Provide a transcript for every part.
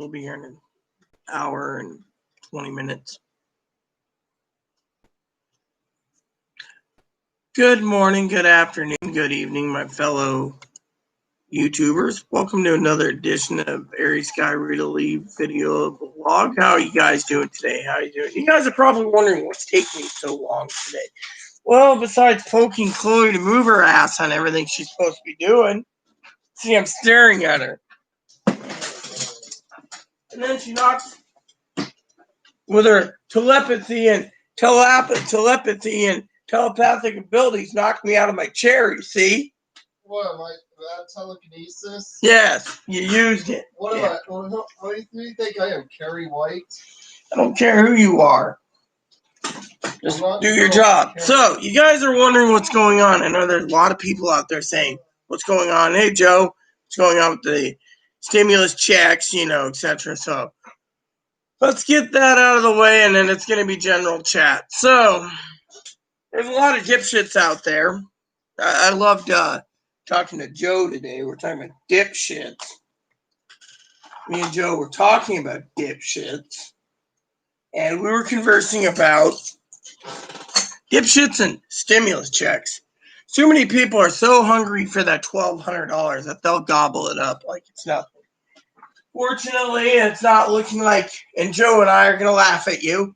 We'll be here in an hour and 20 minutes. Good morning, good afternoon, good evening, my fellow YouTubers. Welcome to another edition of Airy Sky Rita Lee video vlog. How are you guys doing today? How are you doing? You guys are probably wondering what's taking me so long today. Well, besides poking Chloe to move her ass on everything she's supposed to be doing, see, I'm staring at her. And then she knocks with her telepathy and telepathic abilities, knocked me out of my chair, you see? What, that telekinesis? Yes, you used it. What am I? What do you think I am, Carrie White? I don't care who you are. Just do your job. So, you guys are wondering what's going on. I know there's a lot of people out there saying, what's going on? Hey, Joe, what's going on with the stimulus checks, etc. So, let's get that out of the way, and then it's going to be general chat. So, there's a lot of dipshits out there. I loved talking to Joe today. We're talking about dipshits. Me and Joe were talking about dipshits. And we were conversing about dipshits and stimulus checks. So many people are so hungry for that $1,200 that they'll gobble it up like it's nothing. Fortunately, it's not looking like, and Joe and I are going to laugh at you,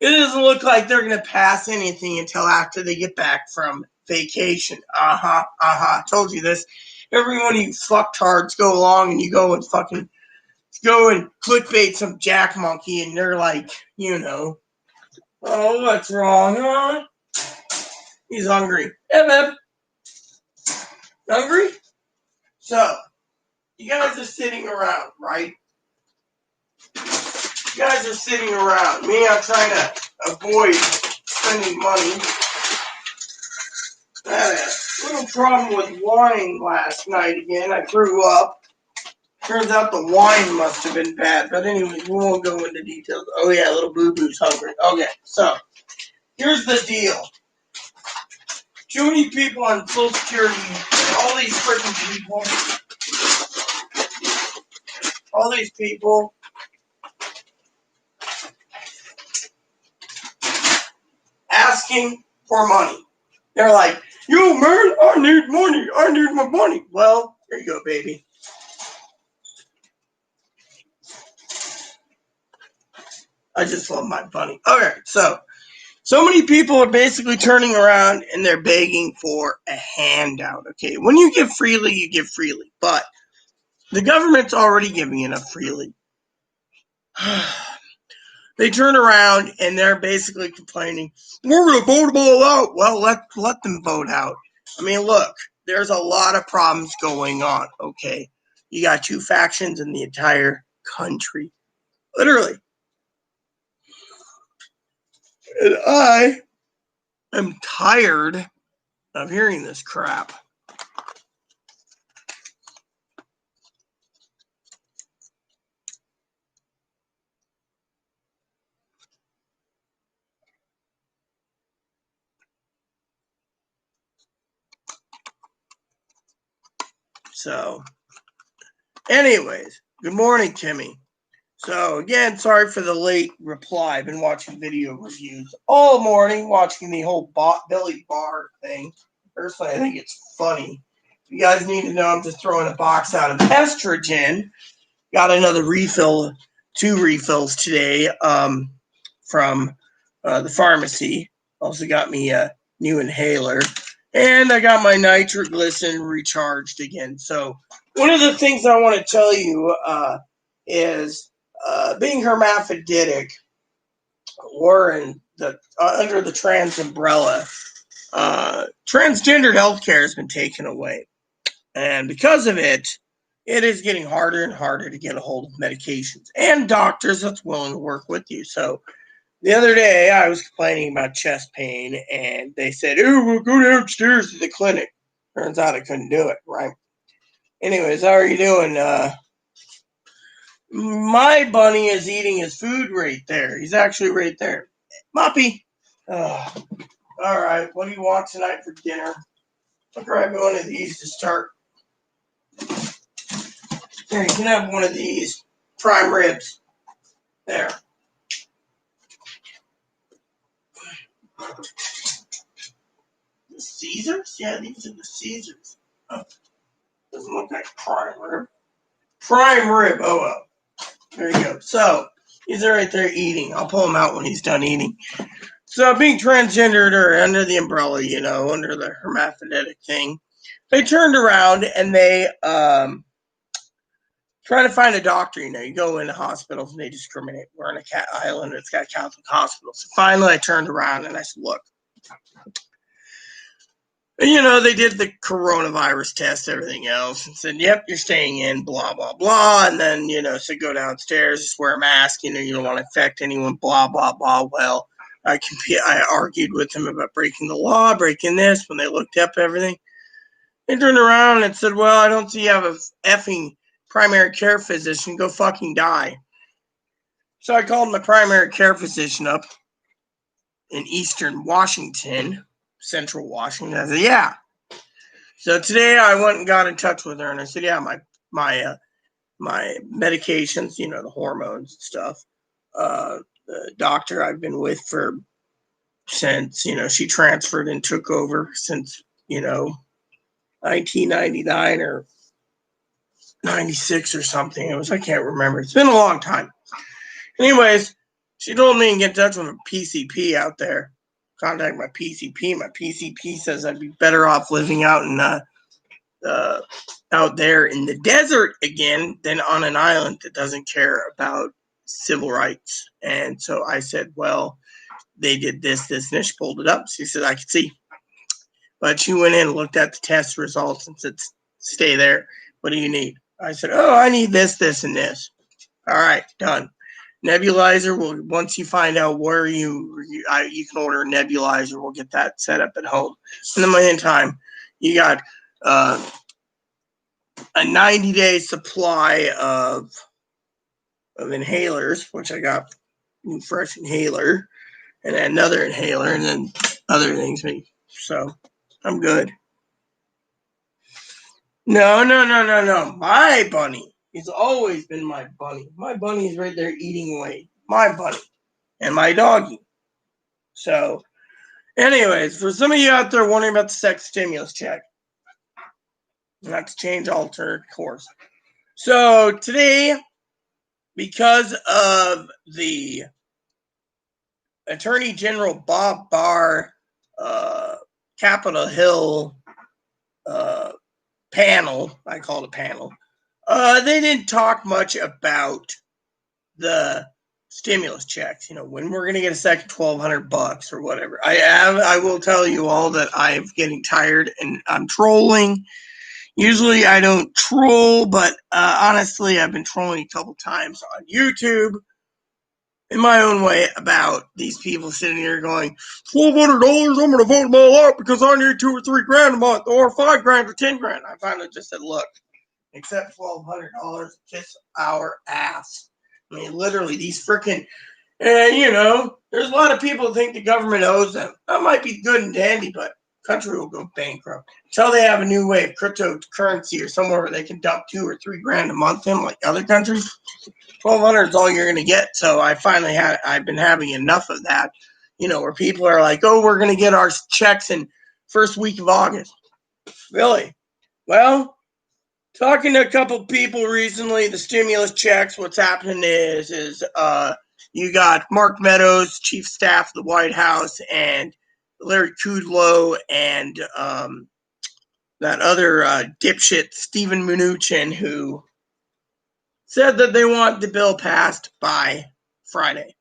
it doesn't look like they're going to pass anything until after they get back from vacation. Told you this. Every one of you fucktards go along and you go and clickbait some jack monkey and they're like, oh, what's wrong, huh? He's hungry. Hey, babe. Hungry? So, you guys are sitting around, right? You guys are sitting around. Me, I'm trying to avoid spending money. I had a little problem with wine last night again. I threw up. Turns out the wine must have been bad. But anyways, we won't go into details. Oh yeah, little boo-boo's hungry. Okay, so here's the deal. Too many people on Social Security, all these freaking people, asking for money. They're like, yo, man, I need money. I need my money. Well, here you go, baby. I just love my bunny. Okay, so many people are basically turning around and they're begging for a handout, okay? When you give freely, you give freely. But the government's already giving enough freely. They turn around and they're basically complaining, we're going to vote them all out. Well, let them vote out. I mean, look, there's a lot of problems going on, okay? You got two factions in the entire country. Literally. And I am tired of hearing this crap. So, anyways, good morning, Timmy. So, again, sorry for the late reply. I've been watching video reviews all morning, watching the whole Billy Barr thing. Personally, I think it's funny. If you guys need to know, I'm just throwing a box out of estrogen. Got another refill, 2 refills today from the pharmacy. Also got me a new inhaler. And I got my nitroglycerin recharged again. So one of the things I want to tell you is being hermaphroditic or under the trans umbrella, transgendered healthcare has been taken away. And because of it, it is getting harder and harder to get a hold of medications and doctors that's willing to work with you. So the other day, I was complaining about chest pain, and they said, oh, we'll go downstairs to the clinic. Turns out I couldn't do it, right? Anyways, how are you doing? My bunny is eating his food right there. He's actually right there. Moppy. All right, what do you want tonight for dinner? I'll grab one of these to start. Here, you can have one of these. prime ribs. There. The Caesars? Yeah, these are the Caesars. Oh, doesn't look like prime rib. Prime rib. Oh well. There you go. So he's right there eating. I'll pull him out when he's done eating. So being transgendered or under the umbrella, under the hermaphroditic thing, they turned around and they trying to find a doctor. You go into hospitals and they discriminate. We're in a island that's got Catholic hospitals. So finally I turned around and I said, look, they did the coronavirus test, everything else, and said, yep, you're staying in, blah, blah, blah. And then, so go downstairs, just wear a mask, you don't want to infect anyone, blah, blah, blah. Well, I argued with them about breaking the law, breaking this, when they looked up everything. They turned around and said, well, I don't see you have a effing primary care physician, go fucking die. So I called my primary care physician up in Eastern Washington, Central Washington. I said, yeah. So today I went and got in touch with her, and I said, yeah, my medications, the hormones and stuff. The doctor I've been with since, she transferred and took over since, 1999 or 96 or something. I can't remember. It's been a long time. Anyways, she told me to get in touch with a PCP out there. Contact my PCP. My PCP says I'd be better off living out there in the desert again than on an island that doesn't care about civil rights. And so I said, well, they did this, and she pulled it up. She said, I could see. But she went in and looked at the test results and said, stay there. What do you need? I said, oh, I need this, and this. All right, done. Nebulizer, once you find out where you can order a nebulizer, we'll get that set up at home. In the meantime, you got a 90-day supply of inhalers, which I got a new fresh inhaler, and another inhaler, and then other things. So I'm good. No. My bunny. He's always been my bunny. My bunny is right there eating away. My bunny. And my doggy. So, anyways, for some of you out there wondering about the sex stimulus check, not to change alter course. So, today, because of the Attorney General Bob Barr Capitol Hill panel, I call it a panel, they didn't talk much about the stimulus checks. When we're going to get a second $1,200 or whatever. I will tell you all that I'm getting tired and I'm trolling. Usually I don't troll, but honestly, I've been trolling a couple times on YouTube in my own way about these people sitting here going, $1,200, I'm going to vote them all out because I need $2 or $3 grand a month, or $5 grand or $10 grand. I finally just said, look, accept $1,200, kiss our ass. I mean, literally, these freaking, there's a lot of people who think the government owes them. That might be good and dandy, but the country will go bankrupt until they have a new way of cryptocurrency or somewhere where they can dump $2 or $3 grand a month in, like other countries. $1,200 is all you're going to get. So I've been having enough of that, where people are like, oh, we're going to get our checks in first week of August. Really? Well, talking to a couple people recently, the stimulus checks, what's happening is you got Mark Meadows, chief staff of the White House, and Larry Kudlow, and that other dipshit, Steven Mnuchin, who said that they want the bill passed by Friday.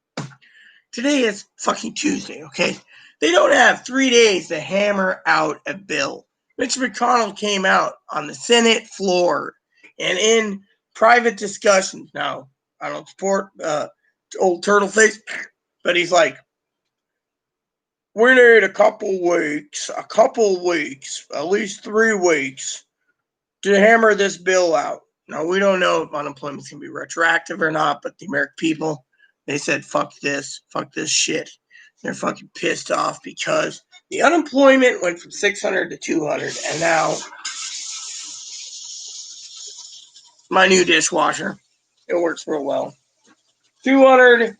Today is fucking Tuesday, okay? They don't have 3 days to hammer out a bill. Mitch McConnell came out on the Senate floor and in private discussions. Now, I don't support old turtle face, but he's like, we need a couple weeks, at least 3 weeks to hammer this bill out. Now, we don't know if unemployment's going to be retroactive or not, but the American people, they said, fuck this shit. They're fucking pissed off because the unemployment went from 600 to 200, and now my new dishwasher, It works real well. $200.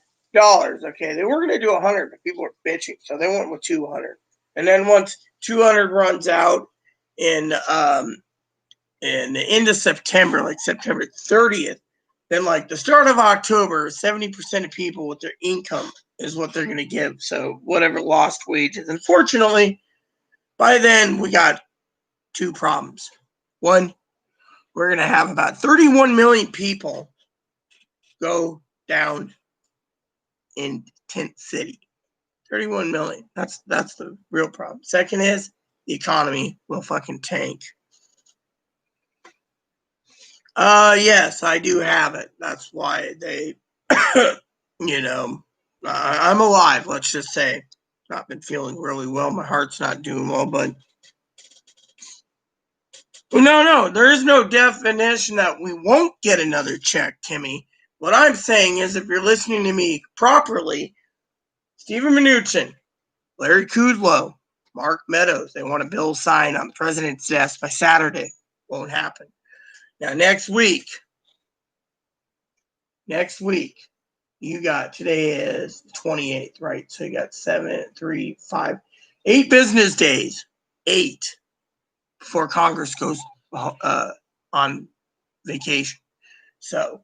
Okay, they were going to do 100, but people were bitching, so they went with 200. And then once 200 runs out in the end of September, like September 30th, then like the start of October, 70% of people with their income is what they're going to give. So whatever lost wages. Unfortunately, by then we got two problems. One, we're going to have about 31 million people go down in Tent City. 31 million. That's the real problem. Second is the economy will fucking tank. Yes, I do have it. That's why they, I'm alive, let's just say. Not been feeling really well. My heart's not doing well, but no, there is no definition that we won't get another check, Timmy. What I'm saying is if you're listening to me properly, Steven Mnuchin, Larry Kudlow, Mark Meadows, they want a bill signed on the president's desk by Saturday. Won't happen. Now, next week, you got, today is the 28th, right? So you got 7, 3, 5, 8 business days. 8 before Congress goes on vacation. So,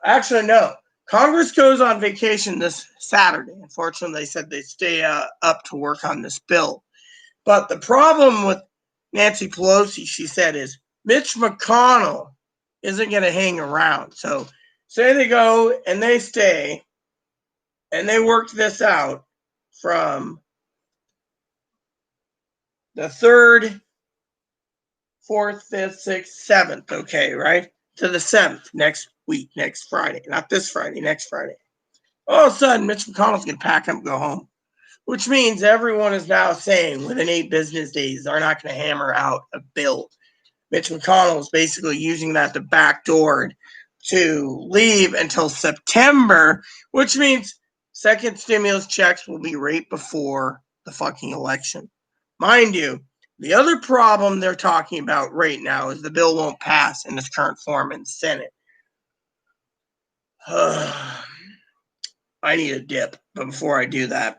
actually, no. Congress goes on vacation this Saturday. Unfortunately, they said they stay up to work on this bill. But the problem with Nancy Pelosi, she said, is Mitch McConnell isn't going to hang around. So say they go and they stay and they worked this out from the 3rd, 4th, 5th, 6th, 7th, okay, right? To the 7th next week, next Friday. Not this Friday, next Friday. All of a sudden, Mitch McConnell's going to pack up and go home. Which means everyone is now saying within 8 business days, they're not going to hammer out a bill. Mitch McConnell is basically using that to backdoor to leave until September, which means second stimulus checks will be right before the fucking election. Mind you, the other problem they're talking about right now is the bill won't pass in its current form in the Senate. I need a dip, but before I do that,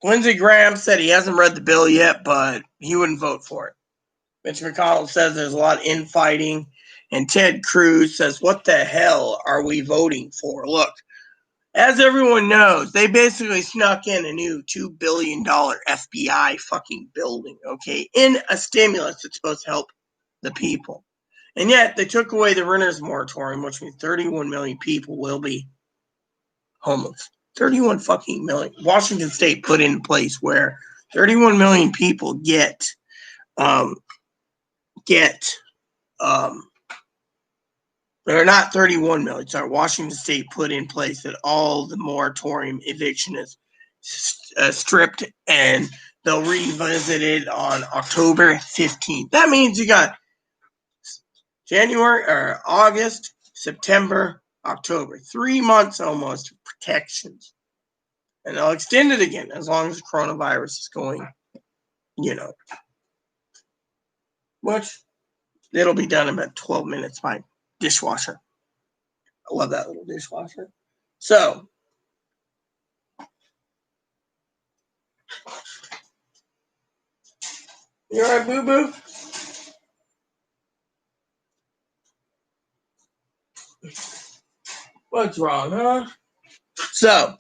Lindsey Graham said he hasn't read the bill yet, but he wouldn't vote for it. Mitch McConnell says there's a lot of infighting, and Ted Cruz says, what the hell are we voting for? Look, as everyone knows, they basically snuck in a new $2 billion FBI fucking building, okay, in a stimulus that's supposed to help the people. And yet they took away the renters moratorium, which means 31 million people will be homeless. 31 fucking million. Washington State put in place where 31 million people get or not 31 million. Sorry, Washington State put in place that all the moratorium eviction is stripped, and they'll revisit it on October 15th. That means you got January or August, September, October, 3 months almost of protections. And they'll extend it again as long as the coronavirus is going, which it'll be done in about 12 minutes. My dishwasher. I love that little dishwasher. So, you all right, boo-boo? What's wrong, huh? So,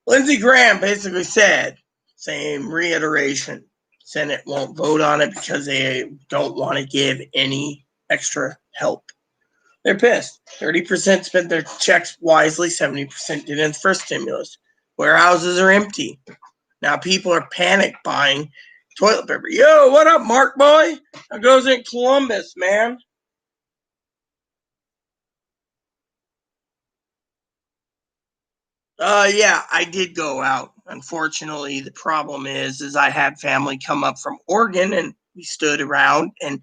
Lindsey Graham basically said, same reiteration, Senate won't vote on it because they don't want to give any extra help. They're pissed. 30% spent their checks wisely, 70% didn't for stimulus. Warehouses are empty. Now people are panic buying toilet paper. Yo, what up, Mark boy? How goes in Columbus, man? Yeah, I did go out. Unfortunately, the problem is I had family come up from Oregon, and we stood around, and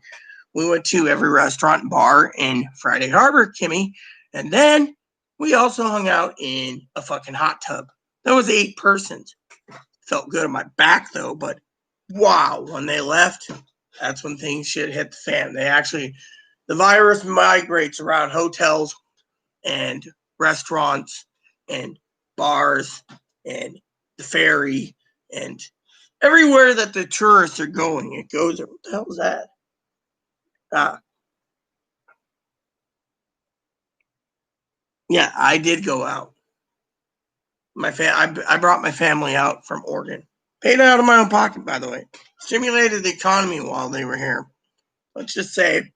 we went to every restaurant and bar in Friday Harbor, Kimmy, and then we also hung out in a fucking hot tub. That was 8 persons. Felt good on my back, though, but wow, when they left, that's when things should hit the fan. The virus migrates around hotels and restaurants and bars and the ferry and everywhere that the tourists are going. It goes. What the hell was that? Yeah, I did go out. I brought my family out from Oregon. Paid out of my own pocket, by the way. Stimulated the economy while they were here. Let's just say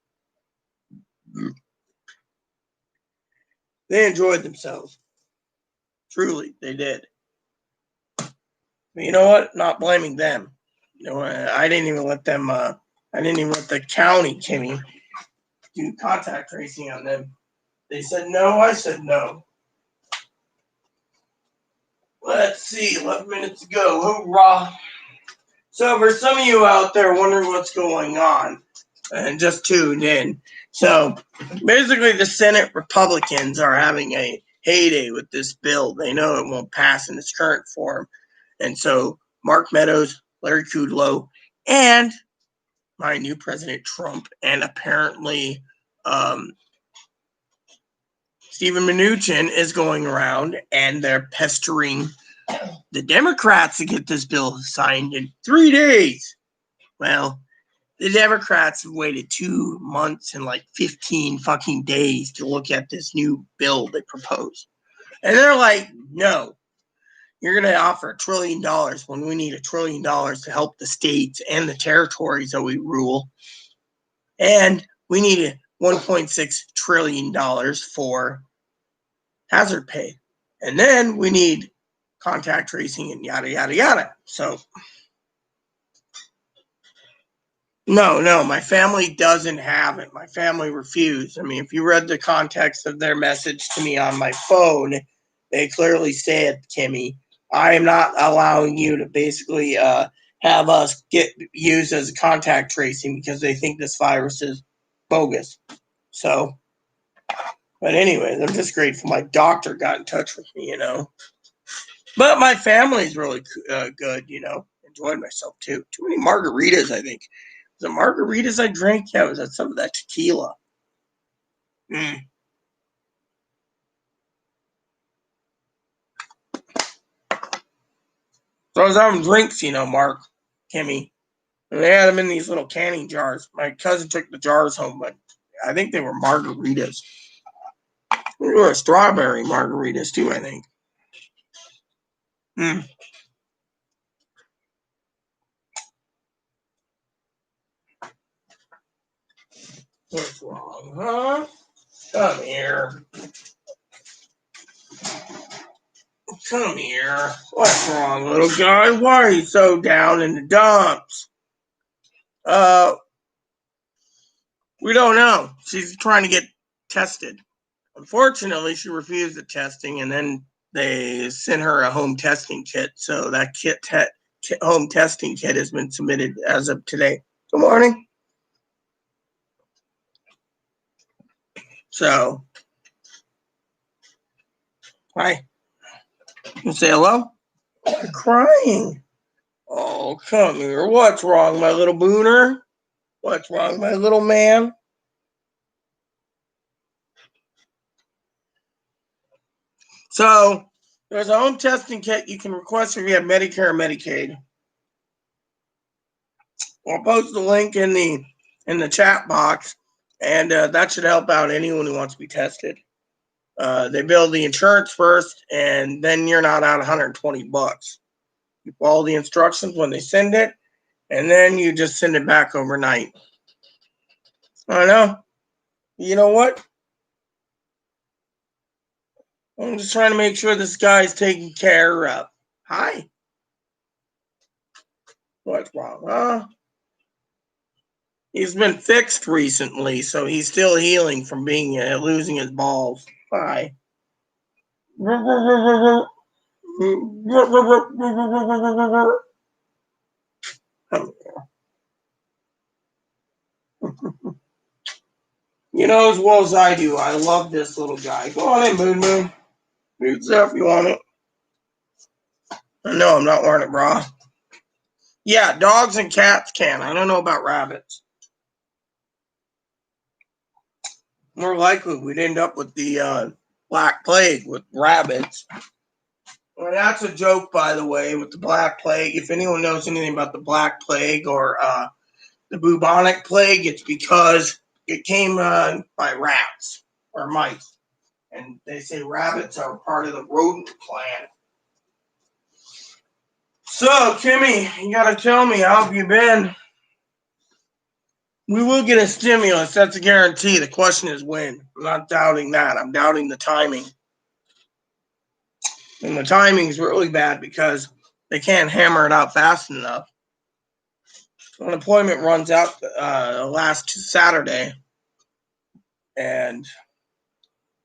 they enjoyed themselves. Truly, they did. But you know what? Not blaming them. I didn't even let them. I didn't even let the county, Kimmy, do contact tracing on them. They said no. I said no. Let's see. 11 minutes to go. Hoorah! So for some of you out there wondering what's going on, and just tuned in, so basically the Senate Republicans are having a heyday with this bill. They know it won't pass in its current form, and so Mark Meadows, Larry Kudlow, and my new President Trump, and apparently Stephen Mnuchin is going around, and they're pestering the Democrats to get this bill signed in 3 days. Well, the Democrats have waited 2 months and like 15 fucking days to look at this new bill they proposed. And they're like, no, you're going to offer $1 trillion when we need $1 trillion to help the states and the territories that we rule. And we need $1.6 trillion for hazard pay. And then we need contact tracing and yada, yada, yada. So, no, my family doesn't have it. My family refused. I mean, if you read the context of their message to me on my phone, they clearly said, Kimmy, I am not allowing you to basically have us get used as a contact tracing because they think this virus is bogus. So, but anyways, I'm just grateful my doctor got in touch with me, But my family's really good, Enjoyed myself too. Too many margaritas, I think. The margaritas I drank, yeah, was that some of that tequila. So I was having drinks, Mark, Kimmy. And they had them in these little canning jars. My cousin took the jars home, but I think they were margaritas. They were strawberry margaritas too, I think. What's wrong, huh? Come here. Come here. What's wrong, little guy? Why are you so down in the dumps? We don't know. She's trying to get tested. Unfortunately, she refused the testing, and then they sent her a home testing kit. So that home testing kit has been submitted as of today. Good morning. So, hi. You say hello? You're crying. Oh, come here. What's wrong, my little booner? What's wrong, my little man? So, there's a home testing kit you can request if you have Medicare or Medicaid. I'll post the link in the chat box, and that should help out anyone who wants to be tested. They bill the insurance first, and then you're not out $120. You follow the instructions when they send it, and then you just send it back overnight. I know. You know what? I'm just trying to make sure this guy's taken care of. Hi. What's wrong, huh? He's been fixed recently, so he's still healing from being losing his balls. Hi. You know as well as I do, I love this little guy. Go on in, Moon Moon. Mute yourself if you want it. No, I'm not wearing a bra. Yeah, dogs and cats can. I don't know about rabbits. More likely, we'd end up with the Black Plague with rabbits. Well, that's a joke, by the way, with the Black Plague. If anyone knows anything about the Black Plague or the bubonic plague, it's because it came by rats or mice. And they say rabbits are part of the rodent clan. So, Kimmy, you got to tell me, how have you been? We will get a stimulus. That's a guarantee. The question is when. I'm not doubting that. I'm doubting the timing. And the timing is really bad because they can't hammer it out fast enough. Unemployment runs out last Saturday. And,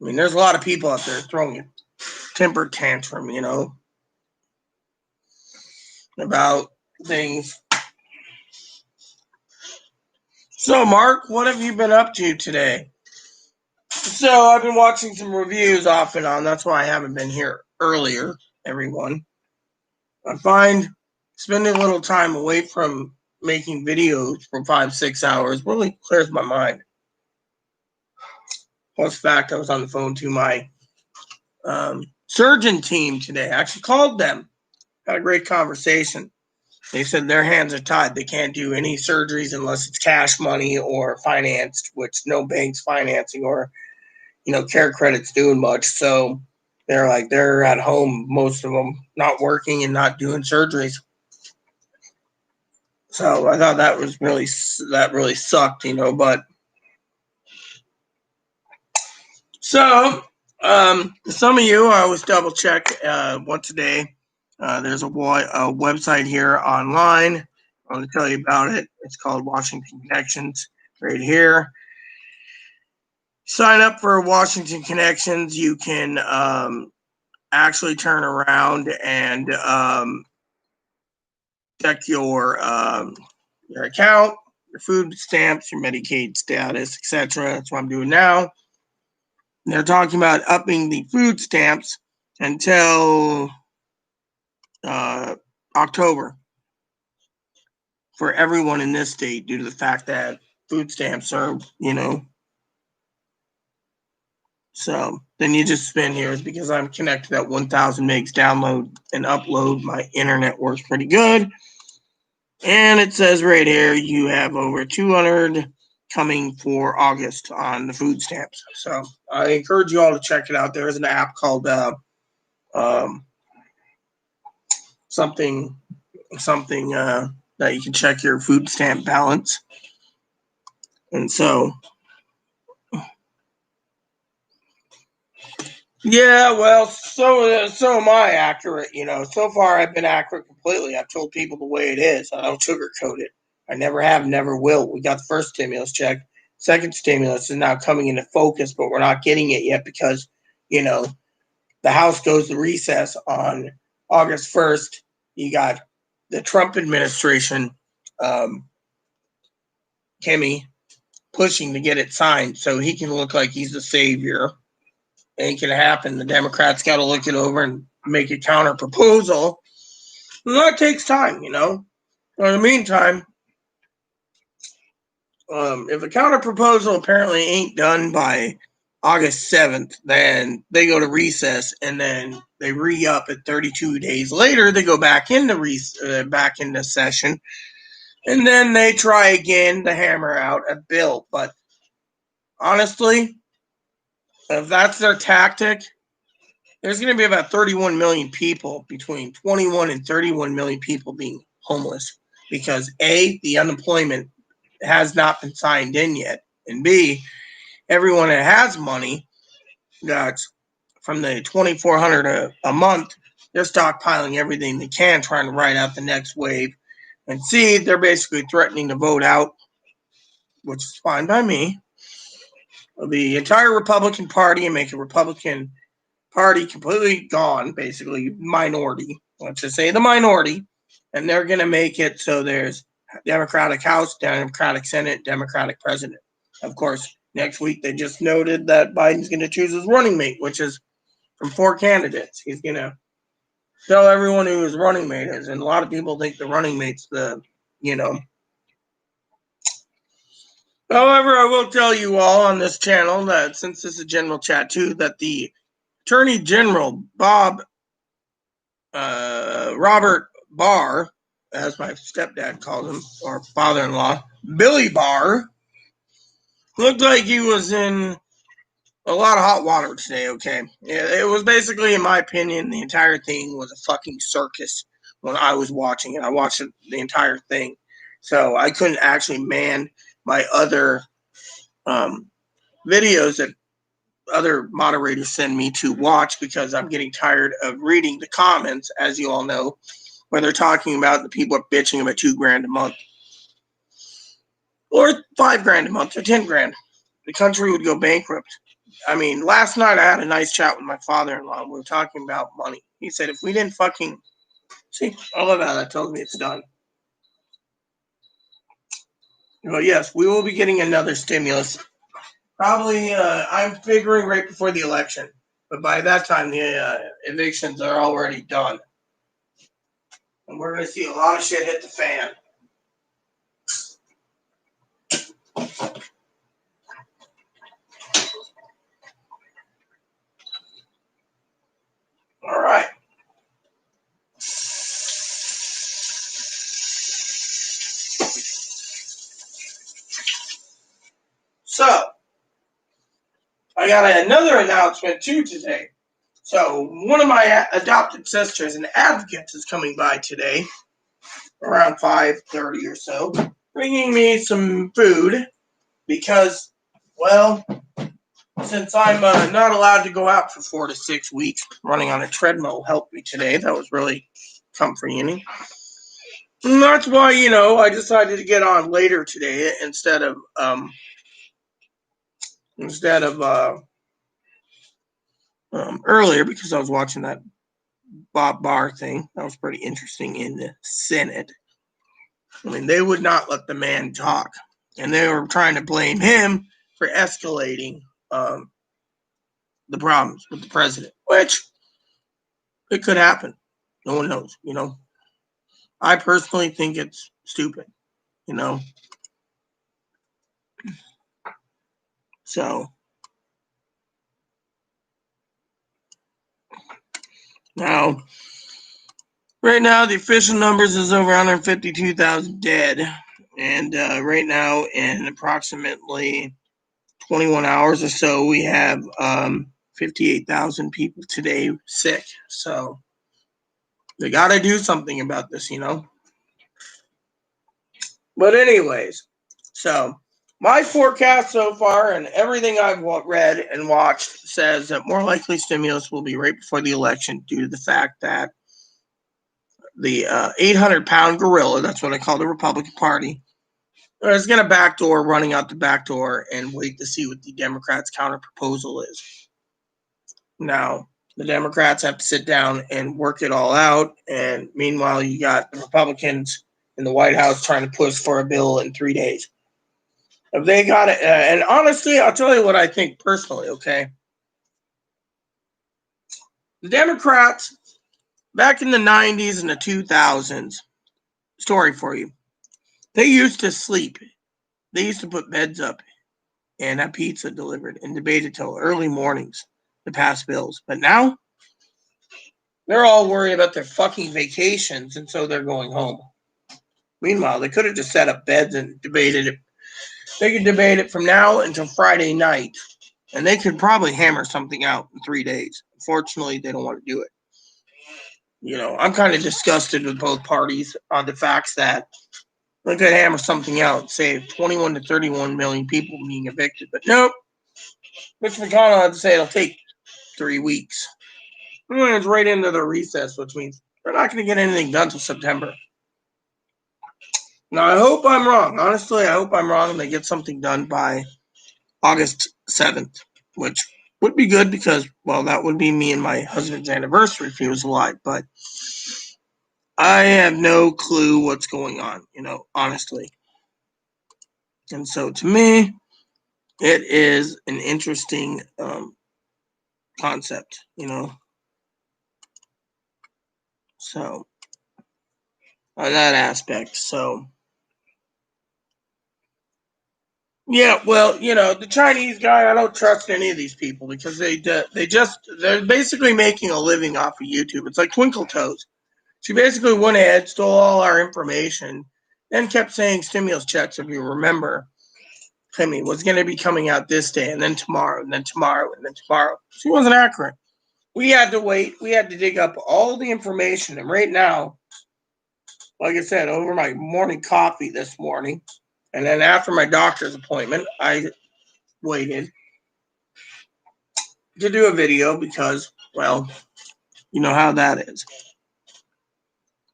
I mean, there's a lot of people out there throwing a temper tantrum, about things. So, Mark, what have you been up to today? So, I've been watching some reviews off and on. That's why I haven't been here earlier, everyone. I find spending a little time away from making videos for 5-6 hours really clears my mind. Plus, the fact I was on the phone to my surgeon team today. I actually called them. Had a great conversation. They said their hands are tied. They can't do any surgeries unless it's cash money or financed, which no bank's financing or, care credit's doing much. So they're at home, most of them not working and not doing surgeries. So I thought that really sucked, but so some of you, I always double check once a day. There's a website here online. I want to tell you about it. It's called Washington Connections right here. Sign up for Washington Connections. You can actually turn around and check your account, your food stamps, your Medicaid status, etc. That's what I'm doing now. And they're talking about upping the food stamps until October for everyone in this state due to the fact that food stamps are, So then you just spin here because I'm connected at 1,000 megs download and upload. My internet works pretty good. And it says right here, you have over 200 coming for August on the food stamps. So I encourage you all to check it out. There is an app called something that you can check your food stamp balance. And so, yeah, well, so am I accurate, So far, I've been accurate completely. I've told people the way it is. I don't sugarcoat it. I never have, never will. We got the first stimulus check. Second stimulus is now coming into focus, but we're not getting it yet because, the House goes to recess on August 1st. You got the Trump administration, Kimmy, pushing to get it signed so he can look like he's the savior. Ain't gonna happen. The Democrats got to look it over and make a counter proposal. And that takes time, In the meantime, if a counter proposal apparently ain't done by August 7th, then they go to recess and then they re-up at 32 days later. They go back into session, and then they try again to hammer out a bill. But honestly, if that's their tactic, there's going to be about 31 million people, between 21 and 31 million people being homeless because A, the unemployment has not been signed in yet, and B, everyone that has money that's from the $2,400 a month, they're stockpiling everything they can, trying to ride out the next wave. And C, they're basically threatening to vote out, which is fine by me, the entire Republican Party and make a Republican Party completely gone, basically minority. Let's just say the minority. And they're going to make it so there's Democratic House, Democratic Senate, Democratic President. Of course, next week they just noted that Biden's going to choose his running mate, which is from 4 candidates. He's going to tell everyone who his running mate is. And a lot of people think the running mate's the, you know. However, I will tell you all on this channel that since this is a general chat too, that the Attorney General, Robert Barr, as my stepdad called him, or father-in-law, Billy Barr, looked like he was in a lot of hot water today, okay? It was basically, in my opinion, the entire thing was a fucking circus when I was watching it. I watched the entire thing. So I couldn't actually man my other videos that other moderators send me to watch because I'm getting tired of reading the comments, as you all know, where they're talking about the people are bitching about $2,000 a month. Or $5,000 a month or 10 grand. The country would go bankrupt. I mean, last night I had a nice chat with my father-in-law. We were talking about money. He said, if we didn't fucking... See, I love how that tells me it's done. Well, yes, we will be getting another stimulus. Probably, I'm figuring right before the election. But by that time, the evictions are already done. And we're going to see a lot of shit hit the fan. All right. So, I got another announcement too today. So, one of my adopted sisters, an advocate, is coming by today around 5:30 or so, bringing me some food because, well, since I'm not allowed to go out for 4 to 6 weeks, running on a treadmill helped me today. That was really comforting. And that's why, I decided to get on later today instead of earlier, because I was watching that Bob Barr thing. That was pretty interesting in the Senate. I mean, they would not let the man talk, and they were trying to blame him for escalating the problems with the president, which it could happen. No one knows, I personally think it's stupid, So now, right now, the official numbers is over 152,000 dead, and right now, in approximately 21 hours or so, we have 58,000 people today sick. So they got to do something about this, But anyways, so my forecast so far and everything I've read and watched says that more likely stimulus will be right before the election due to the fact that the 800-pound gorilla, that's what I call the Republican Party, is going to backdoor, running out the back door, and wait to see what the Democrats' counter proposal is. Now, the Democrats have to sit down and work it all out, and meanwhile, you got the Republicans in the White House trying to push for a bill in 3 days. If they got it, and honestly, I'll tell you what I think personally, okay? The Democrats, back in the 90s and the 2000s, story for you, they used to sleep. They used to put beds up and have pizza delivered and debated till early mornings to pass bills. But now, they're all worried about their fucking vacations, and so they're going home. Meanwhile, they could have just set up beds and debated it. They could debate it from now until Friday night, and they could probably hammer something out in 3 days. Unfortunately, they don't want to do it. I'm kind of disgusted with both parties on the facts that they could hammer something out, save 21 to 31 million people being evicted. But nope. Mitch McConnell had to say it'll take 3 weeks. It's right into the recess, which means we're not going to get anything done until September. Now, I hope I'm wrong. Honestly, I hope I'm wrong and they get something done by August 7th, which would be good because, well, that would be me and my husband's anniversary if he was alive. But I have no clue what's going on, honestly. And so to me, it is an interesting concept, So, on that aspect. So, yeah, well, the Chinese guy, I don't trust any of these people because they're basically making a living off of YouTube. It's like Twinkle Toes. She basically went ahead, stole all our information, then kept saying stimulus checks, if you remember, was going to be coming out this day, and then tomorrow, and then tomorrow, and then tomorrow. She wasn't accurate. We had to wait. We had to dig up all the information. And right now, like I said, over my morning coffee this morning, and then after my doctor's appointment, I waited to do a video because, well, you know how that is.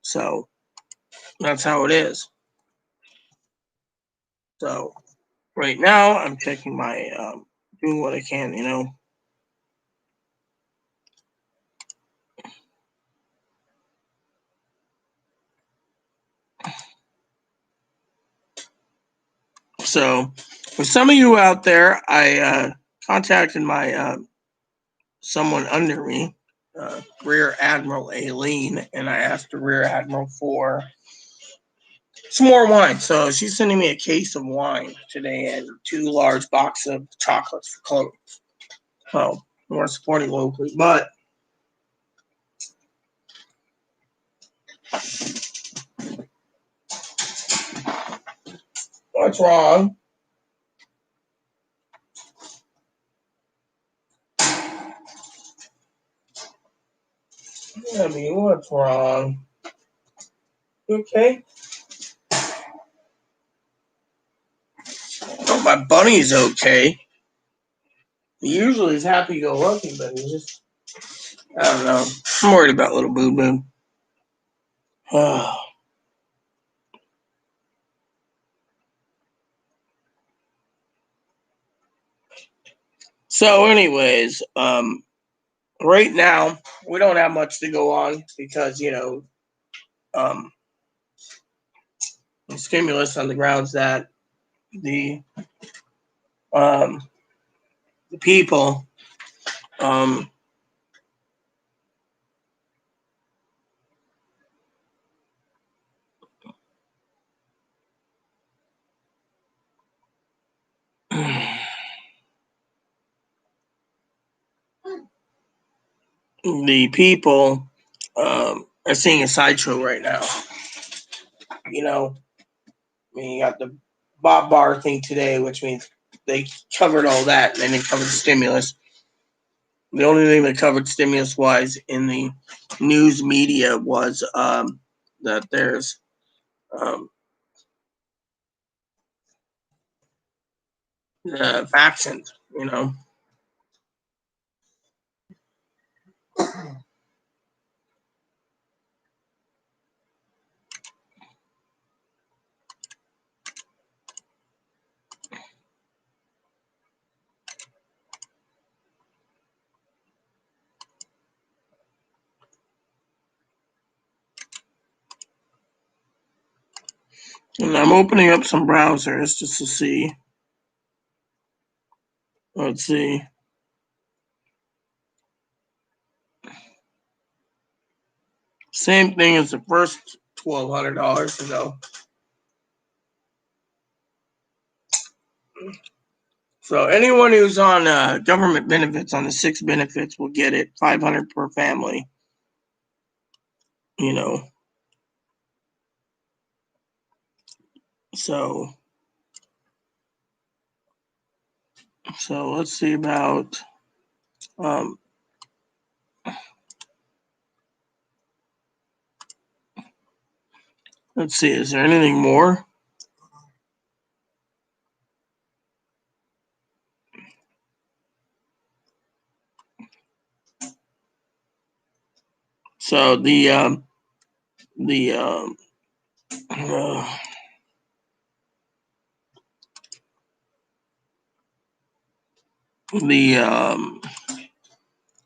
So that's how it is. So right now, I'm checking my, doing what I can. So for some of you out there, I contacted my someone under me, Rear Admiral Aileen, and I asked the Rear Admiral for some more wine. So she's sending me a case of wine today and 2 large boxes of chocolates for Chloe. So we're supporting locally, but what's wrong? I mean, what's wrong? Okay. Oh, my bunny's okay. He usually is happy-go-lucky, but he's just, I don't know. I'm worried about little Boo Boo. So, anyways, right now we don't have much to go on because the stimulus on the grounds that the people the people are seeing a sideshow right now. You got the Bob Barr thing today, which means they covered all that and then they covered the stimulus. The only thing that covered stimulus wise in the news media was that there's factions, And I'm opening up some browsers just to see. Let's see. Same thing as the first $1,200 ago. So anyone who's on government benefits on the 6 benefits will get it, $500 per family. So let's see about let's see, is there anything more? So the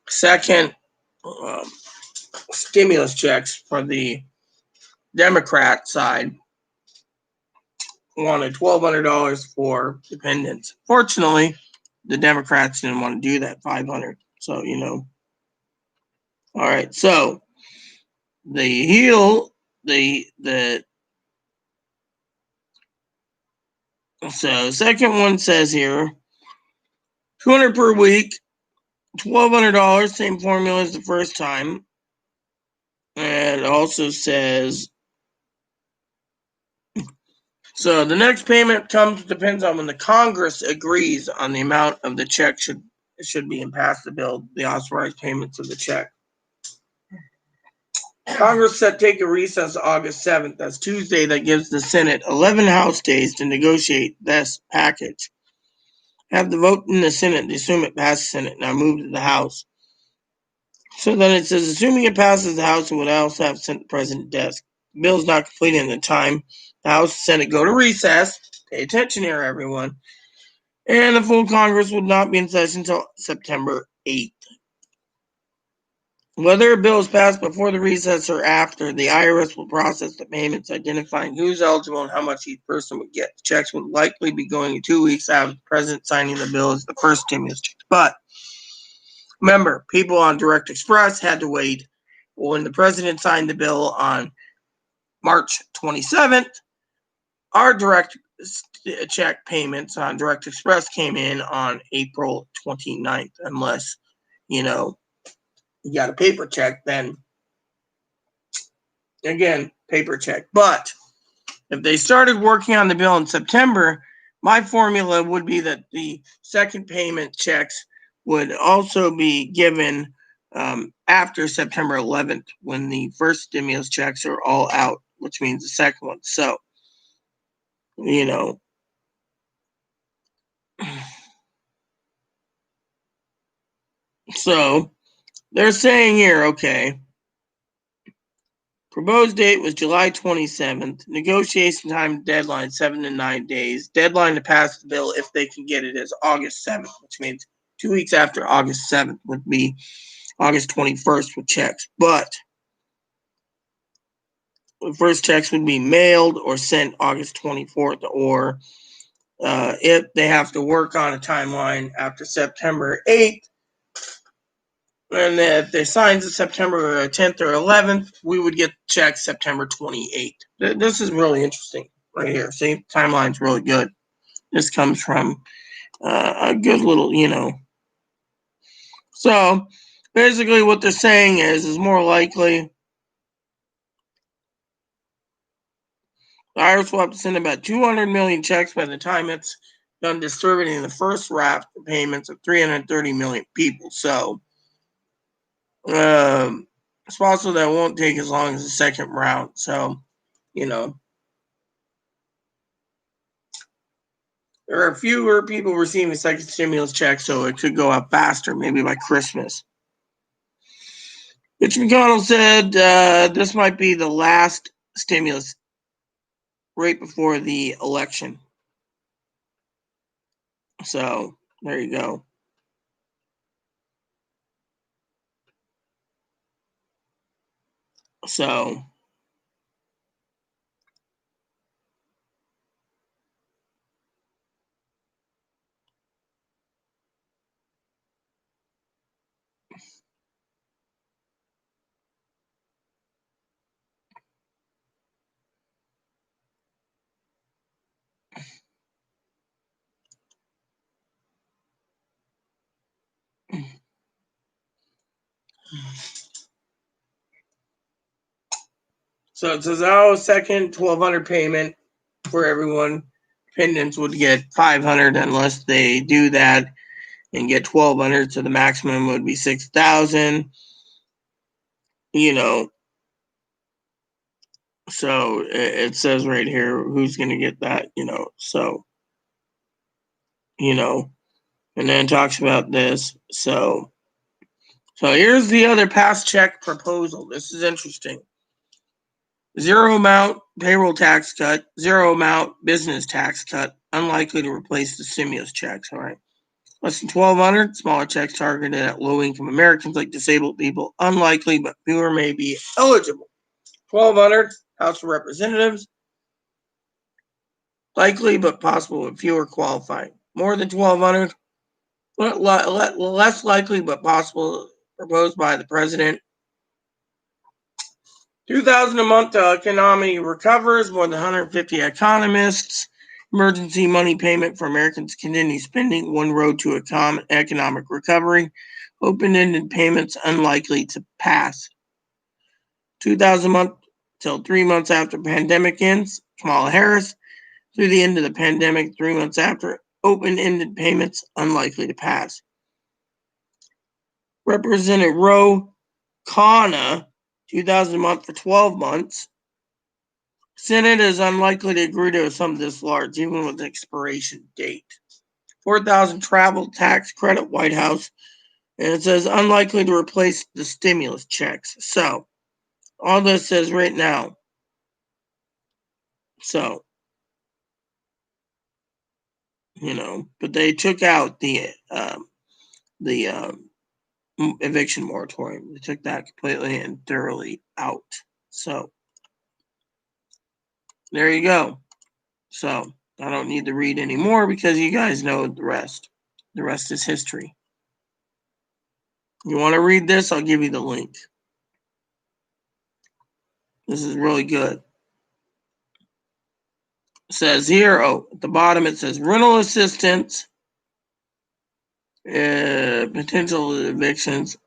second stimulus checks for the Democrat side wanted $1,200 for dependents. Fortunately, the Democrats didn't want to do that $500. So all right. So So second one says here, $200 per week, $1,200, same formula as the first time. And it also says, so the next payment depends on when the Congress agrees on the amount of the check should be passed the bill, the authorized payments of the check. Congress set take a recess August 7th. That's Tuesday. That gives the Senate 11 House days to negotiate this package. Have the vote in the Senate to assume it passed the Senate. Now move to the House. So then it says, assuming it passes the House, it would also have sent the President's desk. The bill is not completed in the time. The House and Senate go to recess. Pay attention here, everyone. And the full Congress would not be in session until September 8th. Whether a bill is passed before the recess or after, the IRS will process the payments, identifying who's eligible and how much each person would get. The checks would likely be going in 2 weeks after the president signing the bill as the first stimulus check. But remember, people on Direct Express had to wait. When the president signed the bill on March 27th, our direct check payments on Direct Express came in on April 29th, unless, you got a paper check, then again, paper check. But if they started working on the bill in September, my formula would be that the second payment checks would also be given after September 11th, when the first stimulus checks are all out, which means the second one. So, so they're saying here, okay, proposed date was July 27th. Negotiation time deadline 7 to 9 days. Deadline to pass the bill, if they can get it, is August 7th, which means 2 weeks after August 7th would be August 21st with checks. But the first checks would be mailed or sent August 24th, or if they have to work on a timeline after September 8th, and if they sign the September 10th or 11th, we would get checks September 28th. This is really interesting right here. See, timeline's really good. This comes from a good little, So basically what they're saying is more likely the IRS will have to send about 200 million checks by the time it's done distributing the first raft of payments of 330 million people. So it's possible that won't take as long as the second round. So, there are fewer people receiving second stimulus checks, so it could go up faster, maybe by Christmas. Mitch McConnell said this might be the last stimulus right before the election. So, there you go. So, it says, second $1,200 payment for everyone. Dependents would get $500 unless they do that and get $1,200. So the maximum would be $6,000. So it says right here who's going to get that. So and then it talks about this. So here's the other past check proposal. This is interesting. 0 amount payroll tax cut, 0 amount business tax cut, unlikely to replace the stimulus checks. All right. Less than 1,200, smaller checks targeted at low-income Americans like disabled people, unlikely, but fewer may be eligible. 1,200, House of Representatives, likely, but possible, but fewer qualifying. More than 1,200, less likely, but possible, proposed by the president. $2,000 a month till economy recovers. More than 150 economists. Emergency money payment for Americans continue spending. One road to economic recovery. Open-ended payments unlikely to pass. $2,000 a month till 3 months after pandemic ends. Kamala Harris. Through the end of the pandemic, 3 months after. Open-ended payments unlikely to pass. Representative Ro Khanna. $2,000 a month for 12 months. Senate is unlikely to agree to a sum this large, even with the expiration date. $4,000 travel tax credit, White House, and it says unlikely to replace the stimulus checks. So, all this says right now. So, but they took out the eviction moratorium. They took that completely and thoroughly out. So, there you go. So, I don't need to read anymore because you guys know the rest. The rest is history. You want to read this? I'll give you the link. This is really good. It says here, at the bottom it says rental assistance, potential evictions.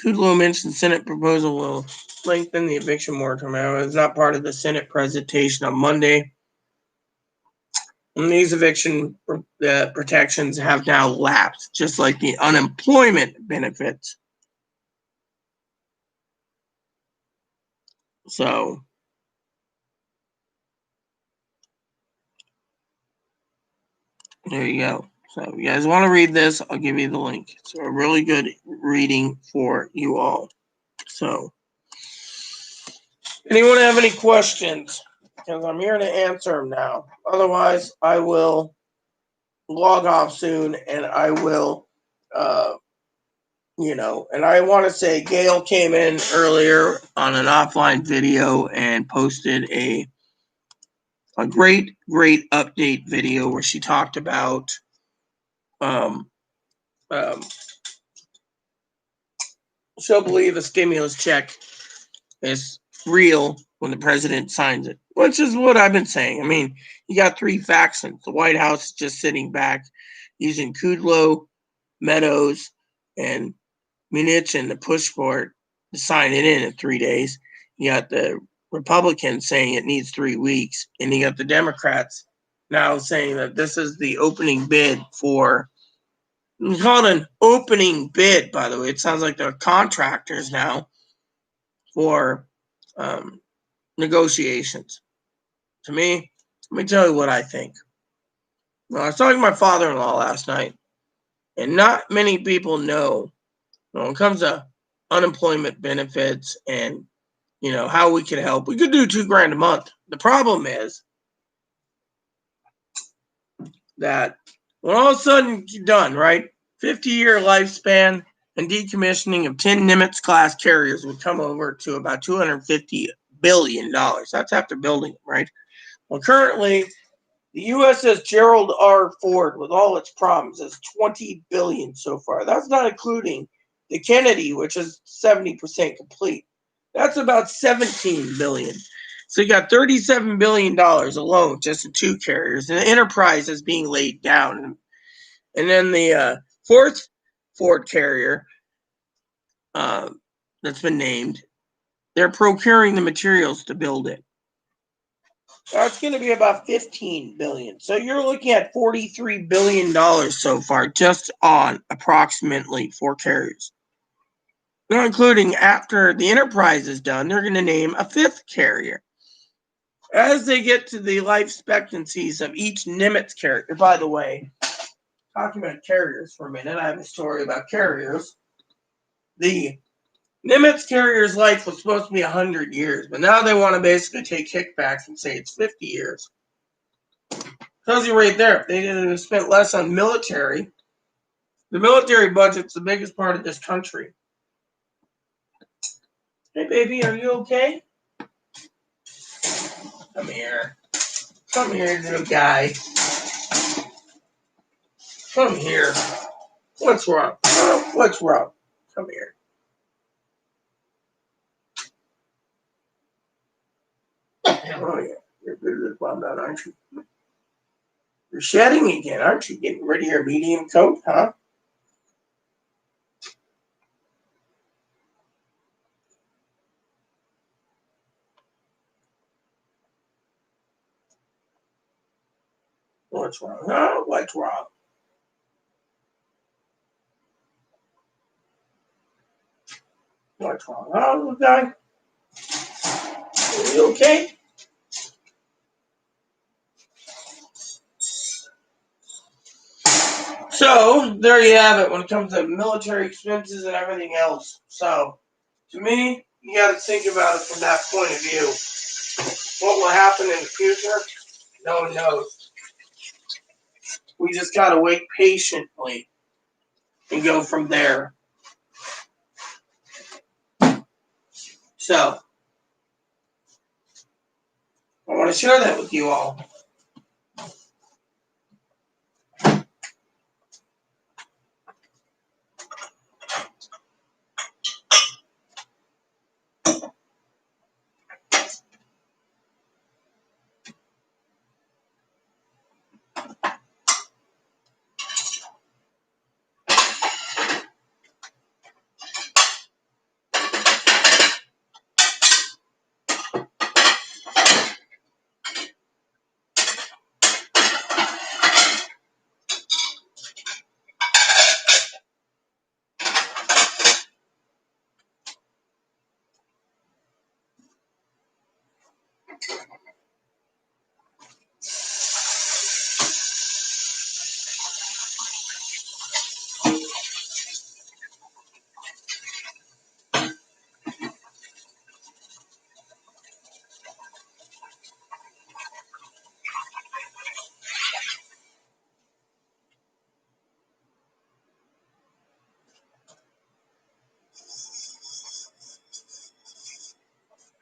Kudlow mentioned Senate proposal will lengthen the eviction moratorium. It's not part of the Senate presentation on Monday. And these eviction protections have now lapsed, just like the unemployment benefits. So, there you go. So, if you guys want to read this, I'll give you the link. It's a really good reading for you all. So, anyone have any questions? Because I'm here to answer them now. Otherwise, I will log off soon, and I will, and I want to say Gail came in earlier on an offline video and posted a great update video where she talked about she'll believe a stimulus check is real when the president signs it, which is what I've been saying. I mean, you got three factions. The White House is just sitting back using Kudlow, Meadows, and Mnuchin to push for it to sign it in 3 days. You got the Republicans saying it needs 3 weeks, and you got the Democrats now saying that this is the opening bid for. It's called an opening bid, by the way. It sounds like they're contractors now for negotiations. To me, let me tell you what I think. Well, I was talking to my father-in-law last night, and not many people know when it comes to unemployment benefits and how we can help. We could do $2,000 a month. The problem is that when all of a sudden you're done, right? 50-year lifespan and decommissioning of 10 Nimitz class carriers would come over to about $250 billion. That's after building them, right? Well, currently, the USS Gerald R. Ford, with all its problems, is $20 billion so far. That's not including the Kennedy, which is 70% complete. That's about $17 billion. So you got $37 billion alone just in 2 carriers. And the Enterprise is being laid down. And then the fourth Ford carrier that's been named, they're procuring the materials to build it. That's going to be about $15 billion. So you're looking at $43 billion so far just on approximately 4 carriers. Not including after the Enterprise is done, they're going to name a 5th carrier. As they get to the life expectancies of each Nimitz carrier, by the way, talking about carriers for a minute, I have a story about carriers. The Nimitz carrier's life was supposed to be 100 years, but now they want to basically take kickbacks and say it's 50 years. Tells you right there, if they didn't have spent less on military, the military budget's the biggest part of this country. Hey, baby, are you okay? Come here. Come here, little guy. Come here. What's wrong? What's wrong? Come here. Oh yeah, you're good with well done, aren't you? You're shedding again, aren't you? Getting rid of your medium coat, huh? What's wrong? Huh? What's wrong? What's wrong? Oh, little guy. Are you okay? So there you have it when it comes to military expenses and everything else. So to me, you got to think about it from that point of view. What will happen in the future? No one knows. We just got to wait patiently and go from there. So I want to share that with you all.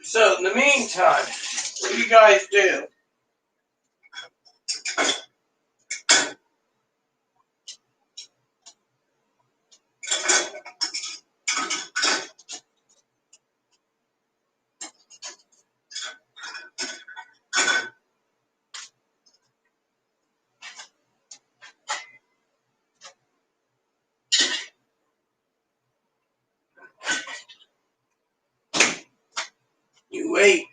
So in the meantime, what do you guys do? You wait.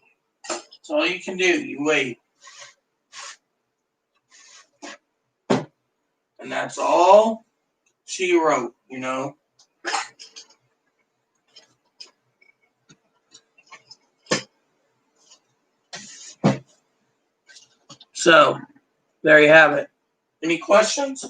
That's all you can do. You wait. And that's all she wrote, you know. So there you have it. Any questions?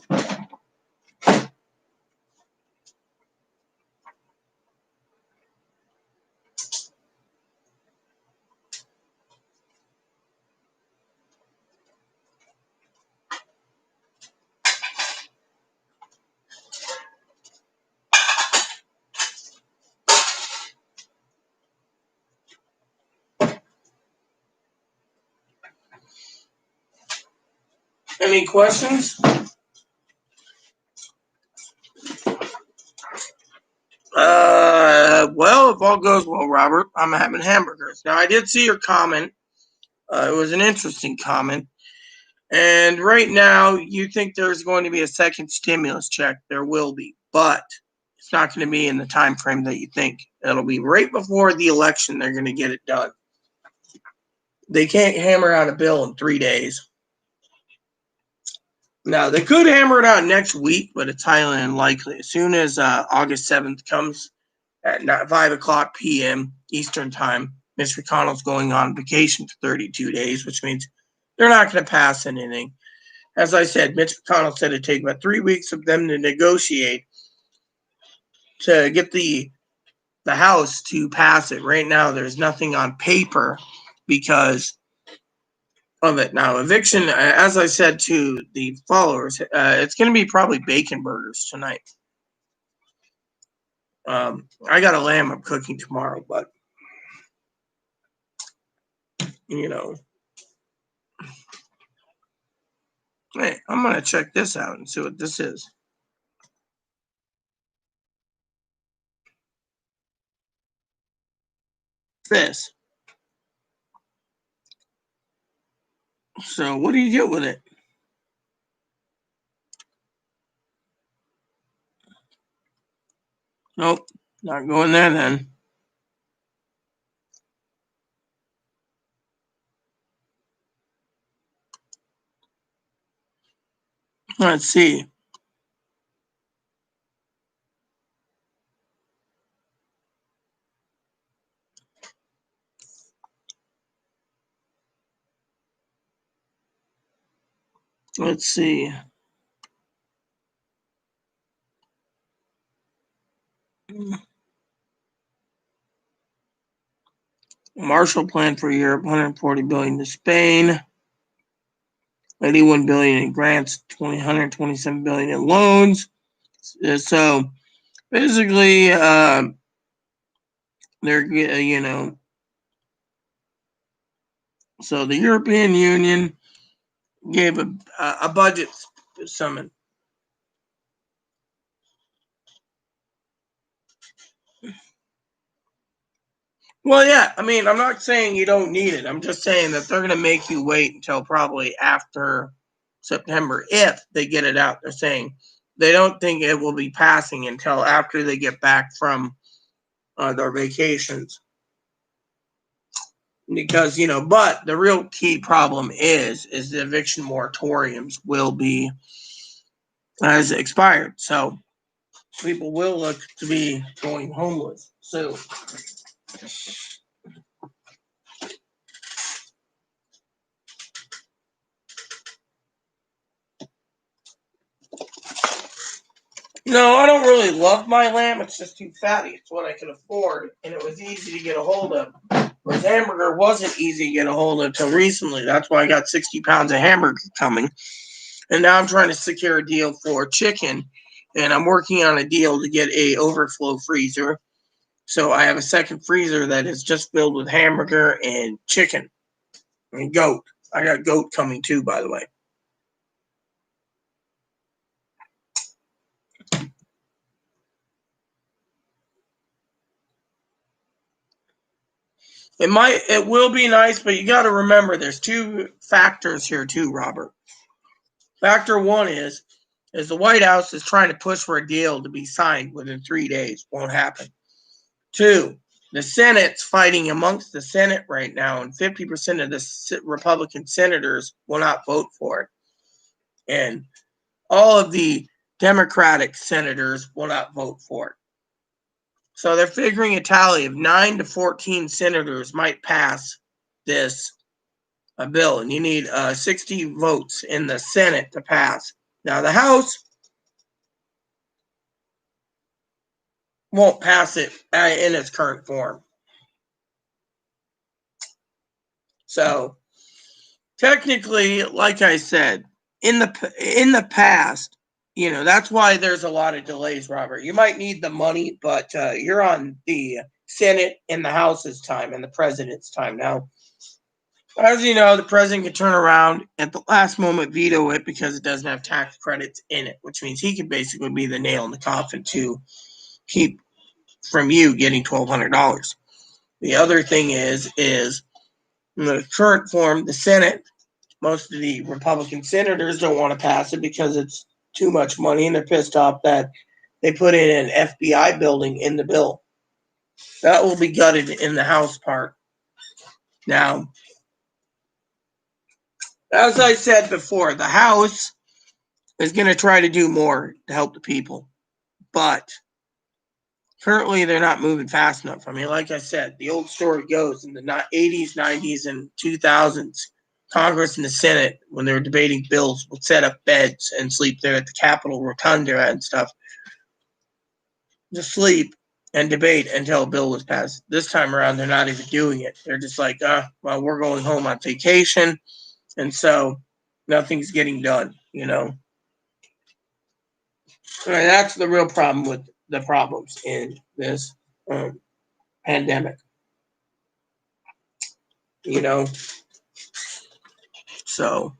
Any questions? Well, if all goes well, Robert, I'm having hamburgers. Now, I did see your comment. It was an interesting comment. And right now, you think there's going to be a second stimulus check. There will be, but it's not going to be in the time frame that you think. It'll be right before the election. They're going to get it done. They can't hammer out a bill in 3 days. Now, they could hammer it out next week, but it's highly unlikely. As soon as August 7th comes at 5 o'clock p.m. Eastern Time, Mitch McConnell's going on vacation for 32 days, which means they're not going to pass anything. As I said, Mitch McConnell said it'd take about 3 weeks of them to negotiate to get the House to pass it. Right now, there's nothing on paper because of it. Now, eviction, as I said to the followers, it's going to be probably bacon burgers tonight. I got a lamb I'm cooking tomorrow, but you know, hey, I'm going to check this out and see what this is. This. So what do you get with it? Nope, not going there then. Let's see. Let's see. Marshall Plan for Europe, 140 billion to Spain, 81 billion in grants, 127 billion in loans. So basically, they're so the European Union gave a budget summon. Well, yeah, I mean, I'm not saying you don't need it. I'm just saying that they're going to make you wait until probably after September if they get it out. They're saying they don't think it will be passing until after they get back from their vacations. Because, but the real key problem is the eviction moratoriums will be has expired. So people will look to be going homeless. So no, I don't really love my lamb. It's just too fatty. It's what I can afford, and it was easy to get a hold of. Whereas hamburger wasn't easy to get a hold of until recently. That's why I got 60 pounds of hamburger coming. And now I'm trying to secure a deal for chicken, and I'm working on a deal to get a overflow freezer. So I have a second freezer that is just filled with hamburger and chicken and goat. I got goat coming too, by the way. It will be nice, but you got to remember there's two factors here too, Robert. Factor one is the White House is trying to push for a deal to be signed within 3 days. Won't happen. Two, the Senate's fighting amongst the Senate right now, and 50% of the Republican senators will not vote for it. And all of the Democratic senators will not vote for it. So they're figuring a tally of 9 to 14 senators might pass this bill, and you need 60 votes in the Senate to pass. Now, the House won't pass it in its current form. So, technically, like I said, in the past, that's why there's a lot of delays, Robert. You might need the money, but you're on the Senate and the House's time and the president's time now. As you know, the president can turn around at the last moment veto it because it doesn't have tax credits in it, which means he could basically be the nail in the coffin to keep from you getting $1,200. The other thing is in the current form, the Senate, most of the Republican senators don't want to pass it because it's too much money, and they're pissed off that they put in an FBI building in the bill. That will be gutted in the House part. Now, as I said before, the House is going to try to do more to help the people, but currently they're not moving fast enough. I mean, like I said, the old story goes in the 80s, 90s, and 2000s, Congress and the Senate, when they were debating bills, would set up beds and sleep there at the Capitol Rotunda and stuff to sleep and debate until a bill was passed. This time around, they're not even doing it. They're just like, well, we're going home on vacation, and so nothing's getting done, And that's the real problem with the problems in this pandemic, So,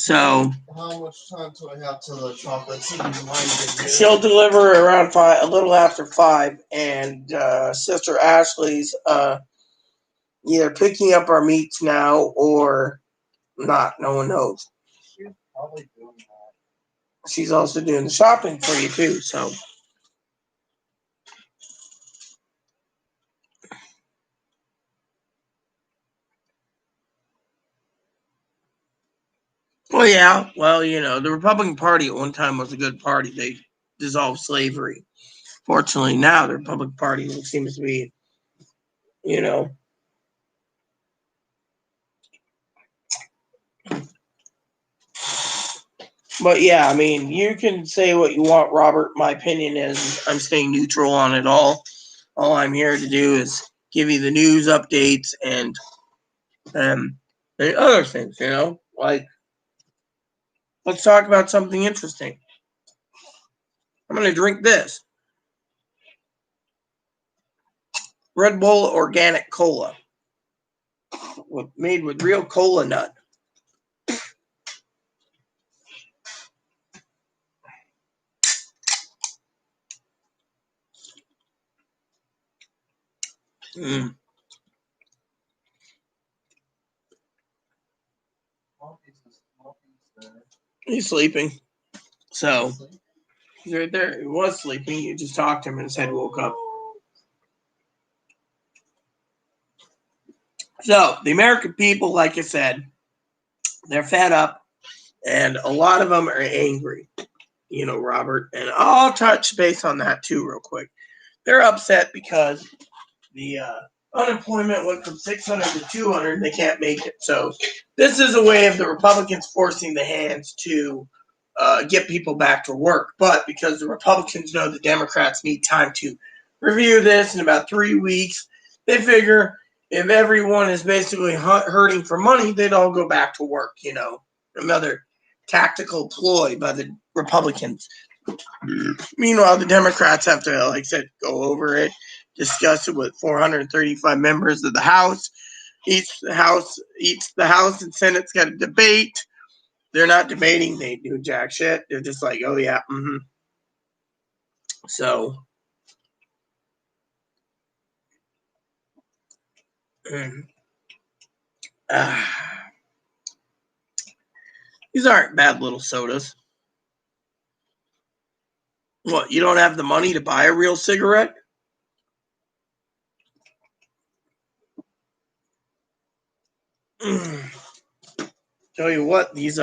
So how much time do I have till the chocolate? She'll deliver around 5, a little after 5, and Sister Ashley's either picking up our meats now or not. No one knows. She's probably doing that. She's also doing the shopping for you too. So. Well, yeah. Well, you know, the Republican Party at one time was a good party. They dissolved slavery. Fortunately, now the Republican Party seems to be, you know. But yeah, I mean, you can say what you want, Robert. My opinion is I'm staying neutral on it all. All I'm here to do is give you the news updates and other things, you know, like let's talk about something interesting. I'm going to drink this Red Bull Organic Cola, made with real cola nut. Mm. He's sleeping. So, he's right there. He was sleeping. You just talked to him and his head woke up. So, the American people, like I said, they're fed up, and a lot of them are angry, you know, Robert. And I'll touch base on that too, real quick. They're upset because the unemployment went from 600 to 200, and they can't make it. So, this is a way of the Republicans forcing the hands to get people back to work. But because the Republicans know the Democrats need time to review this in about 3 weeks, they figure if everyone is basically hurting for money, they'd all go back to work, you know. Another tactical ploy by the Republicans. Meanwhile, the Democrats have to, like I said, go over it, discuss it with 435 members of the House. Each the House and Senate's got a debate. They're not debating. They do jack shit. They're just like, oh, yeah, mm-hmm. So, these aren't bad little sodas. What, you don't have the money to buy a real cigarette? Tell you what, these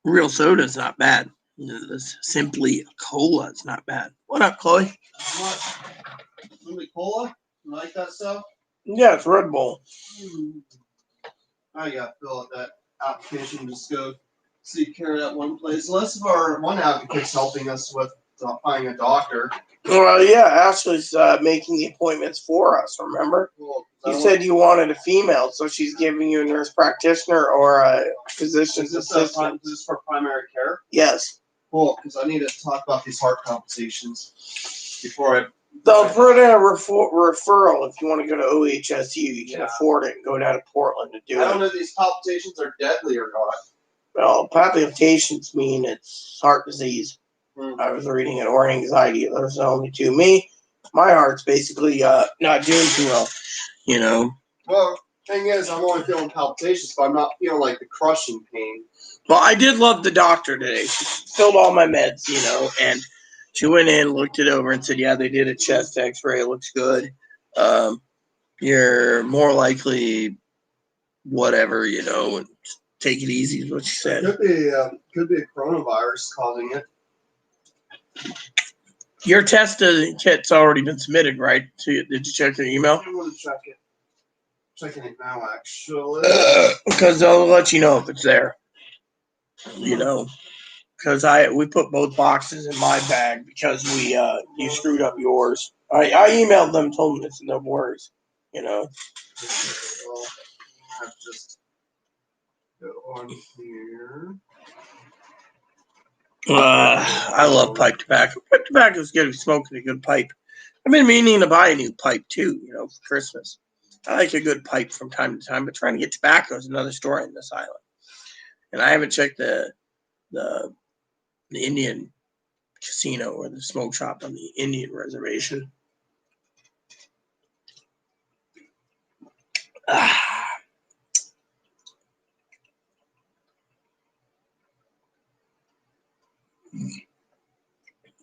real soda's not bad. This Simply Cola is not bad. What up, Chloe? What? Simply Cola? You like that stuff? Yeah, it's Red Bull. I got to fill out that application. Just go see Karen at one place. Unless of our one advocate's helping us with finding a doctor. Well, yeah, Ashley's making the appointments for us, remember? Well, you said you wanted a female, so she's giving you a nurse practitioner or a physician's assistant. Is this for primary care? Yes. Cool, because I need to talk about these heart palpitations before I... They'll put in a referral if you want to go to OHSU. You can afford it and go down to Portland to do it. I don't know if these palpitations are deadly or not. Well, palpitations mean it's heart disease. I was reading it, or anxiety. Those are only two. My heart's basically not doing too well, you know. Well, thing is, I'm only feeling palpitations, but I'm not feeling like the crushing pain. Well, I did love the doctor today. She filled all my meds, you know, and she went in, looked it over, and said, yeah, they did a chest x-ray. It looks good. You're more likely whatever, you know, and take it easy is what she said. Could be a coronavirus causing it. Your test kit's already been submitted, right? Did you check your email? I'm going to check it. Checking it now, actually. Because they'll let you know if it's there. You know, because we put both boxes in my bag because you screwed up yours. I emailed them, told them it's no worries. You know. Well, I have just go on here. I love pipe tobacco. Pipe tobacco is good if you're smoking a good pipe. I've been meaning to buy a new pipe too, you know, for Christmas. I like a good pipe from time to time, but trying to get tobacco is another story in this island. And I haven't checked the Indian casino or the smoke shop on the Indian reservation.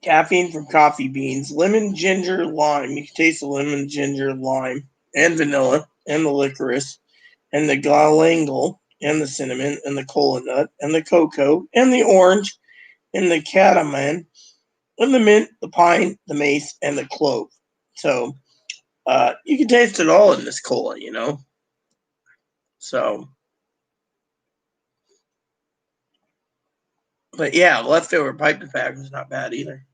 Caffeine from coffee beans, lemon, ginger, lime. You can taste the lemon, ginger, lime, and vanilla, and the licorice, and the galangal, and the cinnamon, and the cola nut, and the cocoa, and the orange, and the cardamom, and the mint, the pine, the mace, and the clove. So you can taste it all in this cola, you know. So, but yeah, leftover pipe tobacco is not bad either.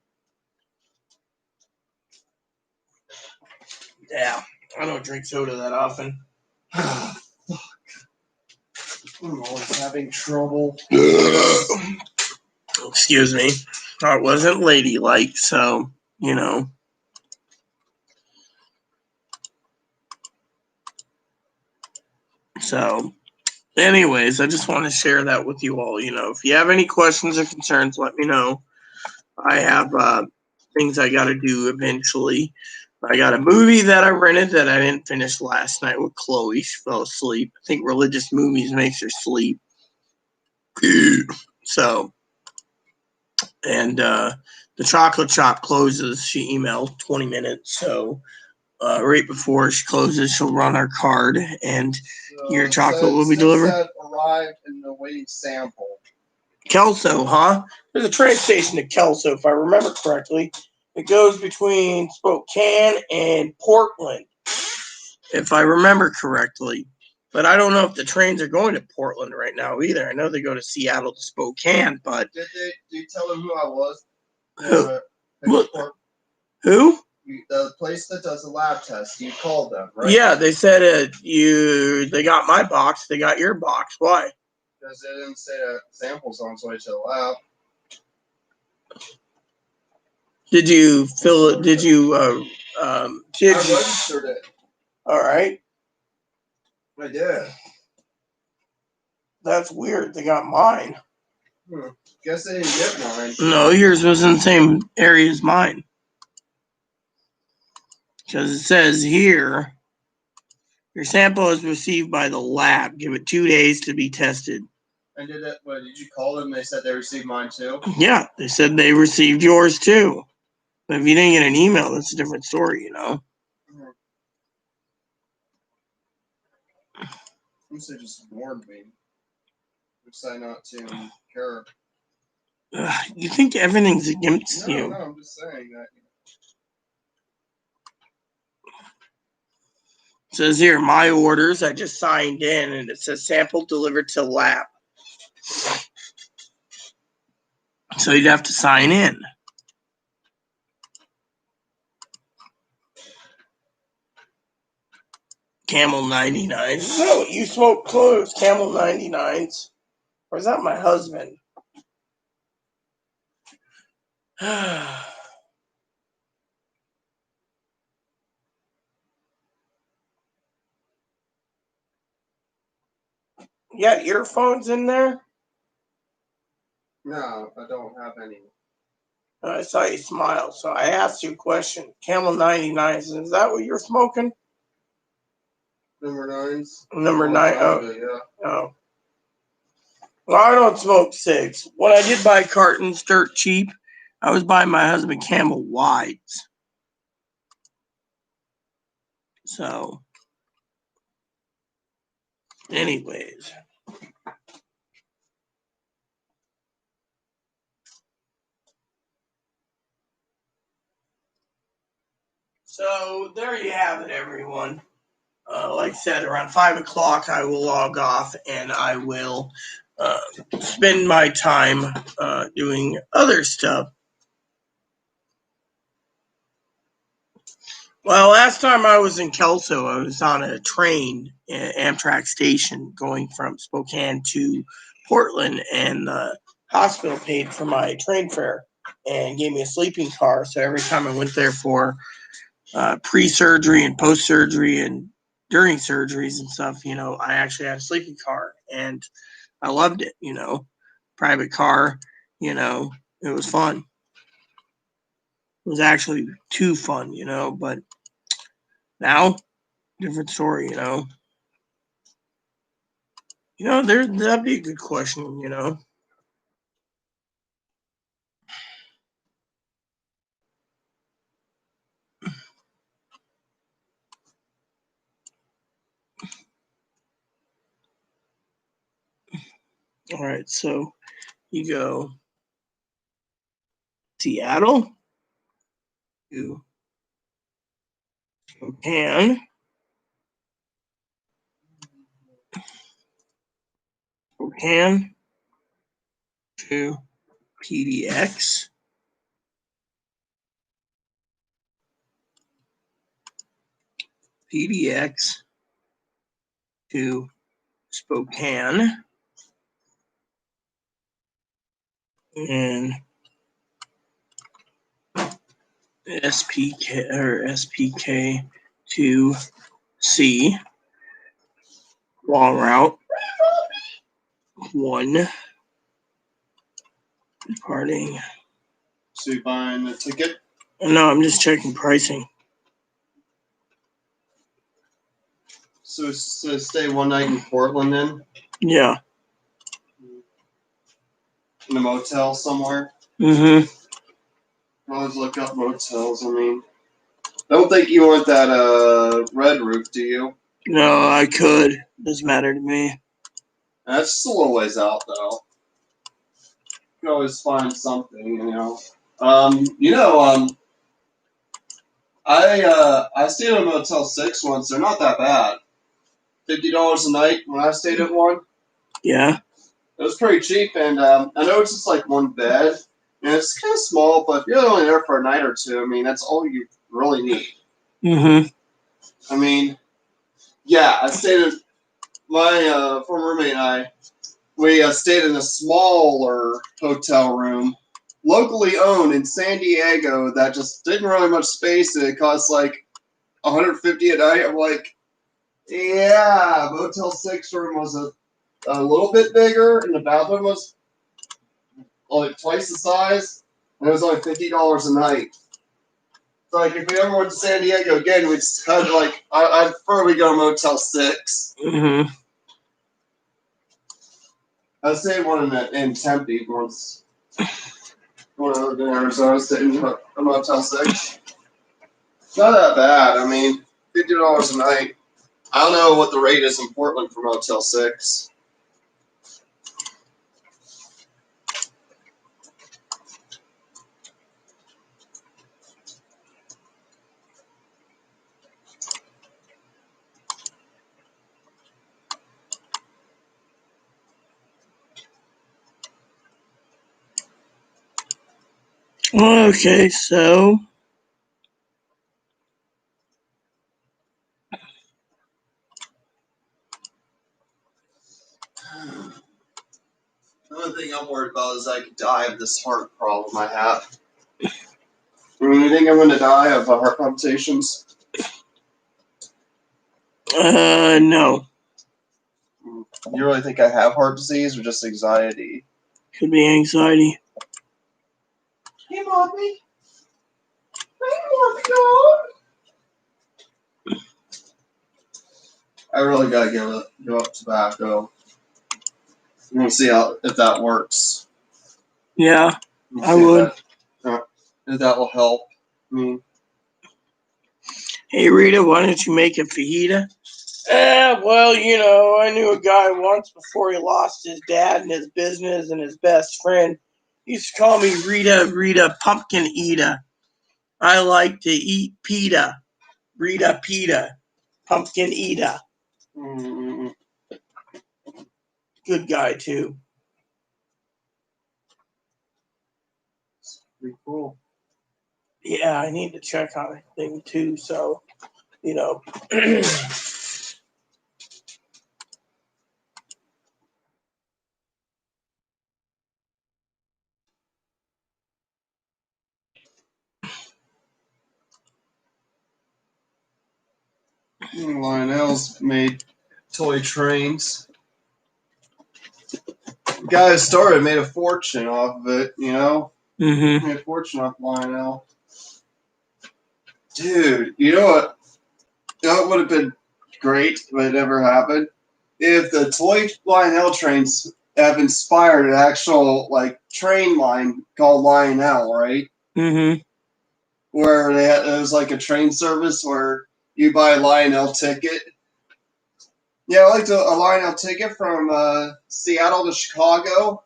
Yeah, I don't drink soda that often. I'm always having trouble. Excuse me. I wasn't ladylike, so, you know. So, anyways, I just want to share that with you all. You know, if you have any questions or concerns, let me know. I have things I got to do eventually. I got a movie that I rented that I didn't finish last night with Chloe. She fell asleep. I think religious movies makes her sleep. So, and the chocolate shop closes. She emailed 20 minutes. So, right before she closes, she'll run our card and your chocolate will be delivered. Arrived in the waiting sample. Kelso, huh? There's a train station at Kelso, if I remember correctly. It goes between Spokane and Portland, if I remember correctly. But I don't know if the trains are going to Portland right now either. I know they go to Seattle to Spokane, but... Did you tell them who I was? Who? The place that does the lab test. You called them, right? Yeah, they said they got my box. They got your box. Why? Because they didn't say that samples on its way to the lab. Did you fill it? Did you? I registered it. All right. I did. That's weird. They got mine. Guess they didn't get mine. No, yours was in the same area as mine. Because it says here, your sample is received by the lab. Give it 2 days to be tested. And did you call them? They said they received mine too? Yeah, they said they received yours too. But if you didn't get an email, that's a different story, you know. They just ignored me. Decide not to care. You think everything's against you? No, I'm just saying that. It says here, my orders. I just signed in, and it says sample delivered to lab. So you'd have to sign in. Camel 99s. No, you smoke cloves. Camel 99s. Or is that my husband? You got earphones in there? No, I don't have any. I saw you smile, so I asked you a question. Camel 99s, is that what you're smoking? Number 9s? Number 9, yeah. Oh. Well, I don't smoke cigs. When I did buy cartons dirt cheap, I was buying my husband Camel Wides. So, anyways. So, there you have it, everyone. Like I said, around 5 o'clock, I will log off and I will spend my time doing other stuff. Well, last time I was in Kelso, I was on a train at Amtrak station going from Spokane to Portland, and the hospital paid for my train fare and gave me a sleeping car. So every time I went there for pre-surgery and post-surgery and during surgeries and stuff, I actually had a sleeping car and I loved it, private car, it was fun. It was actually too fun, but now, different story, that'd be a good question, All right, so you go Seattle, you Spokane, to PDX, to Spokane, and SPK to C, long route, 1, departing. So you buying the ticket? No, I'm just checking pricing. So stay one night in Portland then? Yeah. In a motel somewhere? Mm-hmm. Always look up motels. I mean, I don't think you want that red roof, do you? No, I could. Doesn't matter to me. That's just a little ways out though. You can always find something, I stayed at a Motel 6 once. They're not that bad. $50 a night when I stayed at one. Yeah. It was pretty cheap, and I know it's just like one bed, and it's kind of small, but if you're only there for a night or two, I mean, that's all you really need. Mm-hmm. I mean, yeah, I stayed at my former roommate and I. We stayed in a smaller hotel room, locally owned in San Diego, that just didn't really much space, and it cost like $150 a night. I'm like, yeah, Motel 6 room was a little bit bigger, and the bathroom was like twice the size, and it was only $50 a night. So, like, if we ever went to San Diego again, we'd just have, like, I'd prefer we go to Motel 6. Mm-hmm. I stayed one in Tempe once. When I lived in Arizona, I stayed in a Motel 6. It's not that bad. I mean, $50 a night. I don't know what the rate is in Portland for Motel 6. Okay, so The only thing I'm worried about is I could die of this heart problem I have. You think I'm going to die of heart palpitations? no. You really think I have heart disease or just anxiety? Could be anxiety. Hey, Mommy. Hey, Mommy, dog. I really gotta give up tobacco. I'm gonna see if that works. Yeah, I would. If that will help me. Hey, Rita, why don't you make a fajita? Well, I knew a guy once before he lost his dad and his business and his best friend. He used to call me Rita, pumpkin eater. I like to eat pita. Rita, pita, pumpkin eater. Mm-mm. Good guy, too. Pretty cool. Yeah, I need to check on a thing, too, so, Lionel's made toy trains. Guys started, made a fortune off of it, you know? Mm-hmm. Made a fortune off Lionel. Dude, you know what? You know what would have been great, but it never happened? If the toy Lionel trains have inspired an actual, like, train line called Lionel, right? Mm-hmm. Where it was like a train service where you buy a Lionel ticket. Yeah, I like a Lionel ticket from Seattle to Chicago.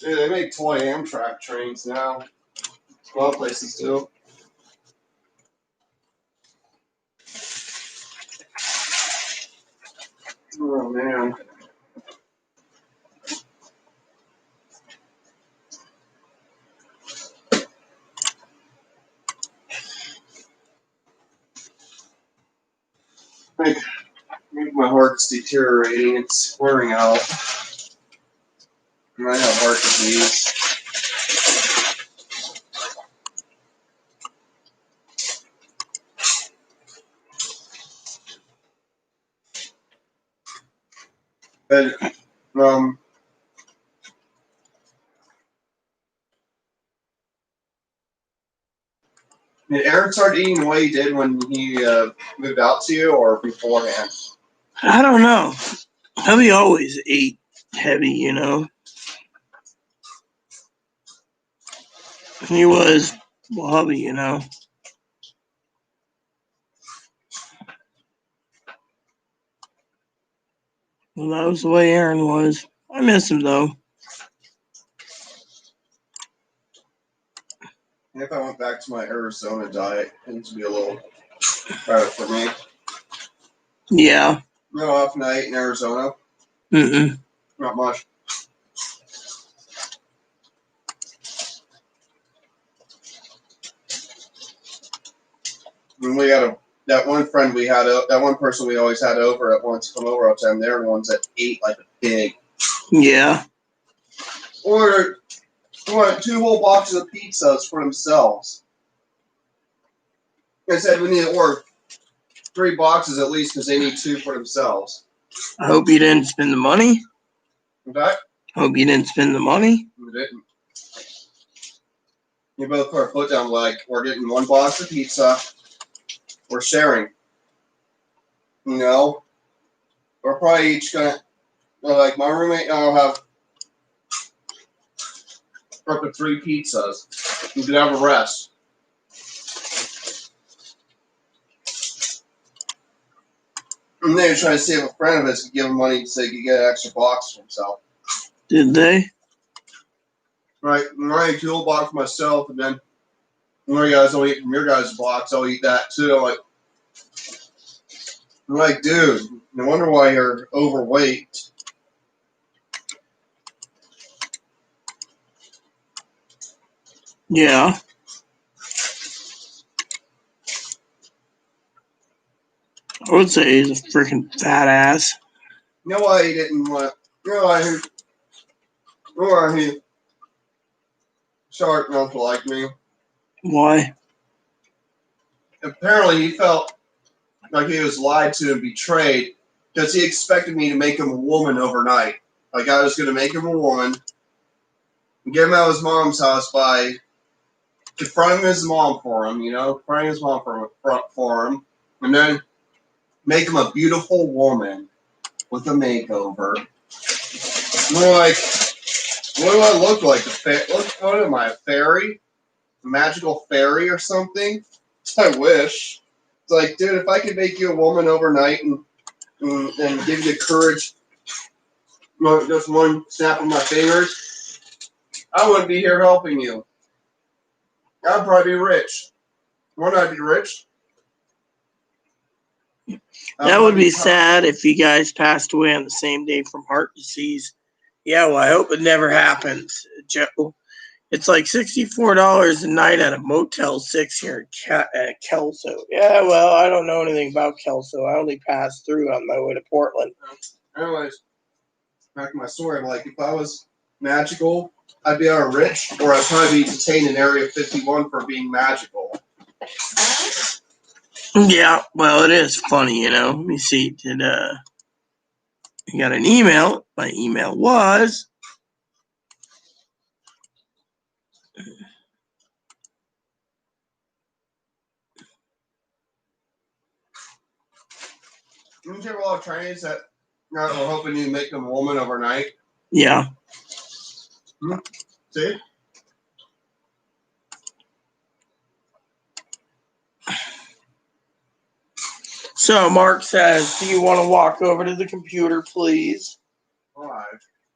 Dude, they make toy Amtrak trains now. A lot of places do. Oh man. I think my heart's deteriorating. It's wearing out. I might have heart disease. But did Aaron start eating the way he did when he moved out to you, or beforehand? I don't know. Hubby always ate heavy, you know. He was hubby, you know. Well, that was the way Aaron was. I miss him though. If I went back to my Arizona diet, it needs to be a little better for me. Yeah. You know, how often I ate in Arizona? Mm-mm. Not much. And we had that one friend we had, that one person we always had over that wanted to come over all the time. They're the ones that ate like a pig. Yeah. Ordered 2 whole boxes of pizzas for themselves. I said we need to order 3 boxes at least because they need 2 for themselves. I hope you didn't spend the money. Okay? Hope you didn't spend the money. We didn't. We both put our foot down like we're getting 1 box of pizza. We're sharing. You know? We're probably each gonna, like my roommate and I'll have up to 3 pizzas. We could have a rest. And they were trying to see if a friend of his could give him money so he could get an extra box for himself. Did they? Right, and I ate 2 whole box for myself, and then one of you guys will eat from your guys' box. I'll eat that too. I'm like, dude, no wonder why you're overweight. Yeah. I would say he's a freaking fat ass. You know why he didn't want? You know why he started not to like me? Why? Apparently, he felt like he was lied to and betrayed because he expected me to make him a woman overnight. Like I was going to make him a woman, and get him out of his mom's house by confronting his mom for him, you know, confronting his mom for him, and then make him a beautiful woman with a makeover. And we're like, what do I look like? What am I, a fairy? A magical fairy or something? I wish. It's like, dude, if I could make you a woman overnight and give you the courage, just one snap of my fingers, I wouldn't be here helping you. I'd probably be rich. Wouldn't I be rich? That would be sad if you guys passed away on the same day from heart disease. Yeah, well, I hope it never happens, Joe. It's like $64 a night at a Motel 6 here at Kelso. Yeah, well, I don't know anything about Kelso. I only passed through on my way to Portland. Anyways, back to my story. Like, if I was magical I'd be either rich or I'd probably be detained in Area 51 for being magical. Yeah, well, it is funny, you know. Let me see. Did you got an email? My email was. Didn't you have a lot of trainings that were hoping you make them a woman overnight? Yeah. See? So Mark says, "Do you want to walk over to the computer, please?" Why?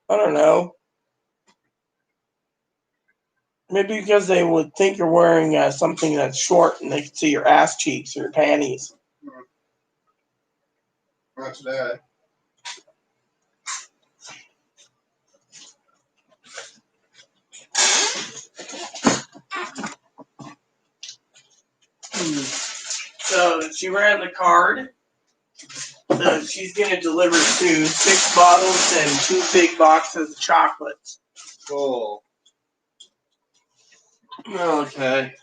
I don't know. Maybe because they would think you're wearing something that's short and they can see your ass cheeks or your panties. Not today. So she ran the card. So she's going to deliver to 6 bottles and 2 big boxes of chocolates. Cool. Okay.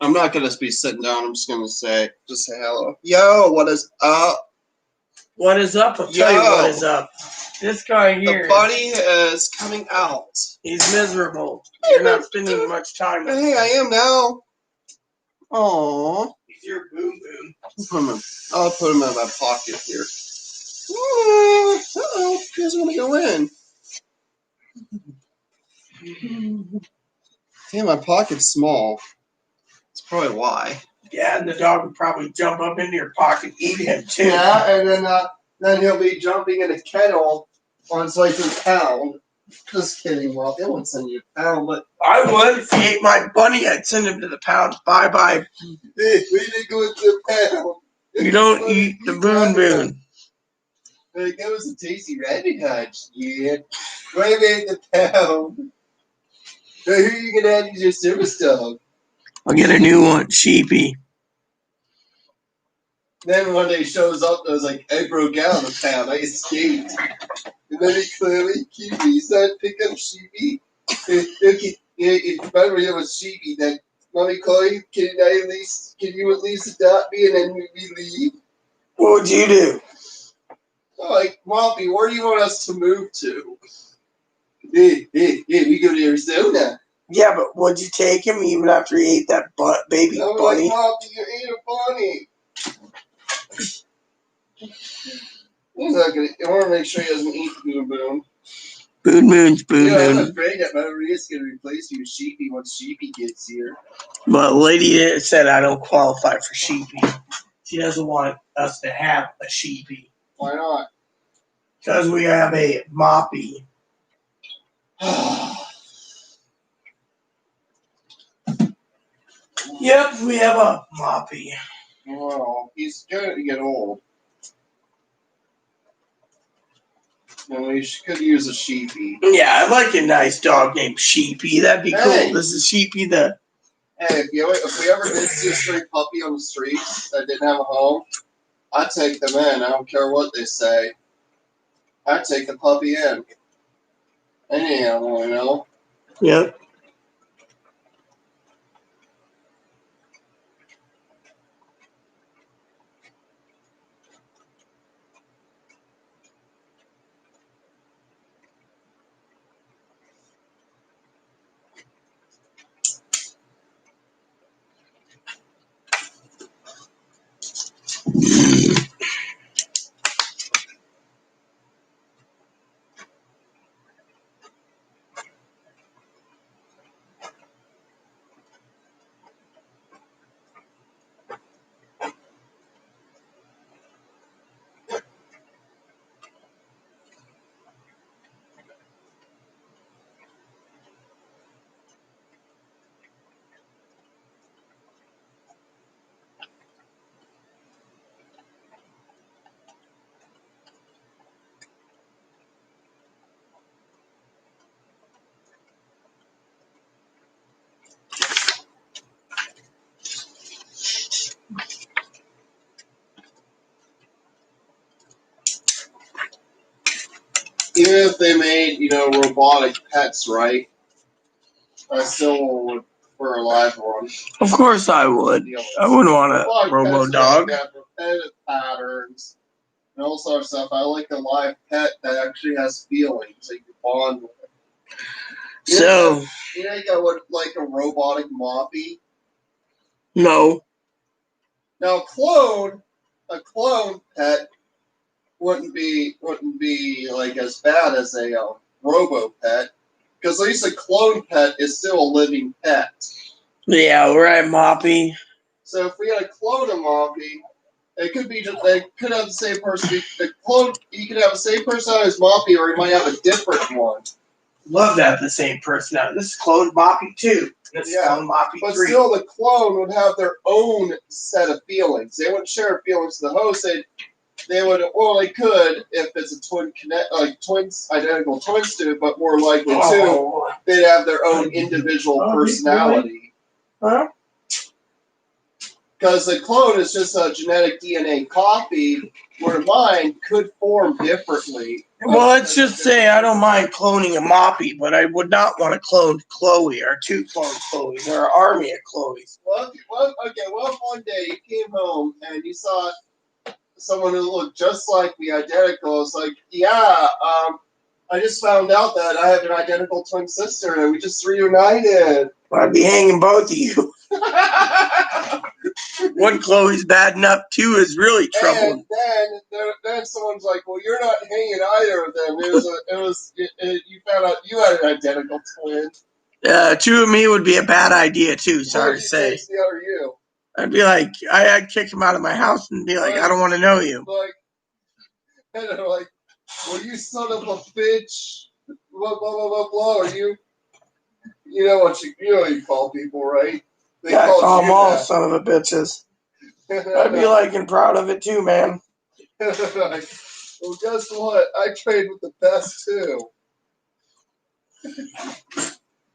I'm not gonna be sitting down. I'm just gonna say hello. Yo, what is up? What is up? I'll tell you what is up. This guy here. The bunny is coming out. He's miserable. You're not spending much time with him. Hey, I am now. Aww. He's your boom boom. I'll put him in my pocket here. Uh-oh, he doesn't want to go in. Damn, my pocket's small. That's probably why. Yeah, and the dog would probably jump up into your pocket, eat him too. Yeah, and then he'll be jumping in a kettle on its way to the pound. Just kidding, well, they won't send you a pound, but I would. If he ate my bunny, I'd send him to the pound. Bye-bye. hey, we didn't go to the pound. You don't eat the boon boon. Like, that was a tasty rabbit hutch, yeah. Wait a minute, the pound. Who are you gonna have as your service dog? I'll get a new one, Sheepy. Then one day he shows up and I was like, I broke out of the pound, I escaped. And then he clearly cute me, so I pick up Sheepy. If I ever have a Sheepy, then Mommy Chloe, can you at least adopt me and then we leave? What would you do? Like, Mommy, where do you want us to move to? Hey, we go to Arizona. Yeah, but would you take him even after he ate that baby bunny? Like, Mommy, you ate a bunny. He's not gonna. I want to make sure he doesn't eat Boon Boon. Boon Boon's Boon Boon. I'm afraid that Maria's gonna replace you with Sheepy once Sheepy gets here. But lady said I don't qualify for Sheepy. She doesn't want us to have a Sheepy. Why not? Because we have a Moppy. Yep, we have a Moppy. Well, he's gonna get old. And we could use a Sheepy. Yeah, I'd like a nice dog named Sheepy. That'd be cool. This is Sheepy the... Hey, if we ever did see a stray puppy on the streets that didn't have a home, I'd take them in. I don't care what they say. I'd take the puppy in. Any animal, you know? Yep. even if they made, robotic pets, right? I still would prefer a live one. Of course I would. I wouldn't want a robo dog. Have repetitive patterns and all sorts of stuff. I like a live pet that actually has feelings that you can bond with. So. You got like a robotic moppy? No. Now, a clone pet wouldn't be like as bad as a robo pet, because at least a clone pet is still a living pet. Yeah, right, Moppy. So if we had a clone of Moppy, it could be just they could have the same person. The clone, he could have the same personality as Moppy, or he might have a different one. Love to have the same personality. This is clone Moppy 2. This is clone Moppy 3. But still, the clone would have their own set of feelings. They wouldn't share feelings to the host. They could if it's a twins, identical twins do, but more likely too, they'd have their own individual personality. Huh? Because the clone is just a genetic DNA copy, where mine could form differently. Well, let's just say I don't mind cloning a Moppy, but I would not want to clone Chloe or 2 clone Chloes or an army of Chloes. Well, if one day you came home and you saw someone who looked just like me, identical, it's like, I just found out that I have an identical twin sister and we just reunited. I'd be hanging both of you. One Chloe's bad enough, 2 is really trouble. And then someone's like, "Well, you're not hanging either of them." You found out you had an identical twin. 2 of me would be a bad idea too. Sorry to say. The other you. I'd be like, I'd kick him out of my house and be like, I don't want to know you. And they're like, "Well, you son of a bitch, blah blah blah blah blah." Are you? You know what you call people, right? They call them all son of a bitches. I'd be like and proud of it too, man. Well, guess what? I trade with the best too.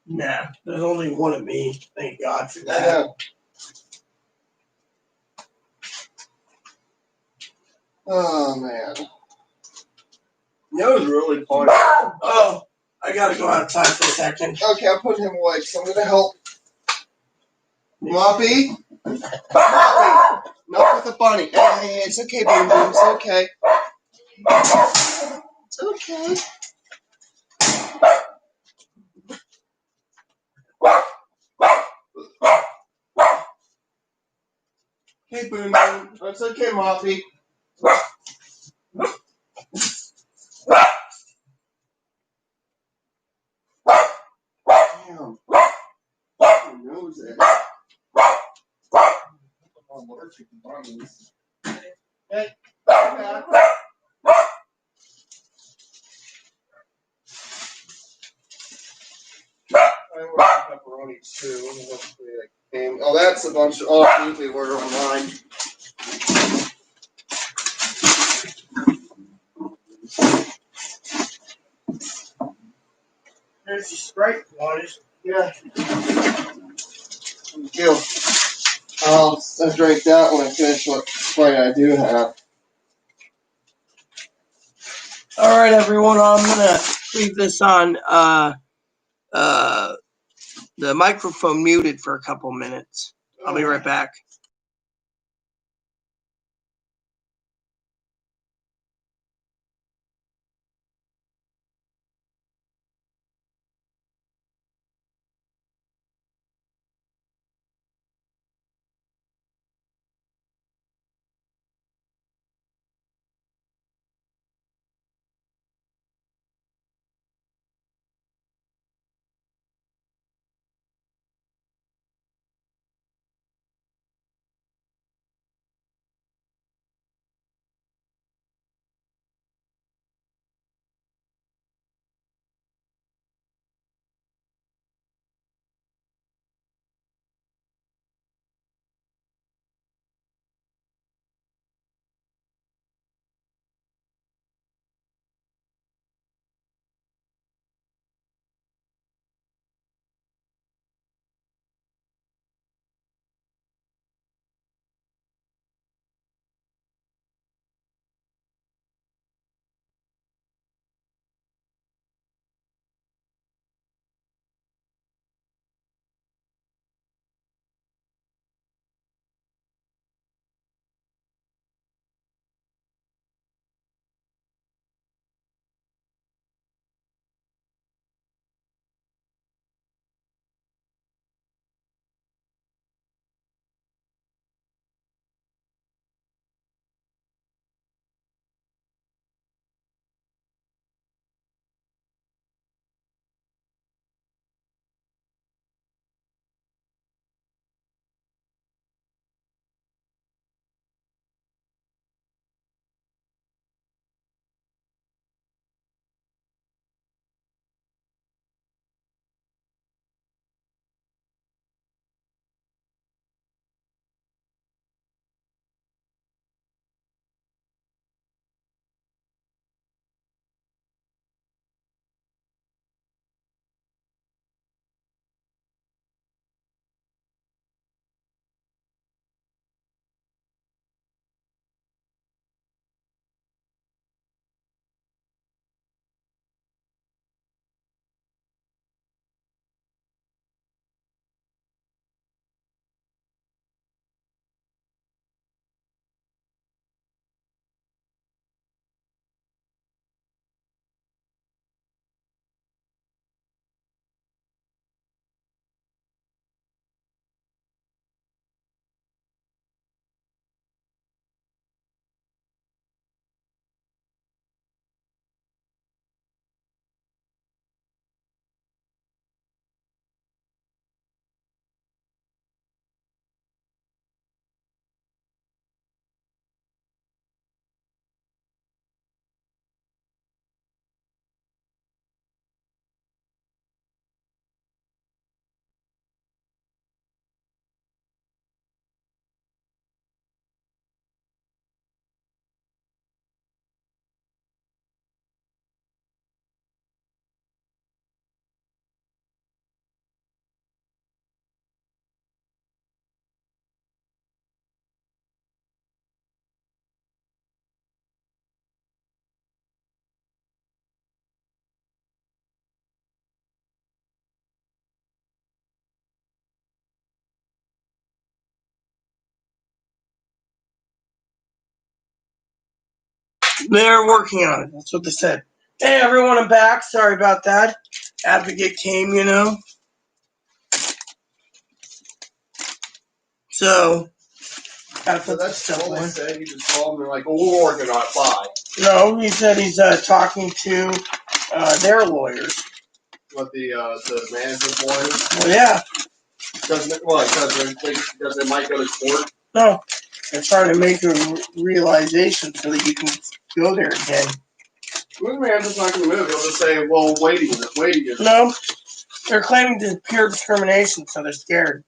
Nah, there's only one of me. Thank God for that. Oh man. That was really fun. Oh, I gotta go outside for a second. Okay, I'm putting him away, so I'm gonna help. Moppy? Moppy! Not with the bunny. Hey, it's okay, Boom Boom. It's okay. It's okay. Hey, Boom Boom. It's okay, Moppy. Damn. Your nose is. I'm allergic to bunnies. Hey. I want pepperonis too. Oh, that's a bunch of. Oh, usually order online. There's the Sprite waters. Yeah. Thank you. I'll drink that when I finish what Sprite I do have. All right, everyone. I'm gonna leave this on the microphone muted for a couple minutes. I'll be right back. They're working on it. That's what they said. Hey, everyone, I'm back. Sorry about that. Advocate came, you know. So, So that's all they said. You just called them and like, oh, we're working on it. Bye. No, he said he's talking to their lawyers. What, the manager's lawyers? Well, yeah. Because they might go to court? No. They're trying to make a realization so that you can go there again. The manager's not going to move. He'll just say, well, waiting. No. They're claiming to pure discrimination, so they're scared.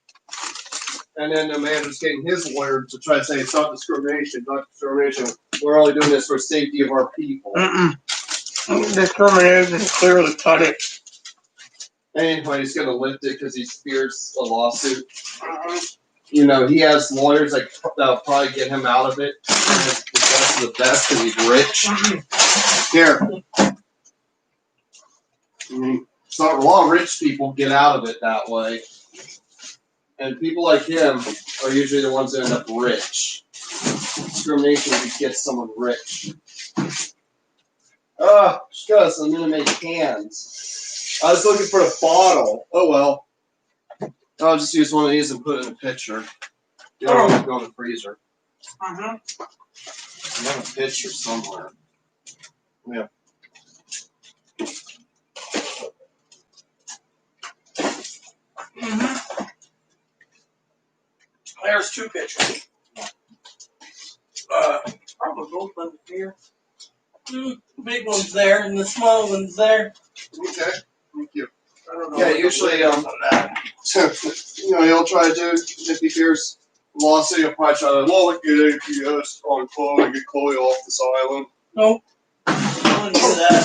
And then the manager's getting his lawyer to try to say it's not discrimination, not discrimination. We're only doing this for safety of our people. Discrimination clearly cut it. Anyway, he's going to lift it because he fears a lawsuit. You know, he has lawyers that'll probably get him out of it. The best of the best because he's rich. Here. So a lot of rich people get out of it that way. And people like him are usually the ones that end up rich. Discrimination just gets someone rich. Shucks, I'm gonna make cans. I was looking for a bottle. Oh well. I'll just use one of these and put it in a pitcher. You don't want to go in the freezer. I have a pitcher somewhere. Yeah. There's two pictures. Probably both under here. The big one's there and the small one's there. Okay. Thank you. I don't know. Yeah, usually, he'll try to do, if he fears lawsuit, he'll probably try to, well, look at APS on Chloe, get Chloe off this island. No. I wouldn't do that.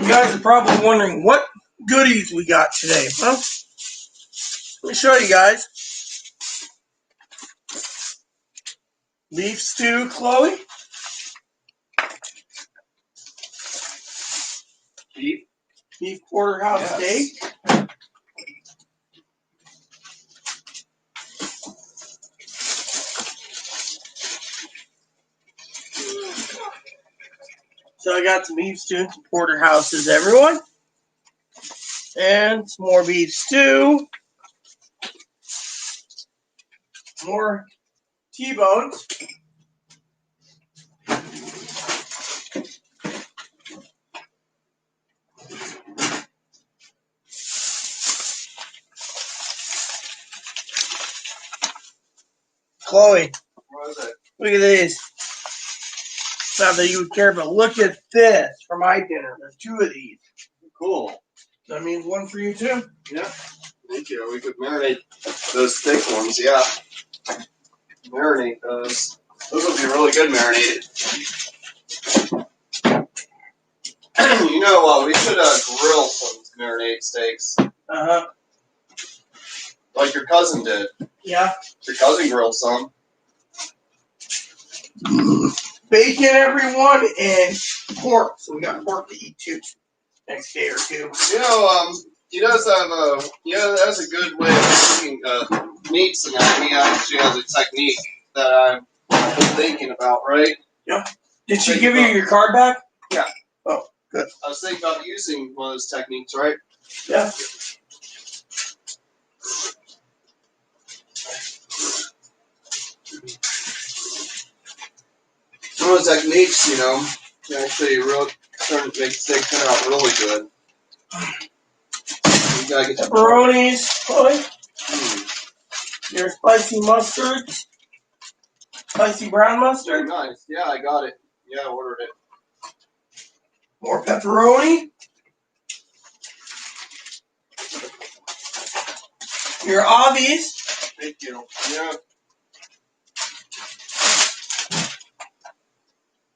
You guys are probably wondering what goodies we got today. Well, let me show you guys. Beef stew, Chloe. Beef porterhouse steak. So I got some beef stew, some porterhouses, everyone. And some more beef stew. More T-bones. Chloe, What is it? look at these. Not that you would care, but look at this for my dinner. There's two of these. Cool. That means one for you too. Yeah. Thank you. We could marinate those thick ones, yeah. Marinate those. Those would be really good marinated. You know, we should grill some marinade steaks. Uh-huh. Like your cousin did. Yeah. Your cousin grilled some. Bacon, everyone, and pork. So we got pork to eat too next day or two. You know, he does have that's a good way of cooking meats and that. He actually has a technique that I'm thinking about, right? Yeah. Did she give you your card back? Yeah. Oh, good. I was thinking about using one of those techniques, right? Yeah. Some of those techniques, can actually make steak turn out really good. You gotta get pepperonis, Chloe. Your spicy mustard. Spicy brown mustard. Nice. Yeah, I got it. Yeah, I ordered it. More pepperoni. Your Avies. Thank you. Yeah.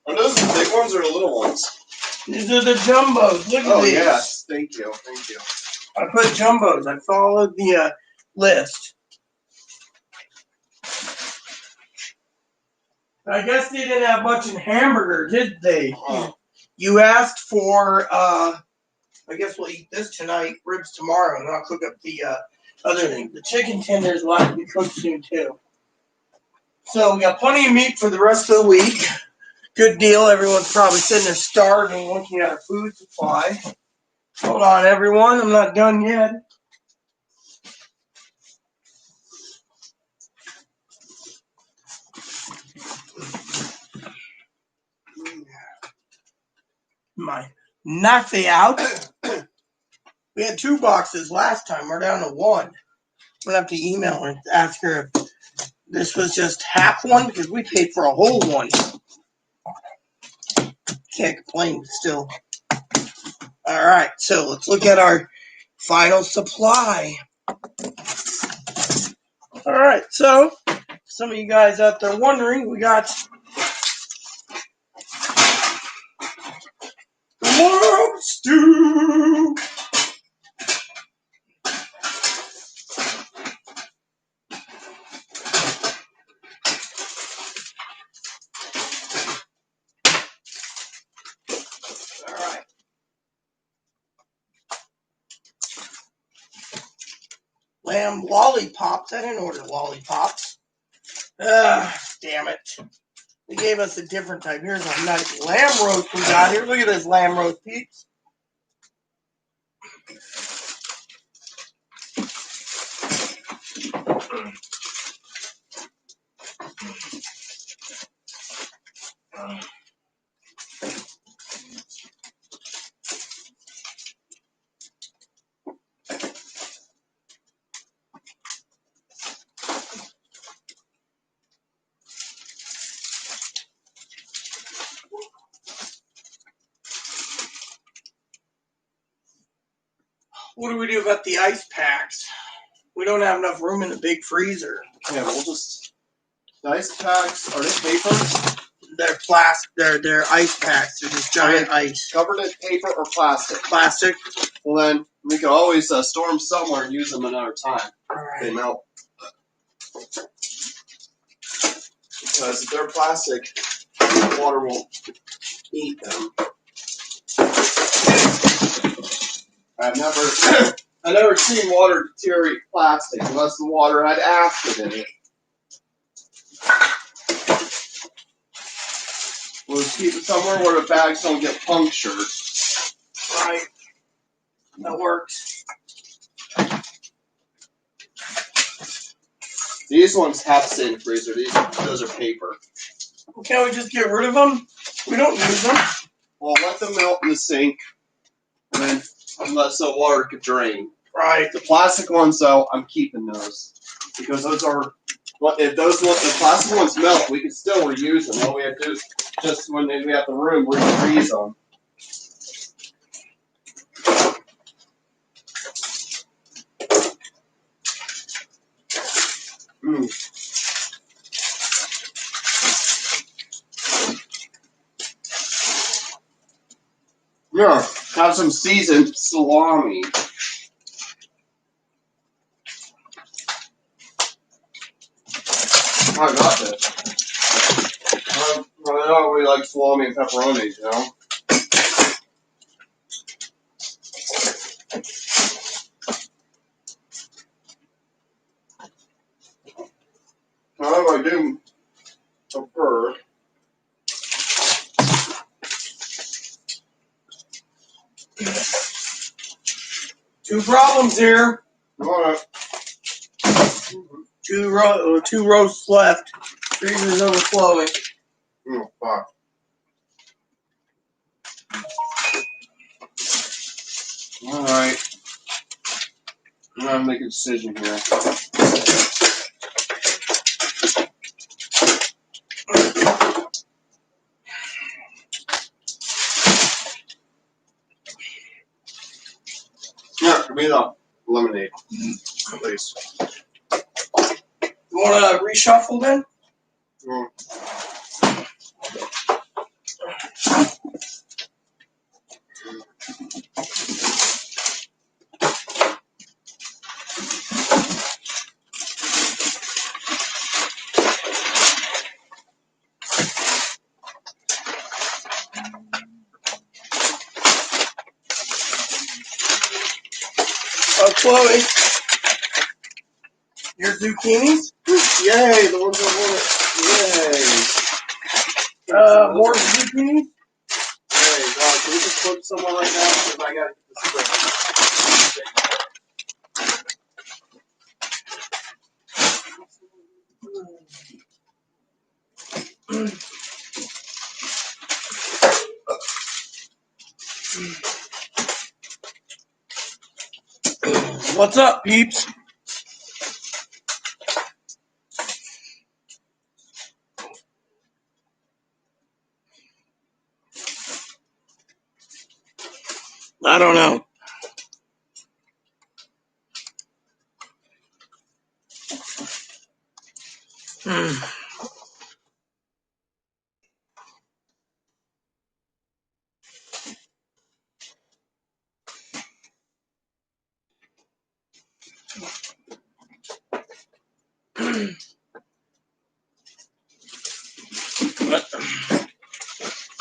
Are those the big ones or the little ones? These are the jumbos. Look at these. Oh, yes. Thank you. Thank you. I put jumbos. I followed the list. I guess they didn't have much in hamburger, did they? Oh. You asked for, I guess we'll eat this tonight, ribs tomorrow, and I'll cook up the other thing. The chicken tenders will have to be cooked soon, too. So we got plenty of meat for the rest of the week. Good deal. Everyone's probably sitting there starving, looking at our food supply. Hold on, everyone. I'm not done yet. My knife out. We had 2 boxes last time. We're down to 1. I'm gonna have to email her and ask her if this was just half one because we paid for a whole one. Can't complain still. All right, so let's look at our final supply. All right, so some of you guys out there wondering, we got stew. All right. Lamb lollipops. I didn't order lollipops. Damn it. They gave us a different type. Here's a nice lamb roast we got here. Look at this lamb roast, peeps. What do we do about the ice packs? We don't have enough room in the big freezer. Yeah, we'll just. The ice packs, are they paper? They're plastic. They're ice packs. They're just giant ice. Covered in paper or plastic? Plastic. Well, then we can always store them somewhere and use them another time. All right. They melt. Because if they're plastic, water won't eat them. I've never seen water deteriorate plastic unless the water had acid in it. We'll just keep it somewhere where the bags don't get punctured. Right. That works. These ones have to stay in the freezer. Those are paper. Can't we just get rid of them? We don't use them. Well, let them melt in the sink, and then let the water can drain. Right. The plastic ones, though, I'm keeping those because those are. Well, if the plastic ones melt, we can still reuse them. All we have to do is just when we have the room, we can reuse them. Yeah, have some seasoned salami. I got this. I know we like salami and pepperoni, you know? However, I do prefer. Two problems here. Alright. Two roasts left. Freezer's overflowing. Oh, fuck. Alright. I'm gonna make a decision here. Yeah, give me the lemonade, please. You want to reshuffle then? Oh, Chloe. Your zucchinis? Yay, the ones I wanted. More zucchini? Hey, God, can we just put someone right now? Because I gotta get this What's up, peeps? I don't know.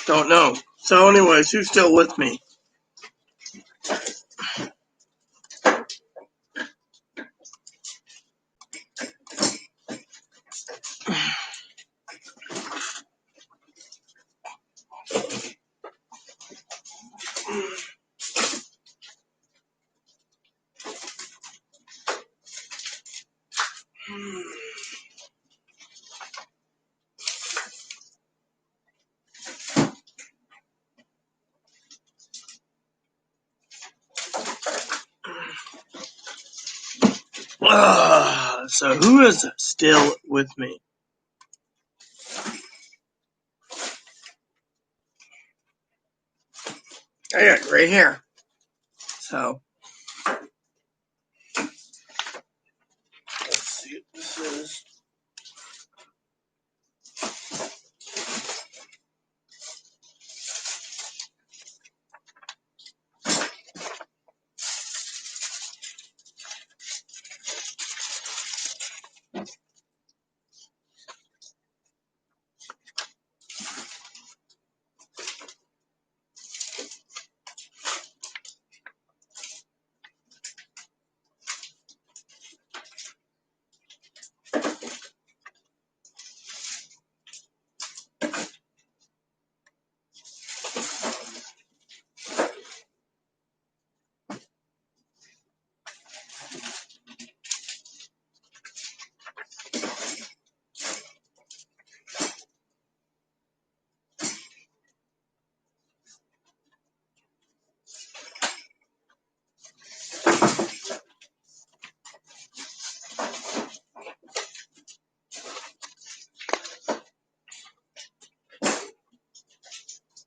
Don't know. So anyways, who's still with me? So who is still with me? I got gray hair. So let's see what this is.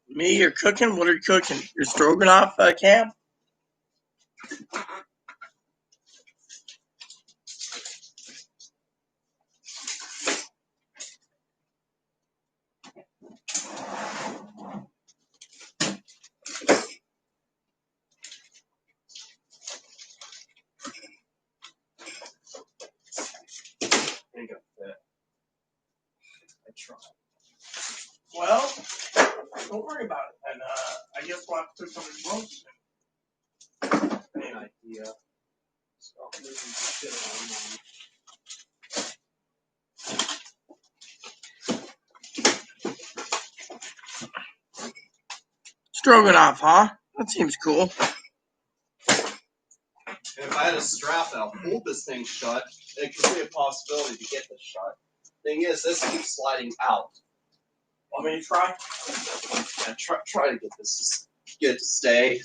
Me, you're cooking? What are you cooking? Your stroganoff, Cam? ain't gonna fit. I tried. Well, don't worry about it. And I guess we'll have to cook something close. Any idea? Stop moving shit around. Stroganoff, huh? That seems cool. And if I had a strap that'll hold this thing shut, it could be a possibility to get this shut. Thing is, this keeps sliding out. Want me to try? And try to get this to stay.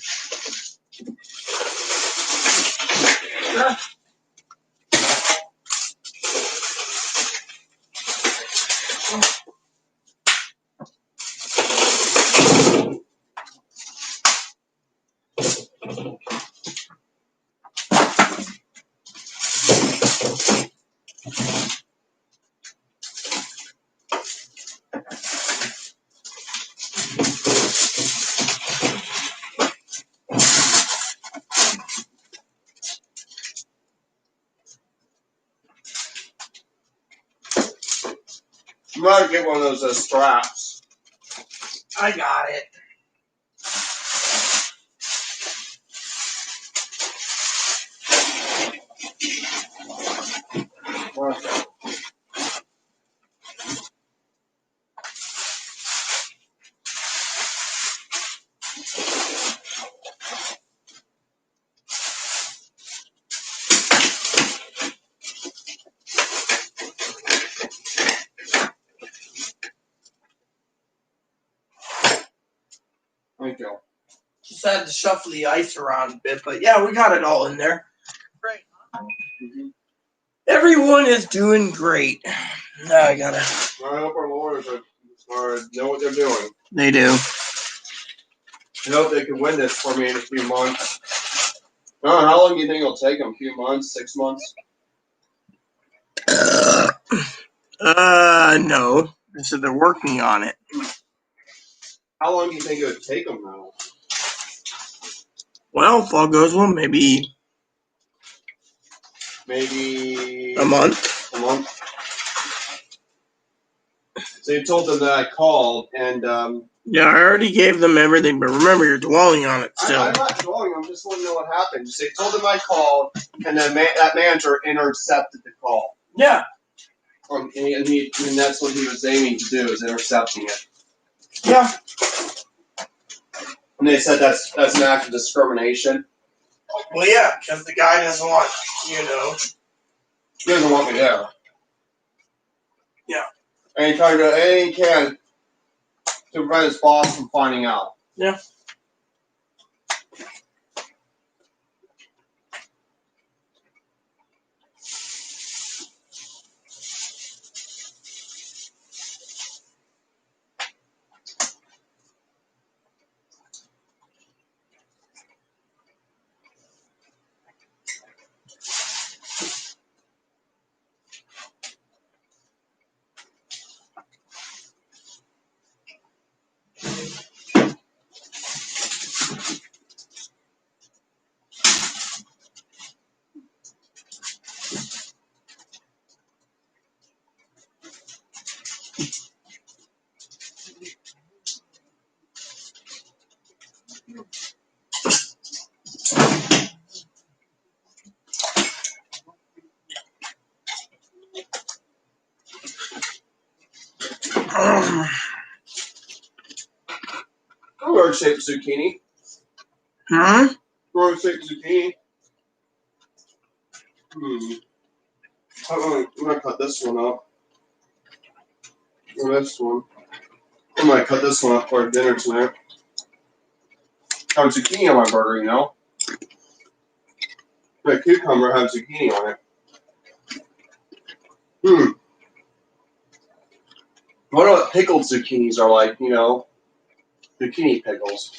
You might get one of those straps. I got it. Thank you. Just had to shuffle the ice around a bit, but yeah, we got it all in there. Great. Mm-hmm. Everyone is doing great. Now I gotta. I hope our lawyers know what they're doing. They do. I hope they can win this for me in a few months. I don't know, how long do you think it'll take them? A few months? 6 months? No. They said they're working on it. How long do you think it would take them, though? Well, if all goes well, maybe Maybe a month. A month. So you told them that I called, and Yeah, I already gave them everything, but remember, you're dwelling on it still. I'm not dwelling. I'm just wanting to know what happened. So you told them I called, and then that manager intercepted the call. Yeah. And that's what he was aiming to do, is intercepting it. Yeah. And they said that's an act of discrimination. Well, yeah, because the guy doesn't want, He doesn't want me there. Yeah. And he tried to do anything he can to prevent his boss from finding out. Yeah. Weird shaped zucchini. Hmm? Weird shaped zucchini. I'm gonna cut this one up. Or this one. I'm gonna cut this one up for dinner tonight. Have zucchini on my burger, you know? The cucumber has zucchini on it. I wonder what pickled zucchinis are like, zucchini pickles.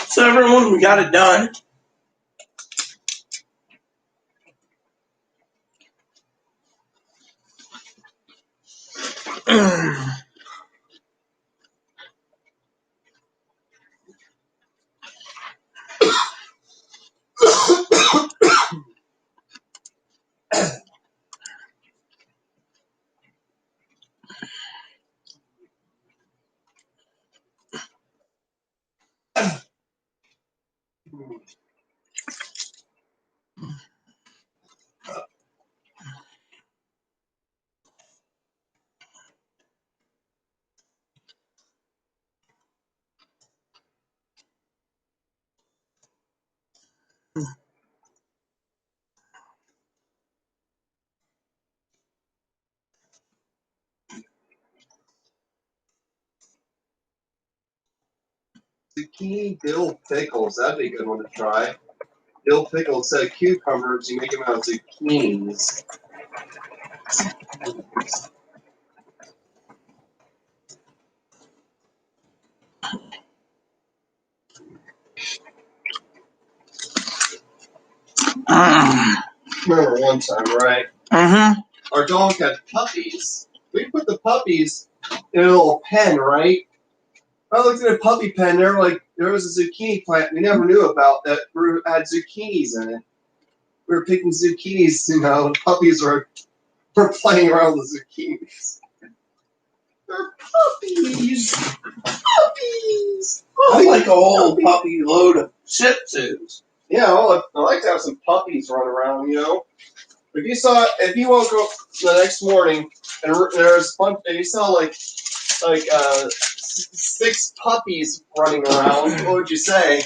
So, everyone, we got it done. Zucchini dill pickles. That'd be a good one to try. Dill pickles instead of cucumbers, you make them out of zucchinis. Remember one time, right? Mm-hmm. Our dog had puppies. We put the puppies in a little pen, right? I looked at a puppy pen. They're like there was a zucchini plant we never knew about that had zucchinis in it. We were picking zucchinis, you know, and puppies were playing around with zucchinis. They're puppies! Puppies! I like a whole puppy load of Shih Tzus. Yeah, well, I like to have some puppies run around, you know. If you woke up the next morning and there's fun, and you saw like 6 puppies running around, what would you say?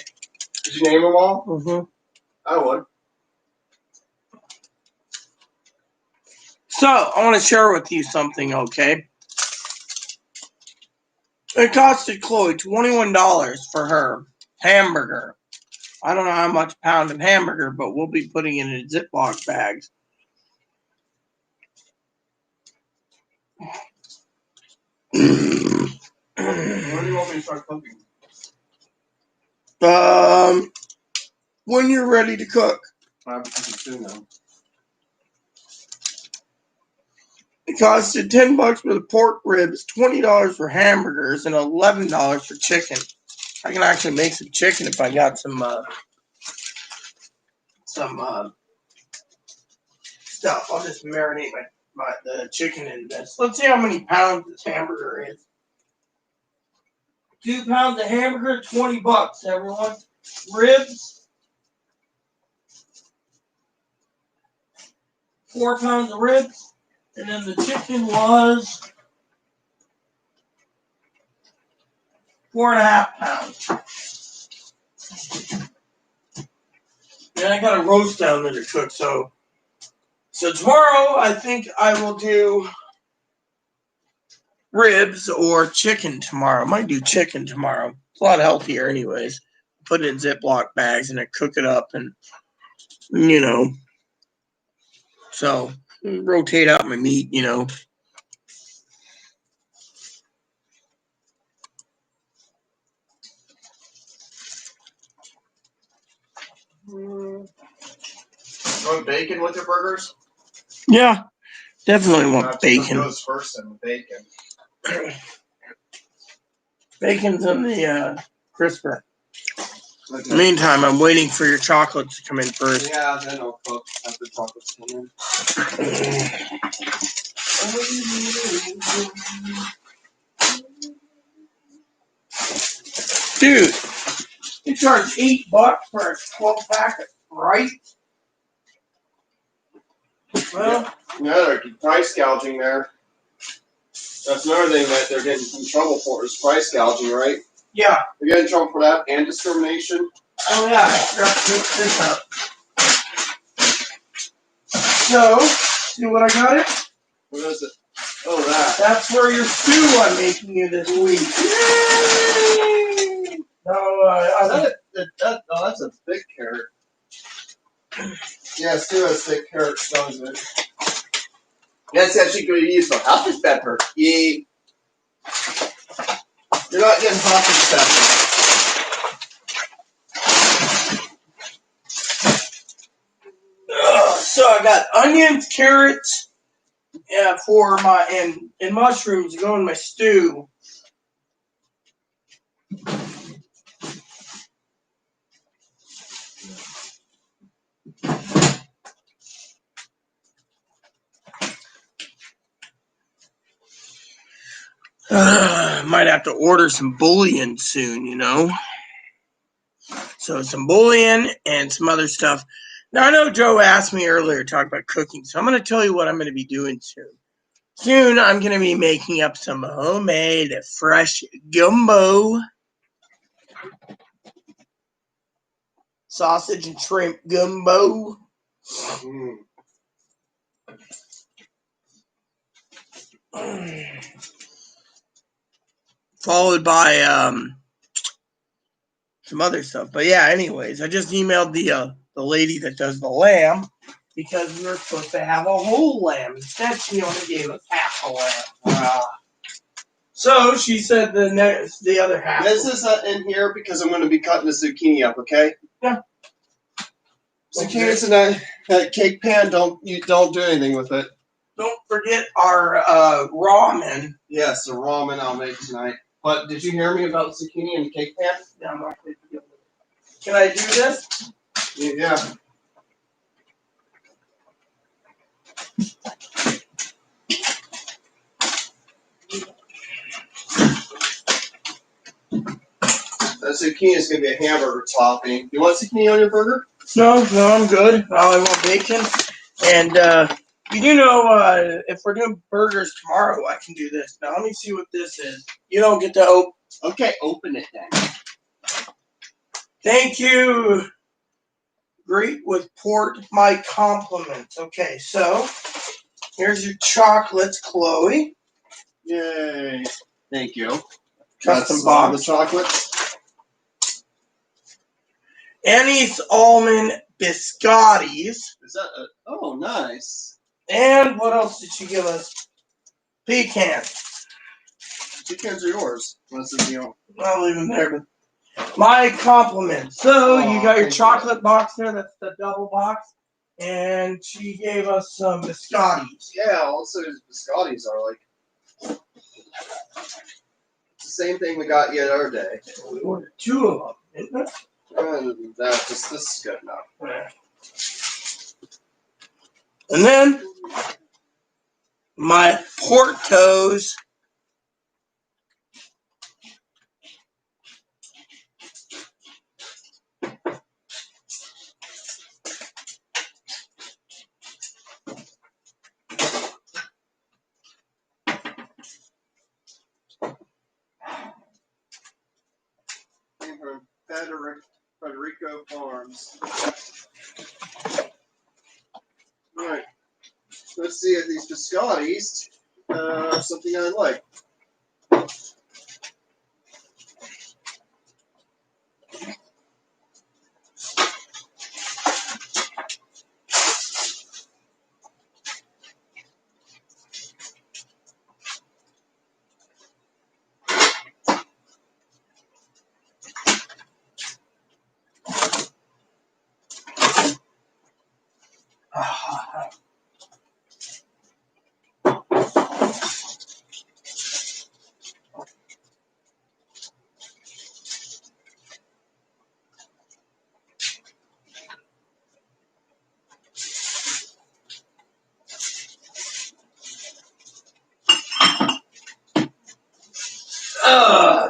Did you name them all? Mm-hmm. I would. So, I want to share with you something, okay? It costed Chloe $21 for her hamburger. I don't know how much a pound of hamburger, but we'll be putting it in Ziploc bags. When do you want me to start cooking? When you're ready to cook. I'm cooking soon now. It costed $10 for the pork ribs, $20 for hamburgers, and $11 for chicken. I can actually make some chicken if I got some stuff. I'll just marinate the chicken in this. Let's see how many pounds this hamburger is. 2 pounds of hamburger, $20, everyone. Ribs, 4 pounds of ribs, and then the chicken was 4.5 pounds. And I got a roast down there to cook, so tomorrow I think I will do ribs or chicken tomorrow. I might do chicken tomorrow. It's a lot healthier anyways. Put it in Ziploc bags and then cook it up and, you know. So, rotate out my meat, you know. You want bacon with your burgers? Yeah, definitely want bacon. Those first and bacon. Bacon's in the crisper. In the meantime, I'm waiting for your chocolates to come in first. Yeah, then I'll cook after chocolates come in. Dude, they charge $8 for a 12-pack of Sprite. Well, yeah, they're price gouging there. That's another thing that they're getting in trouble for is price gouging, right? yeah. They're getting in trouble for that and discrimination. Oh yeah, I forgot to pick this up. So, see what I got it? What is it? Oh, that. That's for your stew I'm making you this week. Yay! No, that's a thick carrot. Yeah, Stu has thick carrots, doesn't it? That's actually good to use for house pepper. Yeah. You're not getting house pepper. So I got onions, carrots, for my and mushrooms to go in my stew. Might have to order some bouillon soon, you know. So some bouillon and some other stuff. Now I know Joe asked me earlier to talk about cooking, so I'm going to tell you what I'm going to be doing soon. Soon I'm going to be making up some homemade fresh gumbo. Sausage and shrimp gumbo. Followed by some other stuff. But yeah, anyways, I just emailed the lady that does the lamb because we were supposed to have a whole lamb. Instead, she only gave us half a lamb. So she said the other half. This is in here because I'm going to be cutting the zucchini up, okay? Yeah. Zucchini's in that cake pan. Don't do anything with it. Don't forget our ramen. Yes, the ramen I'll make tonight. But did you hear me about zucchini and cake pan? Yeah, I'm not going to be able to. Can I do this? Yeah. That zucchini is going to be a hamburger topping. You want zucchini on your burger? No, I'm good. I want bacon. And you do know if we're doing burgers tomorrow, I can do this. Now, let me see what this is. You don't get to open. Okay, open it then. Thank you. Great with port. My compliments. Okay, so here's your chocolates, Chloe. Yay. Thank you. Custom That's all the box. chocolates. Annie's almond biscottis. Is that oh, nice. And what else did she give us? Pecans. Pecans are yours. What's the deal? I'll leave them there. But my compliments. So you got your chocolate box there. That's the double box. And she gave us some biscottis. Yeah, also biscottis are like it's the same thing we got the other day. We ordered 2 of them, didn't we? And this is good enough. Yeah. And then my Portos. Came from Federico Farms. Alright. Let's see if these biscottis are something I like.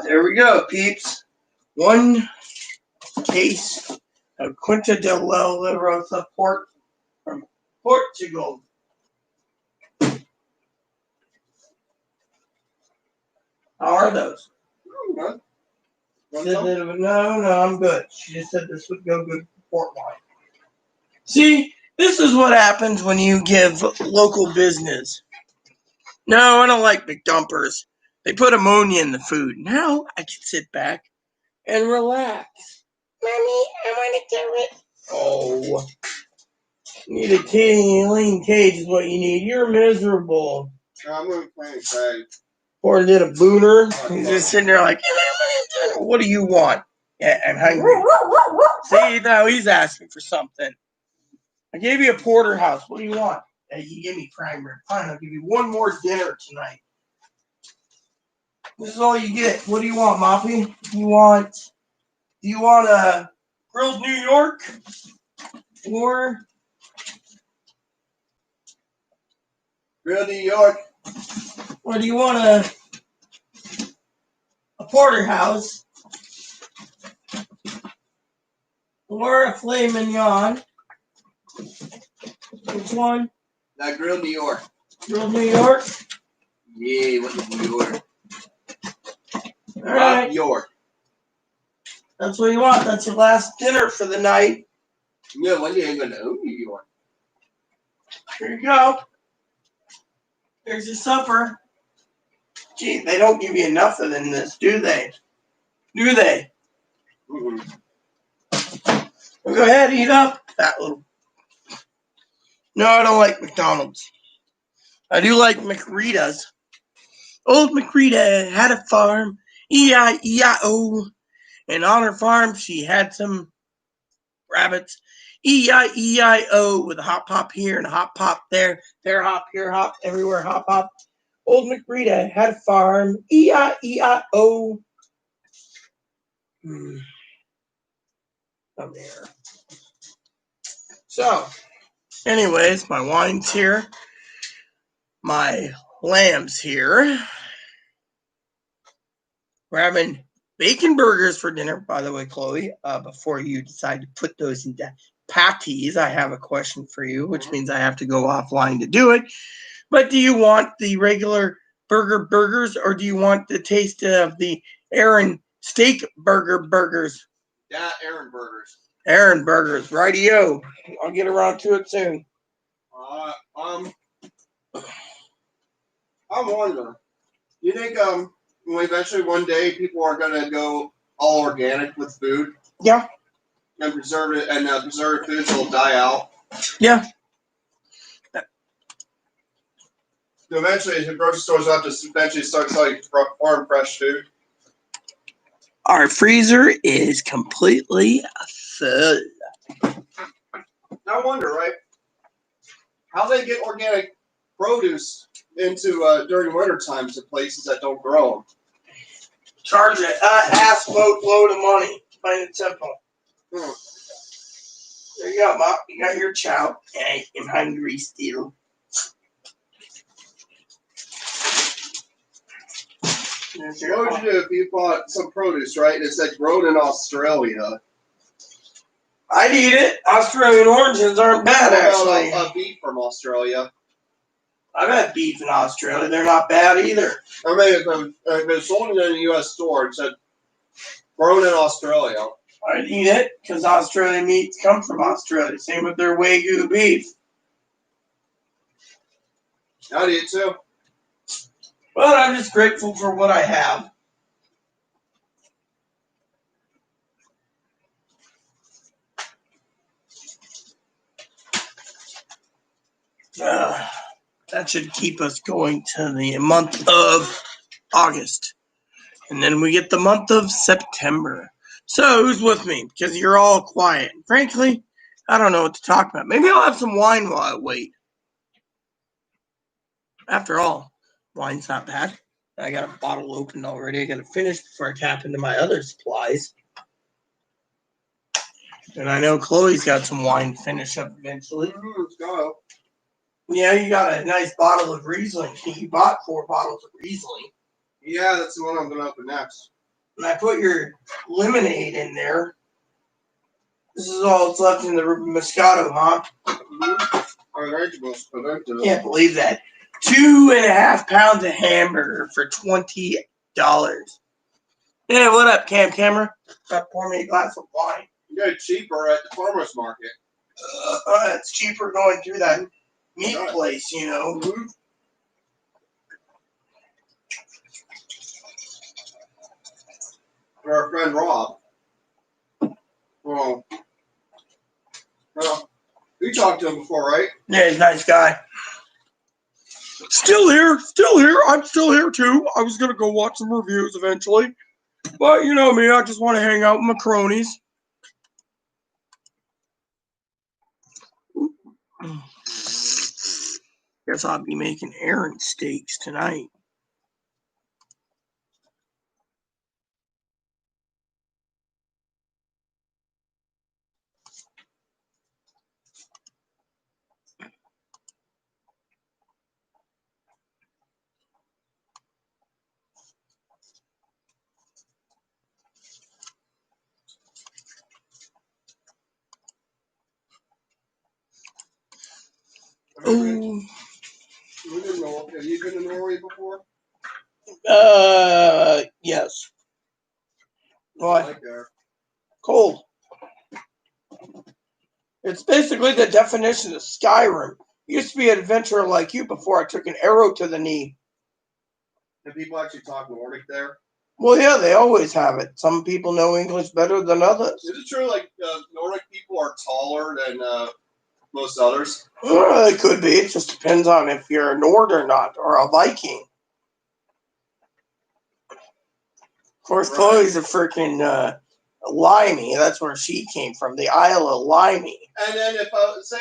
There we go, peeps. 1 case of Quinta de la Rosa port from Portugal. How are those? Good. No, I'm good. She just said this would go good for port wine. See, this is what happens when you give local business. No, I don't like McDumpers. They put ammonia in the food. Now I can sit back and relax. Mommy, I want to do it. Oh. You need a clean cage is what you need. You're miserable. I'm going to play tag. Or did a booner. He's just sitting there like, what do you want? Yeah, I'm hungry. See, now he's asking for something. I gave you a porterhouse. What do you want? Hey, you gave me prime rib. Fine, I'll give you 1 more dinner tonight. This is all you get. What do you want, Moppy? Do you want a grilled New York? Or Real New York. or do you want a porterhouse? Or a filet mignon? Which one? That grilled New York. Grilled New York? Yeah, what is New York? All right. New York. That's what you want. That's your last dinner for the night. Yeah, one day I'm going to own New York. Here you go. There's your supper. Gee, they don't give you enough of than this, do they? Do they? Mm-hmm. Well, go ahead, eat up, fat little. No, I don't like McDonald's. I do like McRita's. Old McRita had a farm, E-I-E-I-O. And on her farm, she had some rabbits, E-I-E-I-O, with a hop pop here and a hop pop there. There, hop, here, hop, everywhere, hop, hop. Old McBreeda had a farm. E-I-E-I-O. Come here. So, anyways, my wine's here. My lamb's here. We're having bacon burgers for dinner, by the way, Chloe. Before you decide to put those into patties, I have a question for you, which means I have to go offline to do it. But do you want the regular burgers, or do you want the taste of the Aaron steak burgers? Yeah, Aaron burgers. Aaron burgers, rightio. I'll get around to it soon. I'm wondering. You think eventually one day people are gonna go all organic with food? Yeah. And preserved foods will die out. Yeah. So eventually, the grocery stores will have to eventually start selling farm fresh food. Our freezer is completely full. I wonder, right? How they get organic produce into during winter times to places that don't grow them. Charge it ass load of money. Plain and simple. There you go, Mom. You got your chow. Hey, I'm hungry still. What would you do if you bought some produce, right? And it said grown in Australia? I'd eat it. Australian oranges aren't bad, actually. Beef from Australia. I've had beef in Australia. They're not bad either. I mean, if it's sold in a U.S. store, it said grown in Australia. I'd eat it because Australian meats come from Australia. Same with their Wagyu beef. I'd eat it too. Well, I'm just grateful for what I have. That should keep us going to the month of August. And then we get the month of September. So who's with me? Because you're all quiet. Frankly, I don't know what to talk about. Maybe I'll have some wine while I wait. After all, wine's not bad. I got a bottle opened already. I got to finish before I tap into my other supplies. And I know Chloe's got some wine to finish up eventually. Let's go. Yeah, you got a nice bottle of Riesling. You bought 4 bottles of Riesling. Yeah, that's the one I'm going to open next. And I put your lemonade in there. This is all that's left in the Moscato, huh? Can't believe that. 2.5 pounds of hamburger for $20. Yeah, what up, Camera? Pour me a glass of wine. You get it cheaper at the farmer's market. It's cheaper going through that meat place, you know. Mm-hmm. Our friend Rob. Well, you talked to him before, right? Yeah, he's a nice guy. Still here. I'm still here too. I was gonna go watch some reviews eventually, but you know me, I just want to hang out with my cronies. Guess I'll be making Aaron steaks tonight. Oh. Have you been to Norway before? Yes. What? Like there. Cold. It's basically the definition of Skyrim. Used to be an adventurer like you before I took an arrow to the knee. Do people actually talk Nordic there? Well, yeah, they always have it. Some people know English better than others. Is it true, like, Nordic people are taller than most others? Well, it could be. It just depends on if you're a Nord or not, or a Viking. Of course, right. Chloe's a freaking Limey. That's where she came from, the Isle of Limey. And then if I was...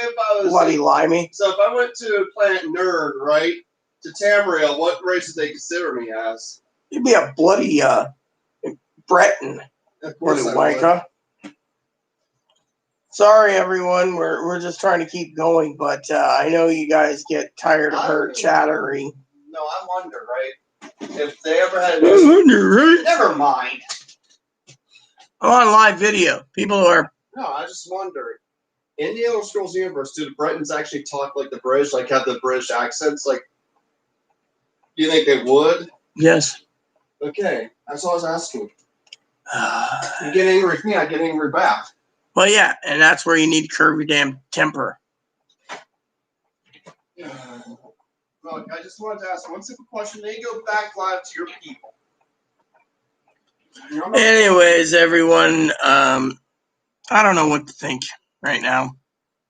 Bloody Limey. So if I went to Planet Nerd, right? to Tamriel, what race did they consider me as? You'd be a bloody Breton. Of course I Bloody would. Wicca. Sorry, everyone. We're just trying to keep going, but I know you guys get tired of her chattering. No, I wonder, right? If they ever had. I wonder, right? Never mind. I'm on live video. People are. No, I just wonder. In the Elder Scrolls universe, do the Bretons actually talk like the British, like have the British accents? Like, do you think they would? Yes. Okay, that's all I was asking. You get angry with me, I get angry back. Well, yeah, and that's where you need to curb your damn temper. Look, I just wanted to ask one simple question, then you go back live to your people. Anyways, everyone, I don't know what to think right now.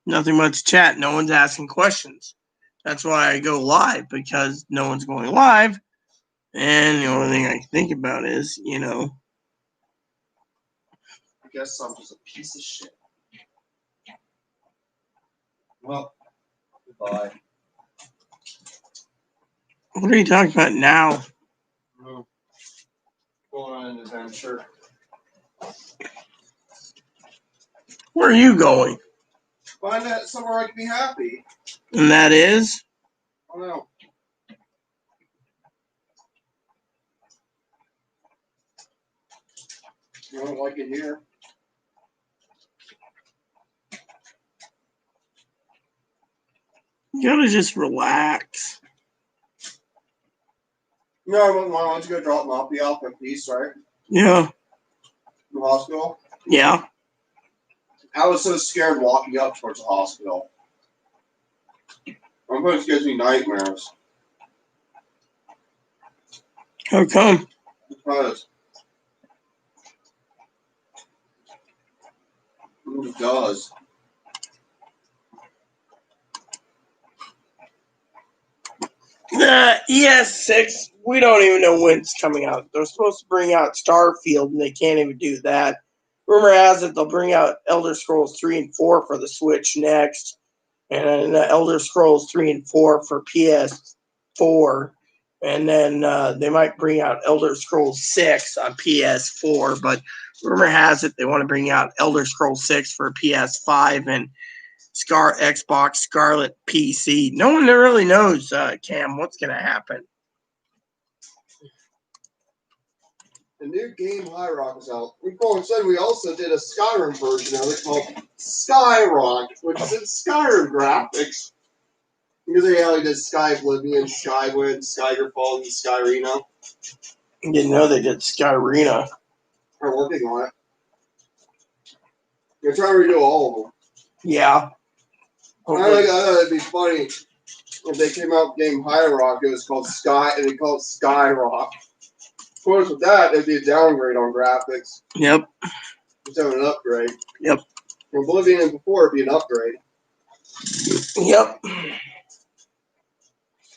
Nothing much chat. No one's asking questions. That's why I go live, because no one's going live. And the only thing I can think about is, I guess I'm just a piece of shit. Well, goodbye. What are you talking about now? Going on an adventure. Where are you going? Find that somewhere I can be happy. And that is? I don't know. I don't like it here. You gotta just relax. No, why don't you go drop Moppy off in peace, right? Yeah. In the hospital? Yeah. I was so scared walking up towards the hospital. Sometimes it gives me nightmares. How come? Because it does. The ES6, we don't even know when it's coming out. They're supposed to bring out Starfield, and they can't even do that. Rumor has it they'll bring out Elder Scrolls 3 and 4 for the Switch next, and Elder Scrolls 3 and 4 for PS4, and then they might bring out Elder Scrolls 6 on PS4, but rumor has it they want to bring out Elder Scrolls 6 for PS5 and Xbox Scarlet PC. No one really knows, Cam, what's going to happen. The new game High Rock is out. We also did a Skyrim version of it called Skyrock, which is in Skyrim graphics. Because they how he did Sky Oblivion, Skywind, Skygerfall, and Skyreno. I didn't know they did Skyrena. We're working on it. They're trying to redo all of them. Yeah. I thought it'd be funny if they came out with game High Rock, it was called Sky, and they called it Skyrock. Of course, with that, it'd be a downgrade on graphics. Yep. Instead of an upgrade. Yep. From Oblivion before, it'd be an upgrade. Yep.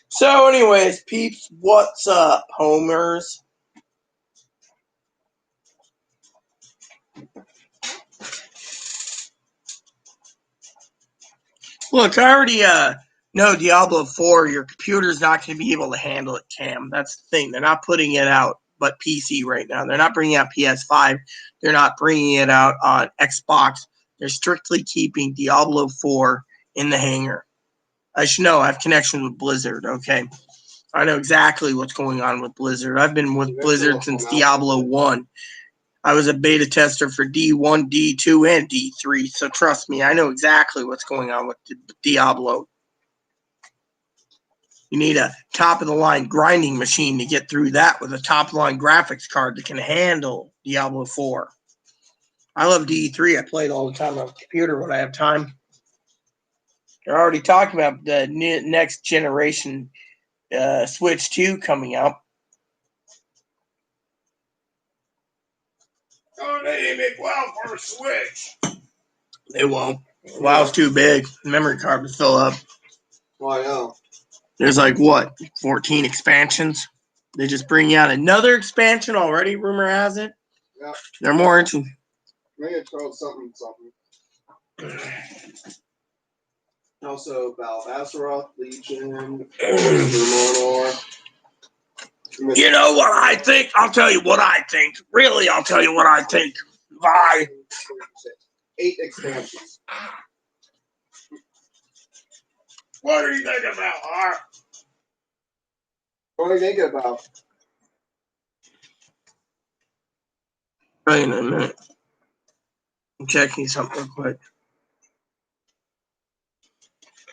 So, anyways, peeps, what's up, homers? Look, I already know Diablo 4, your computer's not going to be able to handle it, Cam. That's the thing. They're not putting it out, but PC right now. They're not bringing out PS5. They're not bringing it out on Xbox. They're strictly keeping Diablo 4 in the hangar. I should know. I have connection with Blizzard, okay? I know exactly what's going on with Blizzard. I've been with Blizzard since Diablo 1. I was a beta tester for D1, D2, and D3, so trust me, I know exactly what's going on with Diablo. You need a top-of-the-line grinding machine to get through that with a top-line graphics card that can handle Diablo 4. I love D3. I play it all the time on the computer when I have time. They're already talking about the next generation Switch 2 coming out. Oh, they didn't make WoW for a Switch. They won't. WoW's too big. The memory card would fill up. Why not? There's like, what, 14 expansions? They just bring out another expansion already, rumor has it. Yeah. They're more interesting. Maybe it's called something. Oh, also Balbasaroth, Legion, Mordor. You know what I think? I'll tell you what I think. Really, I'll tell you what I think. Bye. 8 expansions. What are you thinking about, Art? What are you thinking about? Wait a minute. I'm checking something real quick.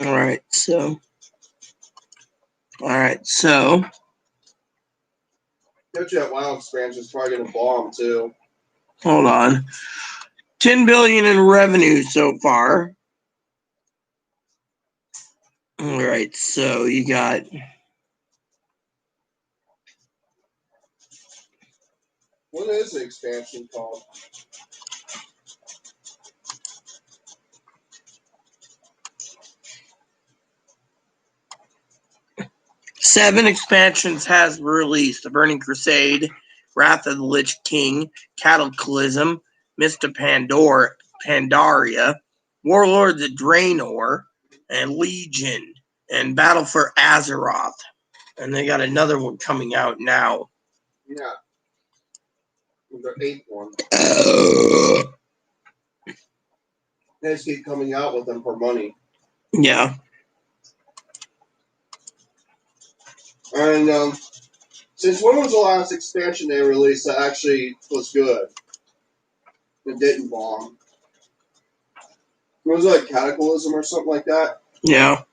All right, so. Jet WoW expansion is probably going to bomb too. Hold on. 10 billion in revenue so far. All right, so you got. What is the expansion called? Seven expansions has released: The Burning Crusade, Wrath of the Lich King, Cataclysm, Mist of Pandaria, Warlords of Draenor, and Legion, and Battle for Azeroth. And they got another one coming out now. Yeah. The 8th one. They just keep coming out with them for money. Yeah. And since when was the last expansion they released that actually was good? It didn't bomb. Was it like Cataclysm or something like that? Yeah.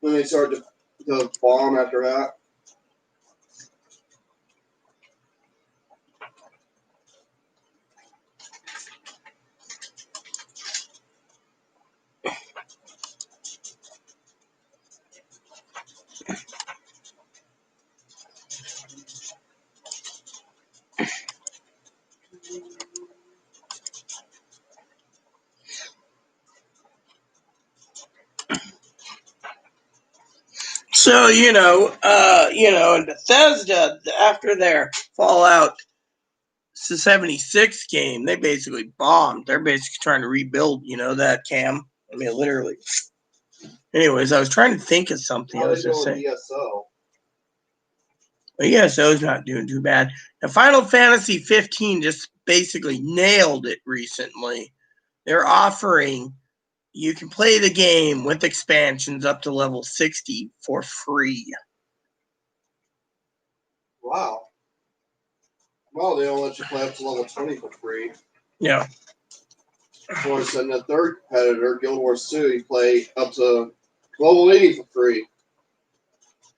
Then they started to bomb after that. So, and Bethesda, after their Fallout 76 game, they basically bombed. They're basically trying to rebuild, that Cam. I mean, literally. Anyways, I was trying to think of something. How I was they just doing saying. ESO? Well, ESO's not doing too bad. Now, Final Fantasy 15 just basically nailed it recently. They're offering, you can play the game with expansions up to level 60 for free. Wow. Well, they don't let you play up to level 20 for free. Yeah. Of course, and the third competitor, Guild Wars 2, you play up to level 80 for free.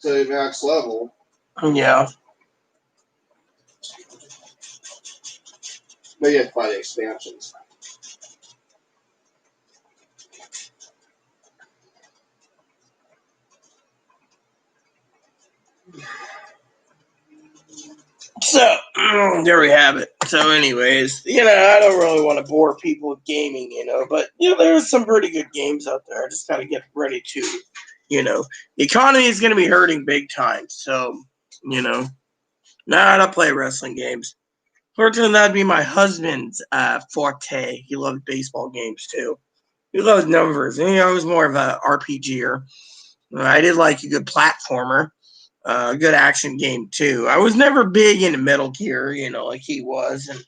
To max level. Yeah. But you have to buy the expansions. So, there we have it. So, anyways, I don't really want to bore people with gaming, but, there's some pretty good games out there. I just got to get ready to, the economy is going to be hurting big time. So, I don't play wrestling games. Fortunately, that'd be my husband's forte. He loves baseball games, too. He loves numbers. And, I was more of a RPGer. I did like a good platformer. A good action game too. I was never big into Metal Gear, like he was, and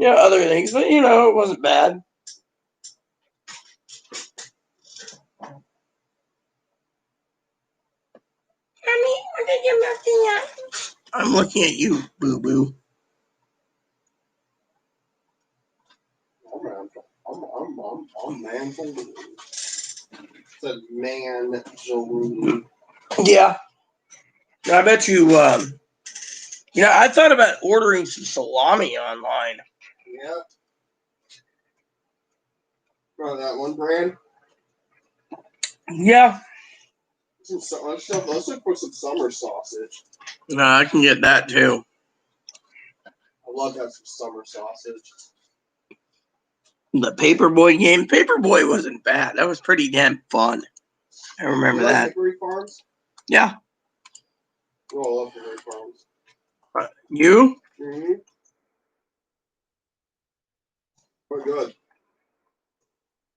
other things, but it wasn't bad. Mommy, what are you looking at? I'm looking at you, boo boo. I'm man Jalou. Said man Jalou. Yeah. I bet you, I thought about ordering some salami online. Yeah. Oh, that one brand? Yeah. Let's look for some summer sausage. No, I can get that too. I love to have some summer sausage. The Paperboy game. Paperboy wasn't bad. That was pretty damn fun. I remember you like that. Hickory Farms? Yeah. Oh, I love Hickory Farms. You? Mm-hmm. We're good.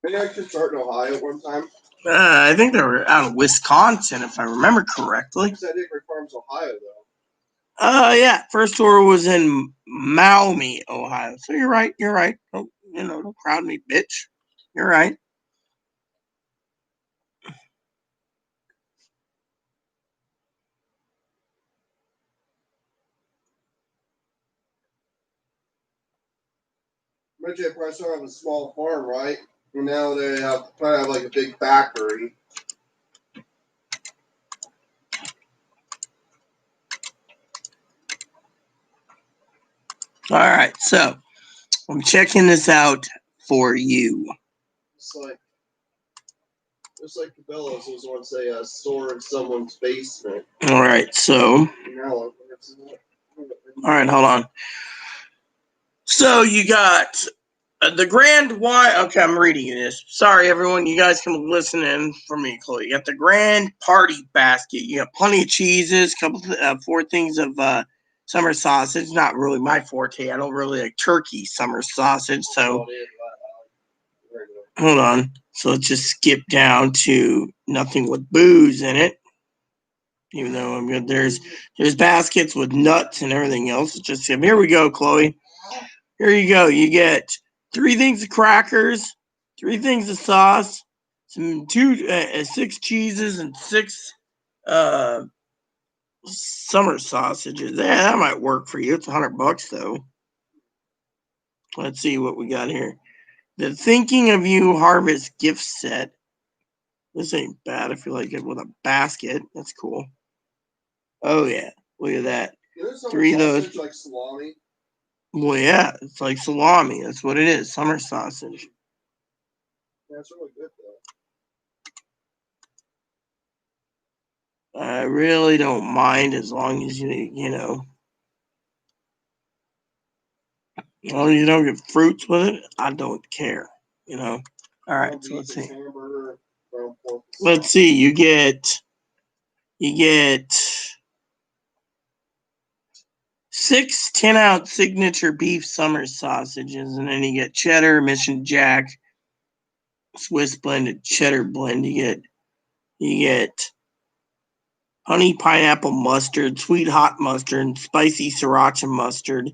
Maybe I should start in Ohio one time. I think they were out of Wisconsin, if I remember correctly. Because Hickory Farms, Ohio, though. Yeah. First store was in Maumee, Ohio. So you're right. You're right. Don't, don't crowd me, bitch. You're right. Imagine if I still have a small farm, right? And now they probably have like a big factory. All right. So I'm checking this out for you. It's like Cabela's was once a store in someone's basement. All right. So. Now, All right. Hold on. So you got the Grand Wine. Okay, I'm reading this. Sorry, everyone. You guys can listen in for me, Chloe. You got the Grand Party Basket. You got plenty of cheeses, four things of summer sausage. Not really my forte. I don't really like turkey summer sausage. So hold on. So let's just skip down to nothing with booze in it. Even though I'm good, there's baskets with nuts and everything else. Just here we go, Chloe. Here you go. You get 3 things of crackers, 3 things of sauce, 6 cheeses, and 6 summer sausages. Yeah, that might work for you. It's $100 though. Let's see what we got here. The Thinking of You Harvest gift set. This ain't bad if you like it with a basket. That's cool. Oh yeah, look at that. 3 of those. Like salami. Well, yeah, it's like salami. That's what it is. Summer sausage. That's really good though. I really don't mind as long as as long as you don't get fruits with it. I don't care. All right, so let's see. Let's see. You get 6 10-ounce signature beef summer sausages, and then you get cheddar, Mission Jack, Swiss blended cheddar blend. You get honey pineapple mustard, sweet hot mustard, spicy sriracha mustard.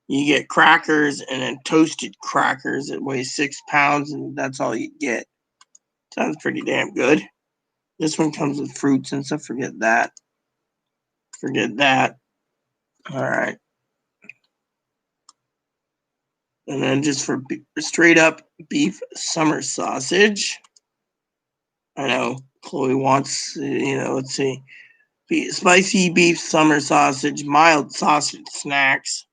You get crackers and then toasted crackers that weigh 6 pounds, and that's all you get. Sounds pretty damn good. This one comes with fruits and stuff. Forget that. All right. And then just for straight up beef summer sausage. I know Chloe wants, let's see. Spicy beef summer sausage, mild sausage snacks,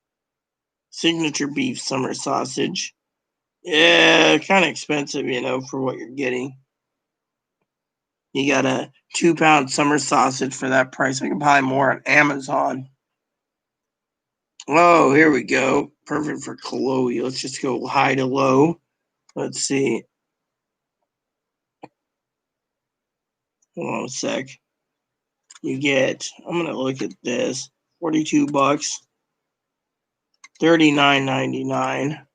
signature beef summer sausage. Yeah, kind of expensive, for what you're getting. You got a 2-pound summer sausage for that price. I can buy more on Amazon. Oh, here we go. Perfect for Chloe. Let's just go high to low. Let's see. Hold on a sec. You get, I'm going to look at this. $42. $39.99.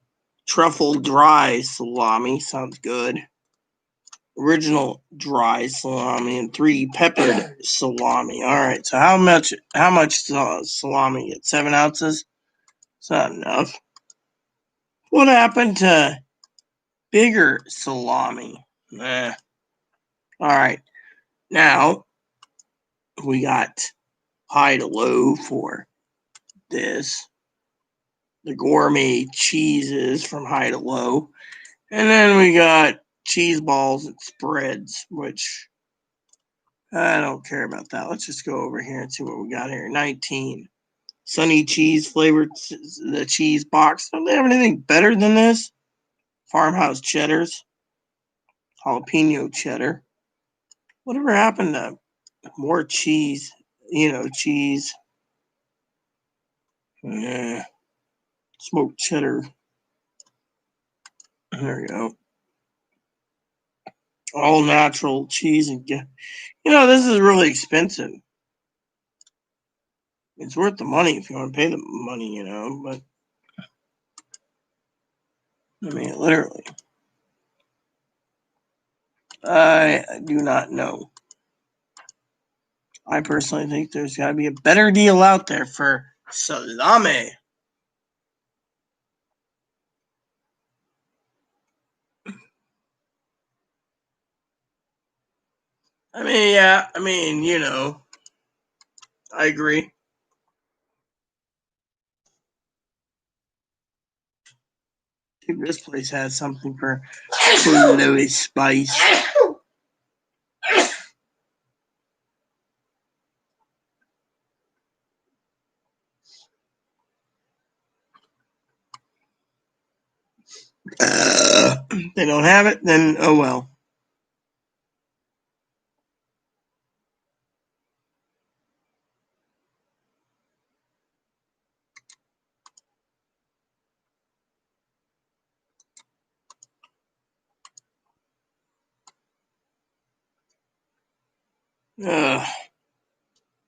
Truffle dry salami. Sounds good. Original dry salami and 3 peppered salami. All right. So how much salami? Get 7 ounces? It's not enough. What happened to bigger salami? All right. Now we got high to low for this. The gourmet cheeses from high to low. And then we got cheese balls and spreads, which I don't care about that. Let's just go over here and see what we got here. 19. Sunny cheese flavored, the cheese box. Don't they have anything better than this? Farmhouse cheddars. Jalapeno cheddar. Whatever happened to more cheese? Cheese. Yeah. Smoked cheddar. There we go. All natural cheese and this is really expensive. It's worth the money if you want to pay the money, but I mean literally. I do not know. I personally think there's got to be a better deal out there for salami. I mean, yeah, I agree. Dude, this place has something for Louis Spice. They don't have it, then oh well.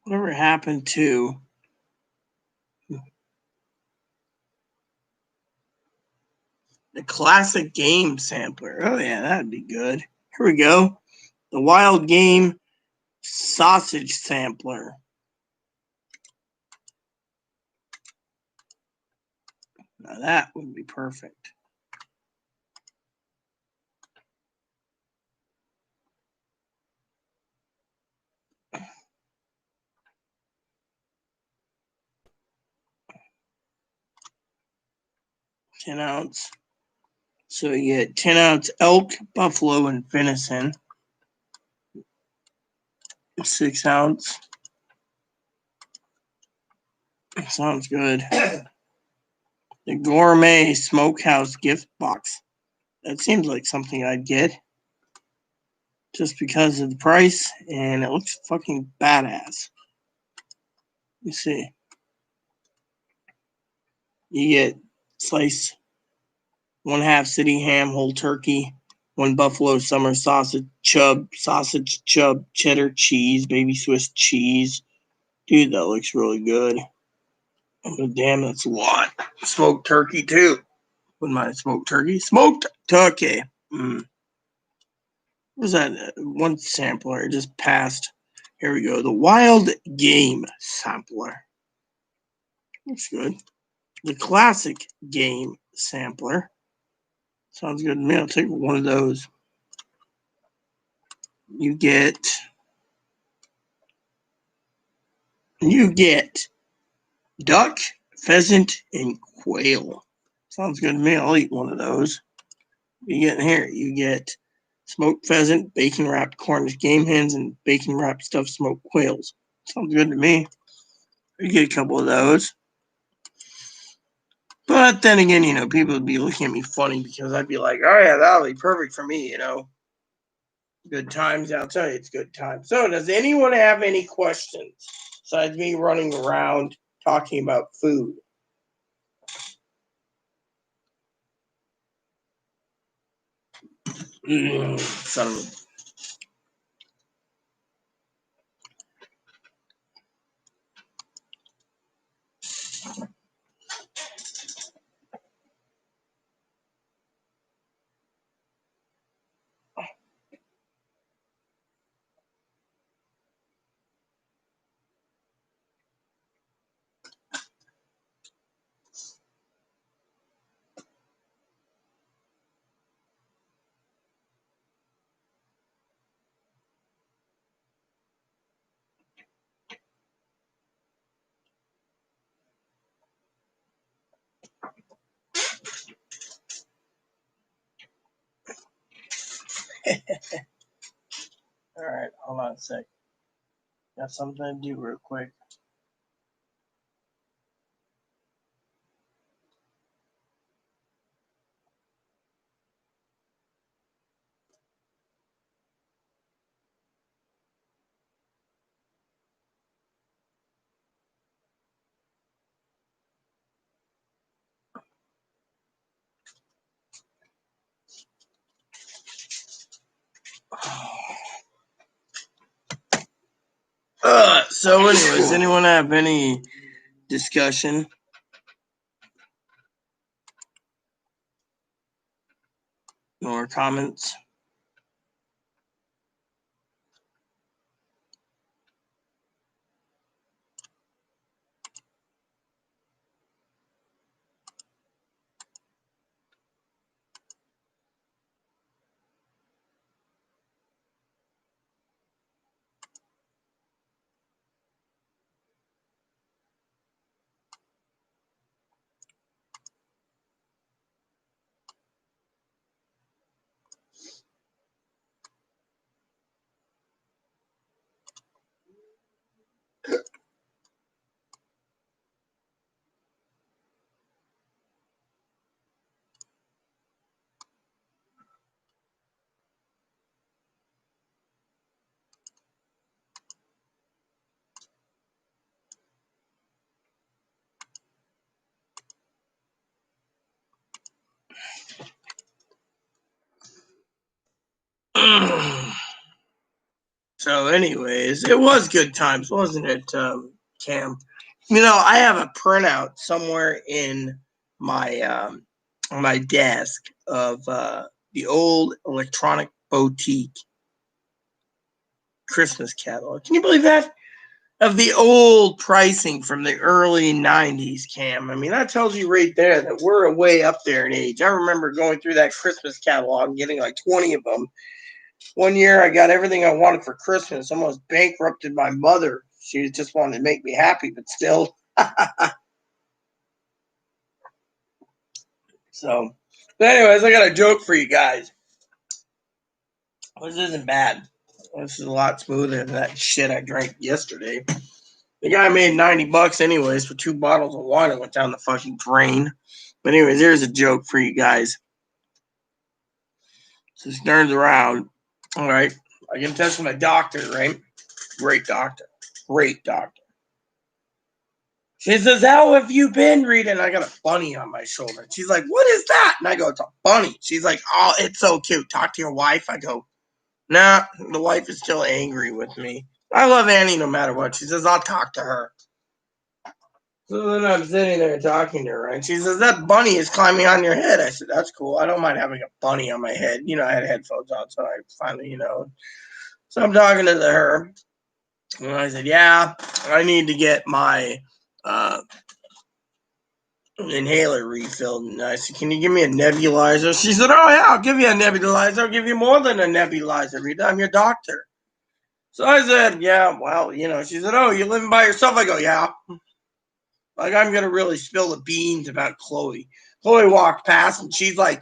Whatever happened to the classic game sampler? Oh yeah, that'd be good. Here we go. The Wild Game sausage sampler. Now that would be perfect. $10-ounce. So you get 10-ounce elk, buffalo, and venison. 6-ounce. Sounds good. The Gourmet Smokehouse gift box. That seems like something I'd get. Just because of the price, and it looks fucking badass. Let me see. You get slice 1/2 city ham, whole turkey, 1 buffalo summer sausage chub, cheddar cheese, baby Swiss cheese. Dude, that looks really good. Oh, damn, that's a lot. Smoked turkey, too. Wouldn't mind smoked turkey. Smoked turkey. What was that? One sampler. It just passed. Here we go. The Wild Game sampler. Looks good. The Classic Game sampler. Sounds good to me. I'll take one of those. You get duck, pheasant, and quail. Sounds good to me. I'll eat one of those. You get in here. You get smoked pheasant, bacon wrapped Cornish game hens, and bacon wrapped stuffed smoked quails. Sounds good to me. You get a couple of those. But then again, people would be looking at me funny because I'd be like, oh yeah, that'll be perfect for me, Good times, I'll tell you it's good times. So does anyone have any questions besides me running around talking about food? Son of a... All right, hold on a sec. Got something to do real quick. So anyways, anyone have any discussion or comments? So, anyways, it was good times, wasn't it, Cam? You know, I have a printout somewhere in my my desk of the old Electronic Boutique Christmas catalog. Can you believe that? Of the old pricing from the early 90s, Cam. I mean, that tells you right there that we're way up there in age. I remember going through that Christmas catalog and getting like 20 of them. One year I got everything I wanted for Christmas, almost bankrupted my mother. She just wanted to make me happy, but still. So, but anyways, I got a joke for you guys. This isn't bad. This is a lot smoother than that shit I drank yesterday. The guy made $90 anyways for 2 bottles of wine and went down the fucking drain. But anyways, here's a joke for you guys. So she turns around. All right. I get in touch with my doctor, right? Great doctor. Great doctor. She says, how have you been, Rita? And I got a bunny on my shoulder. She's like, what is that? And I go, it's a bunny. She's like, oh, it's so cute. Talk to your wife. I go, nah, the wife is still angry with me. I love Annie no matter what. She says, I'll talk to her. So then I'm sitting there talking to her, and she says, that bunny is climbing on your head. I said, that's cool. I don't mind having a bunny on my head. You know, I had headphones on, so I finally, So I'm talking to her, and I said, yeah, I need to get my inhaler refilled. And I said, can you give me a nebulizer? She said, oh, yeah, I'll give you a nebulizer. I'll give you more than a nebulizer, Rita. I'm your doctor. So I said, yeah, well, she said, oh, you're living by yourself? I go, yeah. Like, I'm going to really spill the beans about Chloe. Chloe walked past, and she's like,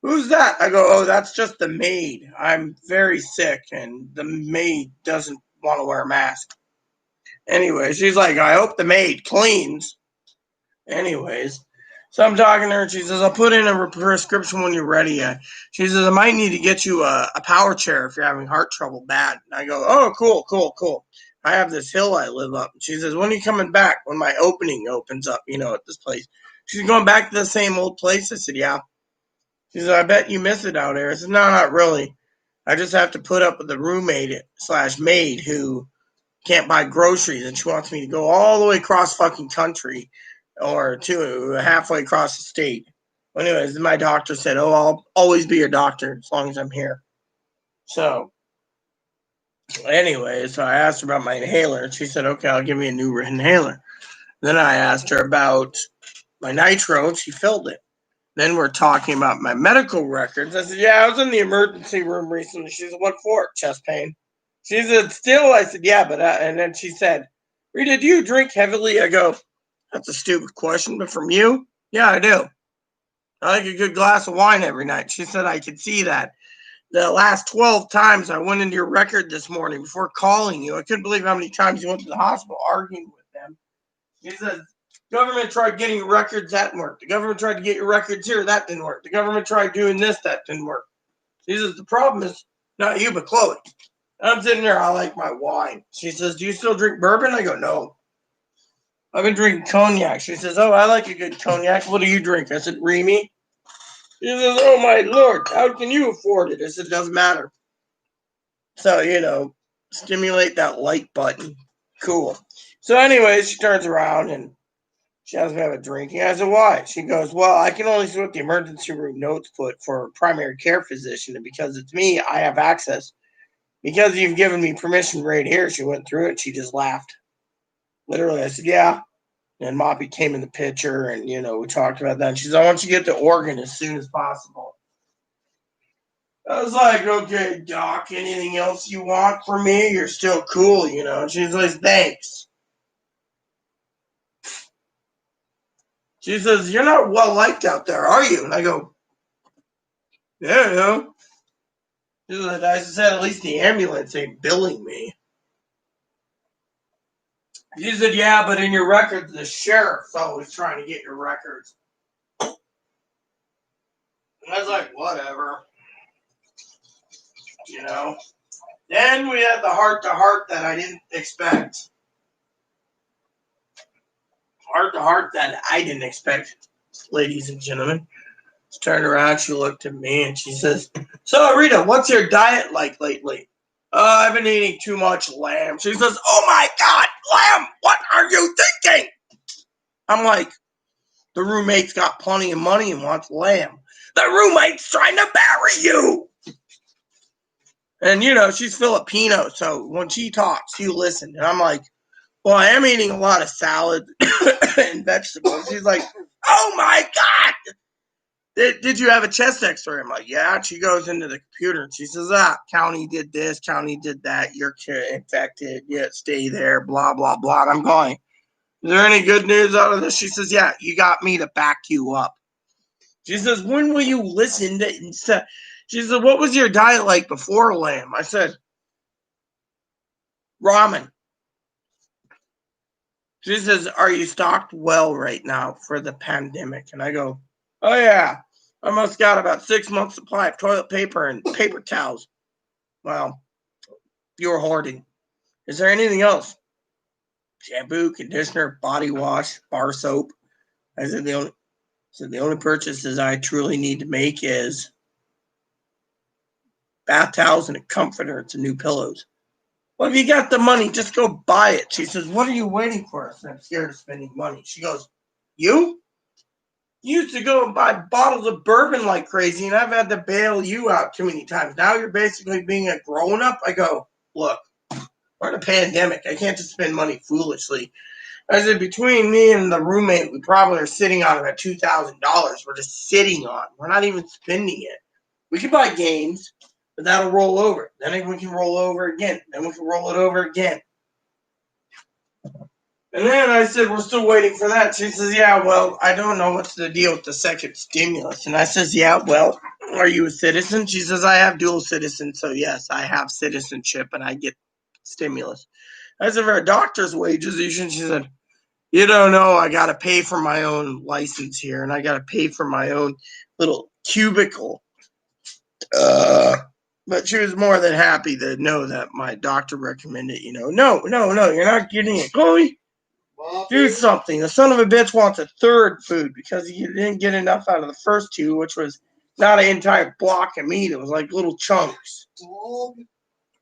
who's that? I go, oh, that's just the maid. I'm very sick, and the maid doesn't want to wear a mask. Anyway, she's like, I hope the maid cleans. Anyways, so I'm talking to her, and she says, I'll put in a prescription when you're ready. She says, I might need to get you a power chair if you're having heart trouble bad. And I go, oh, cool. I have this hill I live up. She says, when are you coming back? When my opening opens up, at this place. She's going back to the same old place. I said, yeah. She said, I bet you miss it out there. I said, no, not really. I just have to put up with the roommate/maid who can't buy groceries, and she wants me to go all the way across fucking country or to halfway across the state. Well, anyways, my doctor said, oh, I'll always be your doctor as long as I'm here. So anyway, so I asked her about my inhaler, and she said, okay, I'll give you a new inhaler. Then I asked her about my nitro, and she filled it. Then we're talking about my medical records. I said, yeah, I was in the emergency room recently. She said, what for? Chest pain. She said, still? I said, yeah, but, and then she said, Rita, do you drink heavily? I go, that's a stupid question, but from you? Yeah, I do. I like a good glass of wine every night. She said, I could see that. The last 12 times I went into your record this morning before calling you, I couldn't believe how many times you went to the hospital arguing with them. She said, government tried getting your records, that didn't work. The government tried to get your records here, that didn't work. The government tried doing this, that didn't work. She says, the problem is not you, but Chloe. I'm sitting there, I like my wine. She says, do you still drink bourbon? I go, no. I've been drinking cognac. She says, oh, I like a good cognac. What do you drink? I said, Remy. She says, oh, my Lord, how can you afford it? I said, it doesn't matter. So, stimulate that like button. Cool. So anyways, she turns around and she has me have a drink. I said, why? She goes, well, I can only see what the emergency room notes put for a primary care physician. And because it's me, I have access. Because you've given me permission right here, she went through it. She just laughed. Literally, I said, yeah. And Moppy came in the picture, and, we talked about that. And she said, I want you to get to Oregon as soon as possible. I was like, okay, Doc, anything else you want from me? You're still cool, And she's like, thanks. She says, you're not well liked out there, are you? And I go, yeah, She said, I said, at least the ambulance ain't billing me. She said, yeah, but in your records, the sheriff's always trying to get your records. And I was like, whatever. Then we had the heart-to-heart that I didn't expect. Heart-to-heart that I didn't expect, ladies and gentlemen. She turned around, she looked at me, and she says, "So, Rita, what's your diet like lately?" I've been eating too much lamb. She says, "Oh my God, lamb, what are you thinking?" I'm like, the roommate's got plenty of money and wants lamb. The roommate's trying to marry you. And, she's Filipino, so when she talks, you listen. And I'm like, well, I am eating a lot of salad and vegetables. She's like, oh my God. Did you have a chest x-ray? I'm like, yeah. She goes into the computer and she says, county did this, county did that. You're infected. Yeah, stay there, blah, blah, blah. And I'm going, is there any good news out of this? She says, yeah, you got me to back you up. She says, when will you listen to, she said, what was your diet like before lamb? I said, ramen. She says, are you stocked well right now for the pandemic? And I go, oh yeah, I almost got about 6 months supply of toilet paper and paper towels. Well, you're hoarding. Is there anything else? Shampoo, conditioner, body wash, bar soap. I said, the only purchases I truly need to make is bath towels and a comforter and some new pillows. Well, if you got the money, just go buy it. She says, what are you waiting for? I said, I'm scared of spending money. She goes, you? You used to go and buy bottles of bourbon like crazy, and I've had to bail you out too many times. Now you're basically being a grown-up. I go, look, we're in a pandemic. I can't just spend money foolishly. I said, between me and the roommate, we probably are sitting on about $2,000. We're just sitting on. We're not even spending it. We can buy games, but that'll roll over. Then we can roll over again. Then we can roll it over again. And then I said, we're still waiting for that. She says, yeah, well, I don't know what's the deal with the second stimulus. And I says, yeah, well, are you a citizen? She says, I have dual citizen. So, yes, I have citizenship and I get stimulus. I said, for a doctor's wages, she said, you don't know, I got to pay for my own license here. And I got to pay for my own little cubicle. But she was more than happy to know that my doctor recommended, no, you're not getting it. Chloe, do something. The son of a bitch wants a third food because he didn't get enough out of the first two, which was not an entire block of meat. It was like little chunks.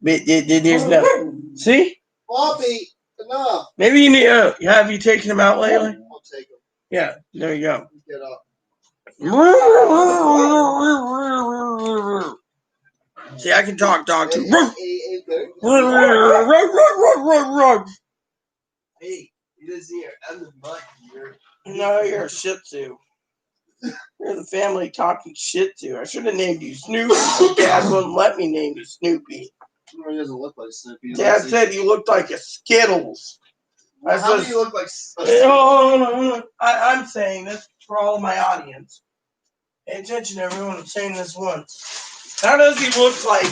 There's no. See? Bobby, enough. Maybe you need. Have you taken him out lately? I'll take him. Yeah, there you go. Get up. See, I can talk dog too. Hey, you didn't see your end butt here. No, you're a Shih Tzu. You're the family talking Shih Tzu. I should have named you Snoopy. Dad wouldn't let me name you Snoopy. No, he doesn't look like Snoopy. Dad said you looked like a Skittles. How do you look like I'm saying this for all of my audience. Pay attention, everyone. I'm saying this once. How does he look like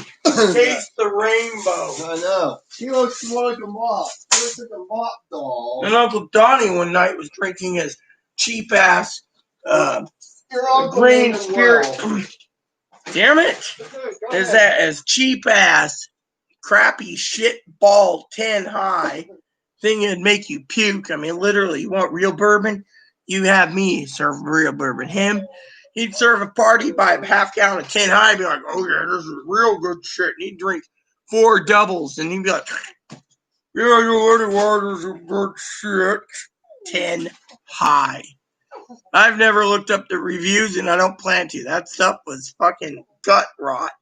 Taste the Rainbow? I know. He looks more like a mop. He looks like a mop doll. And Uncle Donnie one night was drinking his cheap-ass Green Spirit. Damn it. Is that as cheap-ass, crappy shit ball 10 high thing that'd make you puke? I mean, literally, you want real bourbon? You have me serve real bourbon. Him, he'd serve a party by a half gallon of 10 high and be like, oh yeah, this is real good shit. And he'd drink 4 doubles and he'd be like, yeah, you really want this good shit. 10 high. I've never looked up the reviews and I don't plan to. That stuff was fucking gut rot.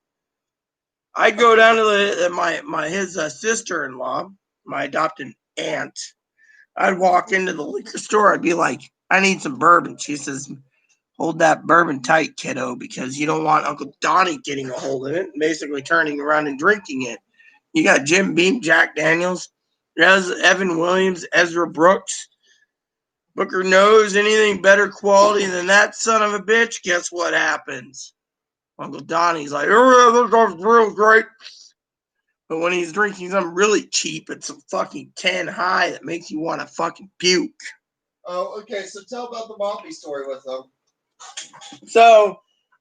I'd go down to his sister-in-law, my adopted aunt. I'd walk into the liquor store. I'd be like, I need some bourbon. She says, hold that bourbon tight, kiddo, because you don't want Uncle Donnie getting a hold of it and basically turning around and drinking it. You got Jim Beam, Jack Daniels, Evan Williams, Ezra Brooks. Booker knows anything better quality than that son of a bitch. Guess what happens? Uncle Donnie's like, oh, yeah, that's real great. But when he's drinking something really cheap, it's a fucking 10 high that makes you want to fucking puke. Oh, okay. So tell about the Moppy story with them. So,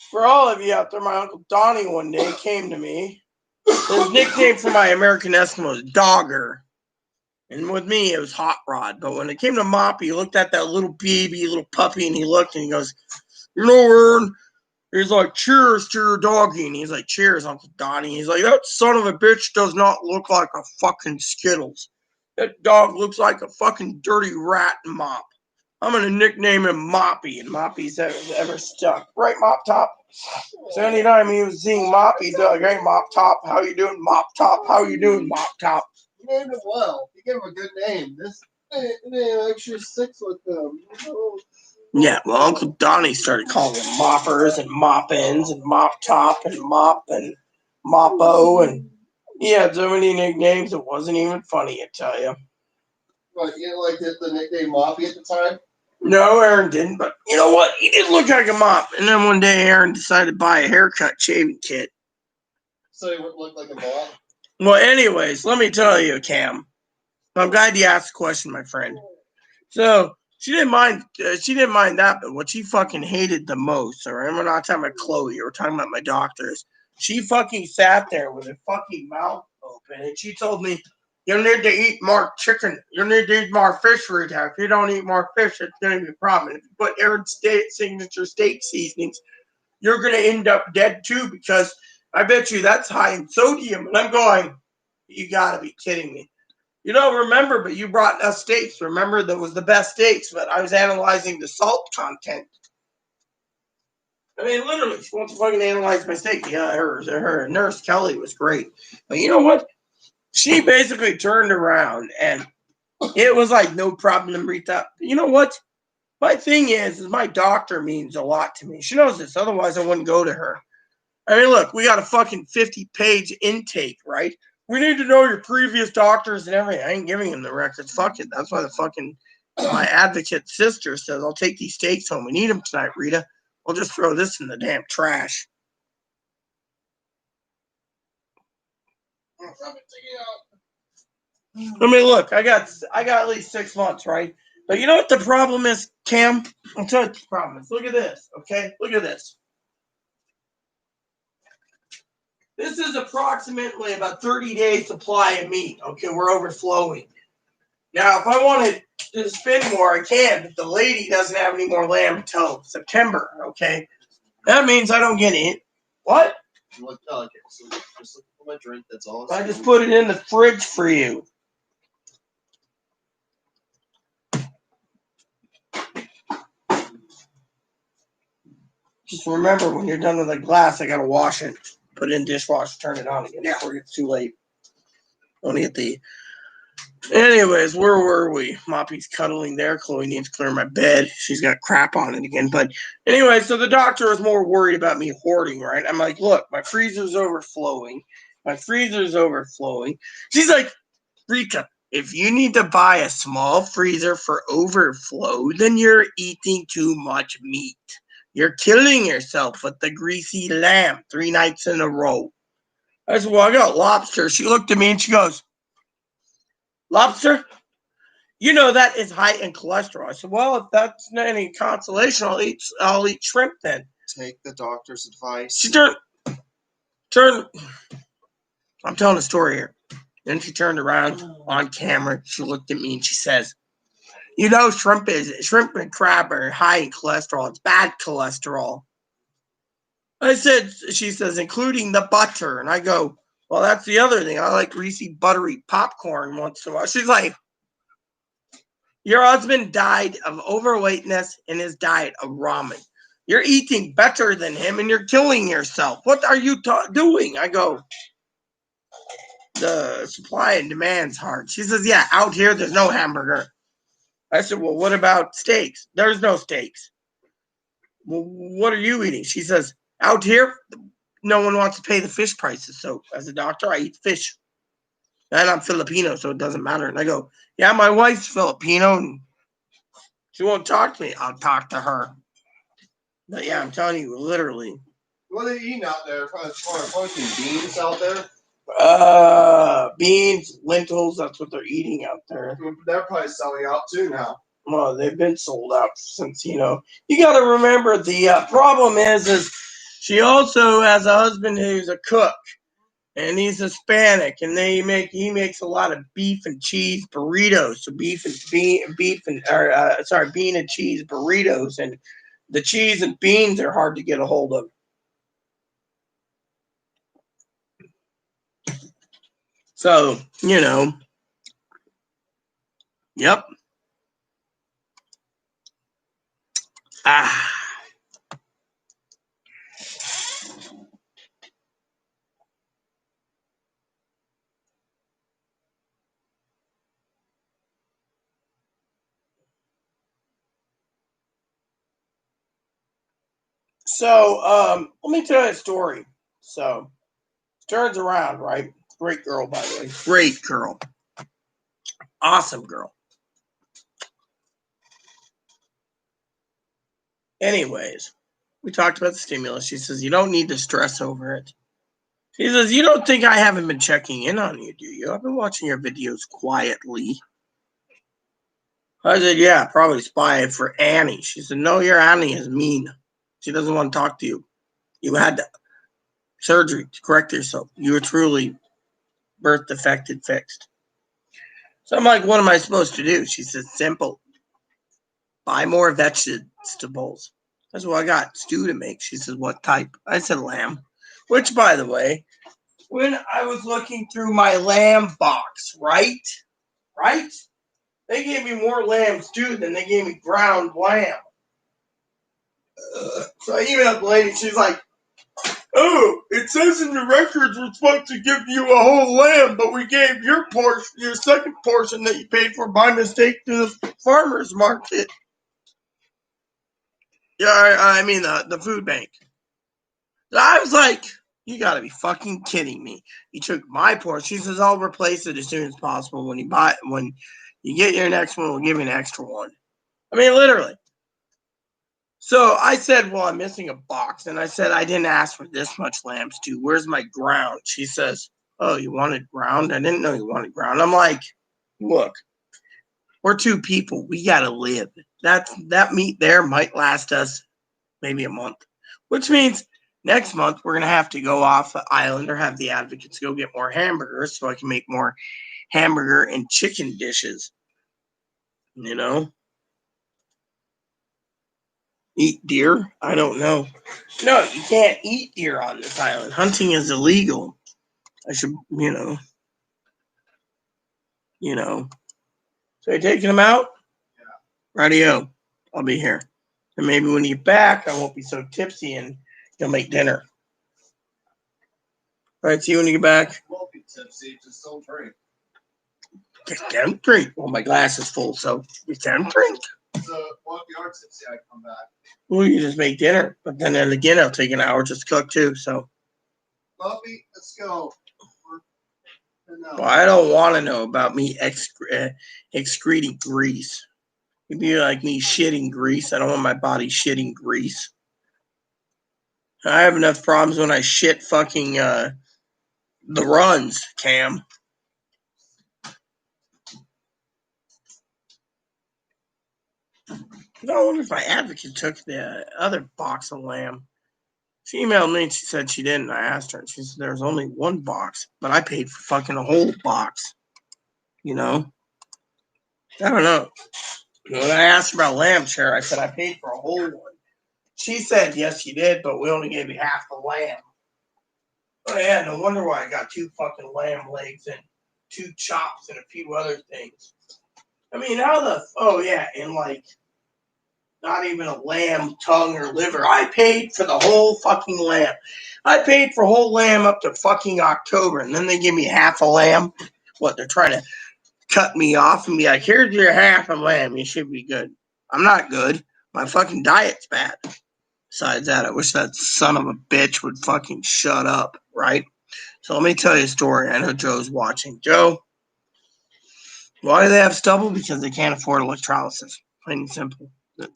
for all of you out there, my Uncle Donnie one day came to me. His nickname for my American Eskimo is Dogger. And with me, it was Hot Rod. But when it came to Moppy, he looked at that little baby, little puppy, and he looked and he goes, you know, Ern, He's like, cheers to your doggy. And he's like, cheers, Uncle Donnie. He's like, that son of a bitch does not look like a fucking Skittles. That dog looks like a fucking dirty rat mop. I'm going to nickname him Moppy. And Moppy's ever stuck. Right, Mop Top? So anytime he was seeing Moppy, he's like, hey, Mop Top, how you doing, Mop Top? How you doing, Mop Top? You named him well. You gave him a good name. This name actually sticks with him. Yeah, well, Uncle Donnie started calling them moppers and mop-ins and mop top and mop and moppo, and he had so many nicknames it wasn't even funny, I tell you. But you didn't like the nickname Moppy at the time? No, Aaron didn't, but you know what? He did look like a mop. And then one day Aaron decided to buy a haircut shaving kit. So he wouldn't look like a mop? Well, anyways, let me tell you, Cam. I'm glad you asked the question, my friend. So she didn't mind that, but what she fucking hated the most, all right? We're not talking about Chloe, we're talking about my doctors. She fucking sat there with her fucking mouth open, and she told me, you need to eat more chicken. You need to eat more fish, Rita. If you don't eat more fish, it's going to be a problem. If you put Aaron's signature steak seasonings, you're going to end up dead too, because I bet you that's high in sodium. And I'm going, you got to be kidding me. You don't remember, but you brought us steaks. Remember, that was the best steaks, but I was analyzing the salt content. I mean, literally, she wants to fucking analyze my steak. Yeah, her nurse, Kelly, was great. But you know what? She basically turned around, and it was like, no problem, Rita. You know what? My thing is my doctor means a lot to me. She knows this. Otherwise, I wouldn't go to her. I mean, look, we got a fucking 50-page intake, right? We need to know your previous doctors and everything. I ain't giving him the records. Fuck it. That's why my advocate sister says, I'll take these steaks home. We need them tonight, Rita. We'll just throw this in the damn trash. I mean, look, I got at least 6 months, right? But you know what the problem is, Cam? I'll tell you what the problem is. Look at this, okay? Look at this. This is approximately about 30 days supply of meat. Okay, we're overflowing. Now, if I wanted to spend more, I can, but the lady doesn't have any more lamb until September, okay? That means I don't get it. What? Look, okay, so just look for my drink, that's all. I just put it in the fridge for you. Just remember, when you're done with the glass, I gotta wash it. Put it in dishwasher, turn it on again before it gets too late. Only at the... Anyways, where were we? Moppy's cuddling there. Chloe needs to clear my bed. She's got crap on it again. But anyway, so the doctor was more worried about me hoarding, right? I'm like, look, my freezer's overflowing. She's like, Rita, if you need to buy a small freezer for overflow, then you're eating too much meat. You're killing yourself with the greasy lamb 3 nights in a row. I said, well, I got lobster. She looked at me and she goes, lobster? You know that is high in cholesterol. I said, well, if that's not any consolation, I'll eat shrimp then. Take the doctor's advice. She turned. I'm telling a story here. Then she turned around on camera. She looked at me and she says, you know, shrimp and crab are high in cholesterol. It's bad cholesterol. She says, including the butter. And I go, well, that's the other thing. I like greasy, buttery popcorn once in a while. She's like, your husband died of overweightness in his diet of ramen. You're eating better than him and you're killing yourself. What are you doing? I go, the supply and demand's hard. She says, yeah, out here there's no hamburger. I said, well, what about steaks? There's no steaks. Well, what are you eating? She says, out here, no one wants to pay the fish prices. So as a doctor, I eat fish. And I'm Filipino, so it doesn't matter. And I go, yeah, my wife's Filipino, and she won't talk to me. I'll talk to her. But yeah, I'm telling you, literally. What are they eating out there? Probably beans out there? Beans, lentils, that's what they're eating out there. They're probably selling out too now. Well, they've been sold out since, you got to remember the problem is she also has a husband who's a cook. And he's Hispanic, and he makes a lot of beef and cheese burritos. So bean and cheese burritos, and the cheese and beans are hard to get a hold of. So, you know, yep. So, let me tell you a story. So, turns around, right? Great girl, by the way. Great girl. Awesome girl. Anyways, we talked about the stimulus. She says, you don't need to stress over it. She says, you don't think I haven't been checking in on you, do you? I've been watching your videos quietly. I said, yeah, probably spy for Annie. She said, no, your Annie is mean. She doesn't want to talk to you. You had surgery to correct yourself. You were truly birth defected fixed. So I'm like, what am I supposed to do? She said, simple. Buy more vegetables. That's what I got. Stew to make. She says, what type? I said lamb. Which, by the way, when I was looking through my lamb box, right? They gave me more lamb stew than they gave me ground lamb. So I emailed the lady. She's like, oh, it says in the records we're supposed to give you a whole lamb, but we gave your portion, your second portion that you paid for by mistake to the farmer's market. Yeah, I mean the food bank. I was like, you gotta be fucking kidding me. You took my portion. She says, I'll replace it as soon as possible. When you get your next one, we'll give you an extra one. I mean, literally. So I said, well, I'm missing a box. And I said, I didn't ask for this much lamb stew. Where's my ground? She says, oh, you wanted ground? I didn't know you wanted ground. I'm like, look, we're two people. We got to live. That meat there might last us maybe a month, which means next month we're going to have to go off the island or have the advocates go get more hamburgers so I can make more hamburger and chicken dishes, you know? Eat deer? I don't know. No, you can't eat deer on this island. Hunting is illegal. I should, you know. So you taking them out? Yeah. Radio. I'll be here. And maybe when you get back, I won't be so tipsy and you'll make dinner. All right, see you when you get back. Won't be tipsy, just don't drink. Don't drink. Well, my glass is full, so you can't drink. So, what if you are tipsy, I come back? Well, you just make dinner, but then again, it'll take an hour just to cook too. So, Buffy, let's go. Well, I don't want to know about me excreting grease. It'd be like me shitting grease. I don't want my body shitting grease. I have enough problems when I shit fucking the runs, Cam. I wonder if my advocate took the other box of lamb. She emailed me and she said she didn't. I asked her and she said there's only one box, but I paid for fucking a whole box. You know? I don't know. When I asked her about lamb share, I said I paid for a whole one. She said yes, you did, but we only gave you half the lamb. Oh yeah, no wonder why I got 2 fucking lamb legs and 2 chops and a few other things. I mean, and like not even a lamb tongue or liver. I paid for the whole fucking lamb. I paid for whole lamb up to fucking October, and then they give me half a lamb. What, they're trying to cut me off and be like, here's your half a lamb. You should be good. I'm not good. My fucking diet's bad. Besides that, I wish that son of a bitch would fucking shut up, right? So let me tell you a story. I know Joe's watching. Joe, why do they have stubble? Because they can't afford electrolysis. Plain and simple.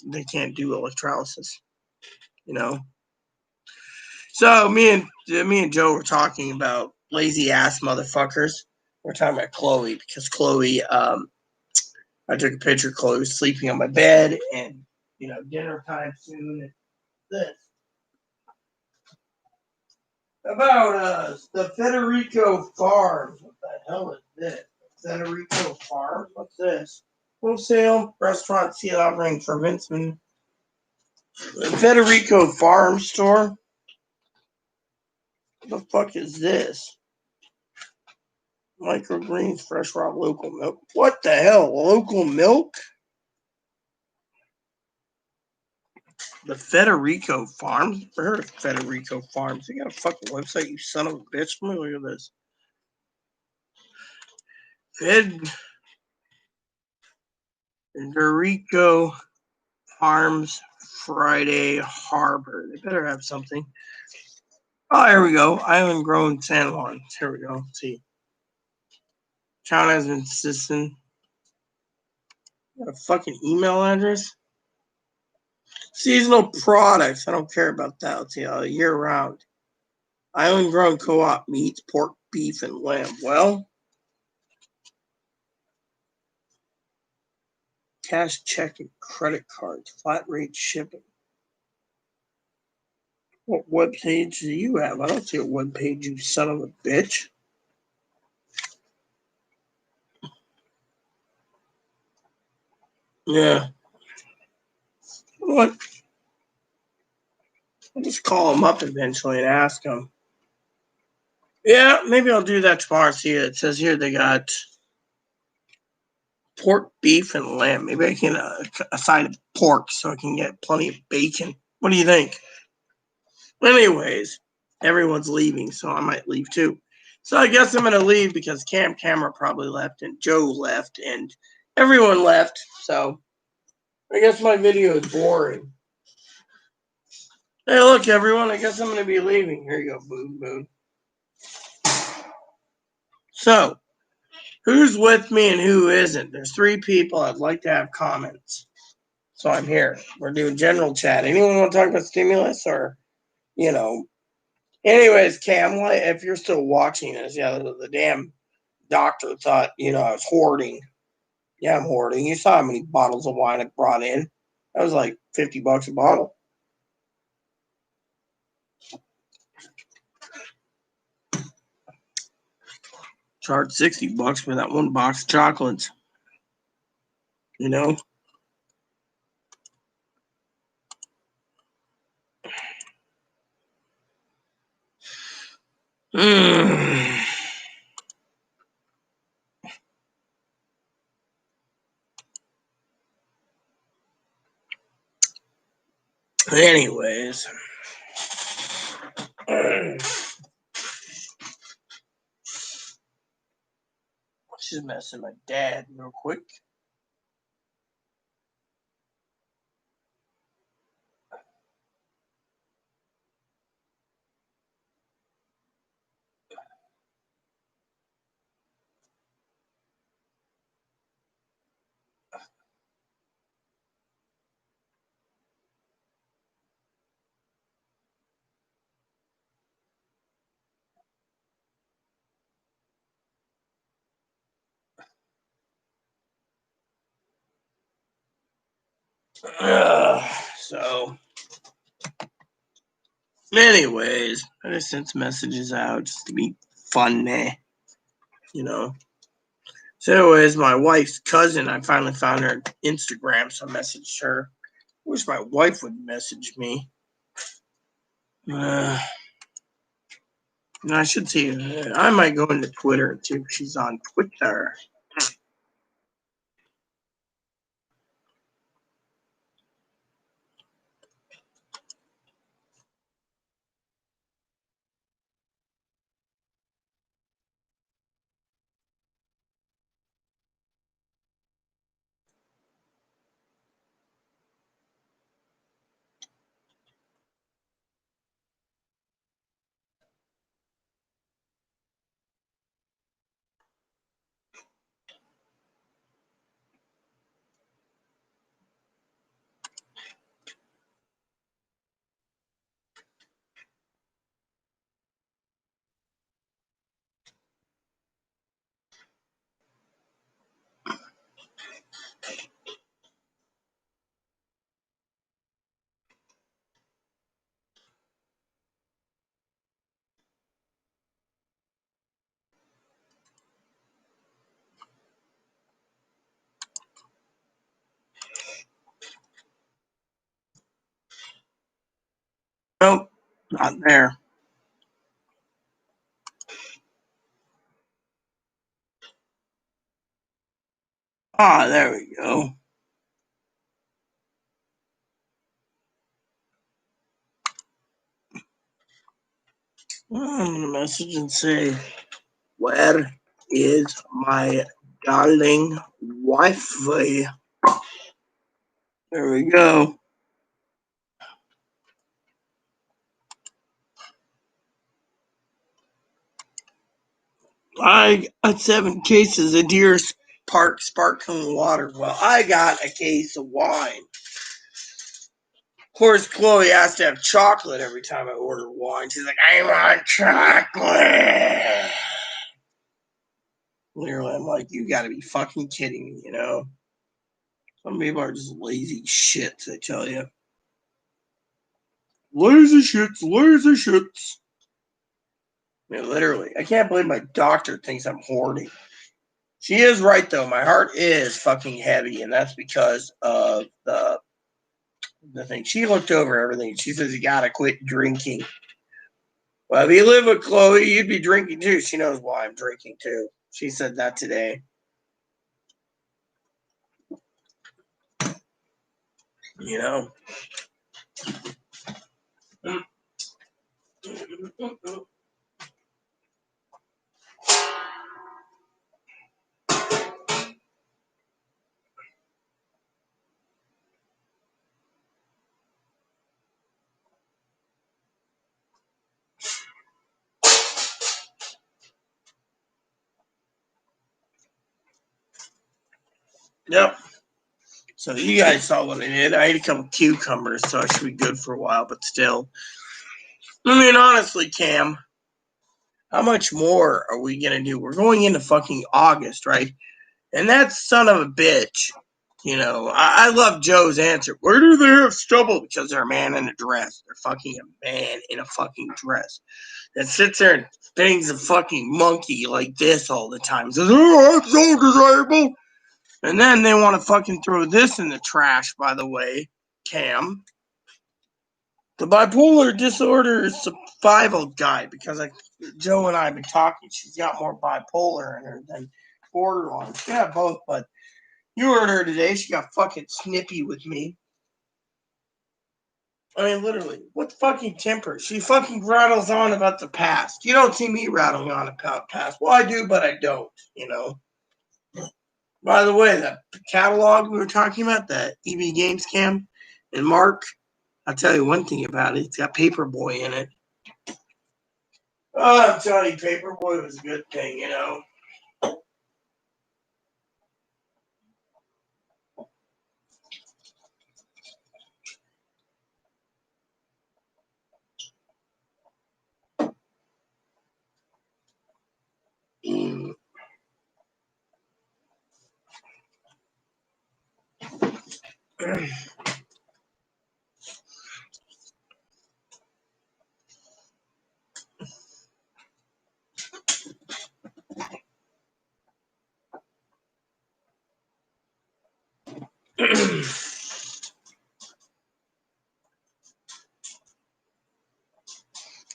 They can't do electrolysis, you know? So me and Joe were talking about lazy ass motherfuckers. We're talking about Chloe because Chloe, I took a picture of Chloe was sleeping on my bed and, dinner time soon. And this. About the Federico Farms. What the hell is this? Federico Farms? What's this? Wholesale restaurant seal offering for Vincent. The Federico Farm store? What the fuck is this? Microgreens, fresh raw local milk. What the hell? Local milk? The Federico Farms? I heard of Federico Farms. They got a fucking website, you son of a bitch. Let me look at this. Federico Farms Friday Harbor. They better have something. Oh, here we go. Island Grown San Juan. Here we go. Let's see. Town has been insistent. Got a fucking email address. Seasonal products. I don't care about that. Let's see. Year round. Island Grown Co-op meats, pork, beef, and lamb. Well, cash, check, and credit cards. Flat rate shipping. What web page do you have? I don't see a web page, you son of a bitch. Yeah. What? I'll just call them up eventually and ask them. Yeah, maybe I'll do that tomorrow. See, it says here they got pork, beef, and lamb. Maybe I can assign pork so I can get plenty of bacon. What do you think? Anyways, everyone's leaving, so I might leave too. So I guess I'm going to leave because Camera probably left and Joe left and everyone left. So I guess my video is boring. Hey, look, everyone. I guess I'm going to be leaving. Here you go. Boom, boom. So, who's with me and who isn't? There's 3 people. I'd like to have comments. So I'm here. We're doing general chat. Anyone want to talk about stimulus or, Anyways, Cam, if you're still watching this, yeah, the damn doctor thought, I was hoarding. Yeah, I'm hoarding. You saw how many bottles of wine I brought in. That was like $50 a bottle. Charged $60 for that one box of chocolates. Anyways. She's messing my dad real quick. So, anyways, I just sent some messages out just to be funny, So, anyways, my wife's cousin, I finally found her Instagram, so I messaged her. Wish my wife would message me. I should see. I might go into Twitter too. She's on Twitter. Nope, not there. Ah, there we go. I'm going to message and say, where is my darling Wi-Fi? There we go. I got 7 cases of Deer Park sparkling water. Well, I got a case of wine. Of course, Chloe has to have chocolate every time I order wine. She's like, I want chocolate. Literally, I'm like, you gotta be fucking kidding me, you know? Some people are just lazy shits, I tell you. Lazy shits, lazy shits. I mean, literally, I can't believe my doctor thinks I'm horny. She is right, though. My heart is fucking heavy, and that's because of the thing. She looked over everything. She says, you gotta quit drinking. Well, if you live with Chloe, you'd be drinking too. She knows why I'm drinking too. She said that today. You know? Yep. So you guys saw what I did. I ate a couple cucumbers, so I should be good for a while, but still. I mean, honestly, Cam, how much more are we going to do? We're going into fucking August, right? And that son of a bitch, you know, I love Joe's answer. Where do they have stubble? Because they're a man in a dress. They're fucking a man in a fucking dress that sits there and bangs a fucking monkey like this all the time. Says, oh, I'm so disabled. And then they want to fucking throw this in the trash, by the way, Cam. The bipolar disorder survival guide, because Joe and I have been talking. She's got more bipolar in her than borderline. She got both, but you heard her today. She got fucking snippy with me. I mean, literally, what fucking temper? She fucking rattles on about the past. You don't see me rattling on about past. Well, I do, but I don't, you know. By the way, that catalog we were talking about, that EB Games Cam and Mark, I'll tell you one thing about it. It's got Paperboy in it. Oh, I'm telling you, Paperboy was a good thing, you know.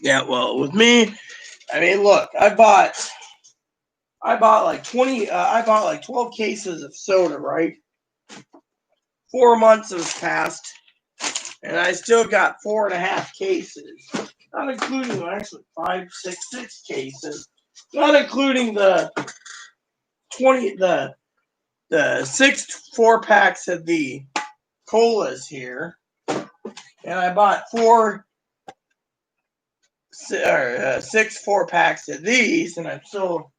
Yeah, well, with me, I mean, look, I bought like 12 cases of soda, right? 4 months have passed, and I still got 4.5 cases, not including actually 6 cases, not including the 6 4-packs of the colas here, and I bought 6 4-packs of these, and I'm still,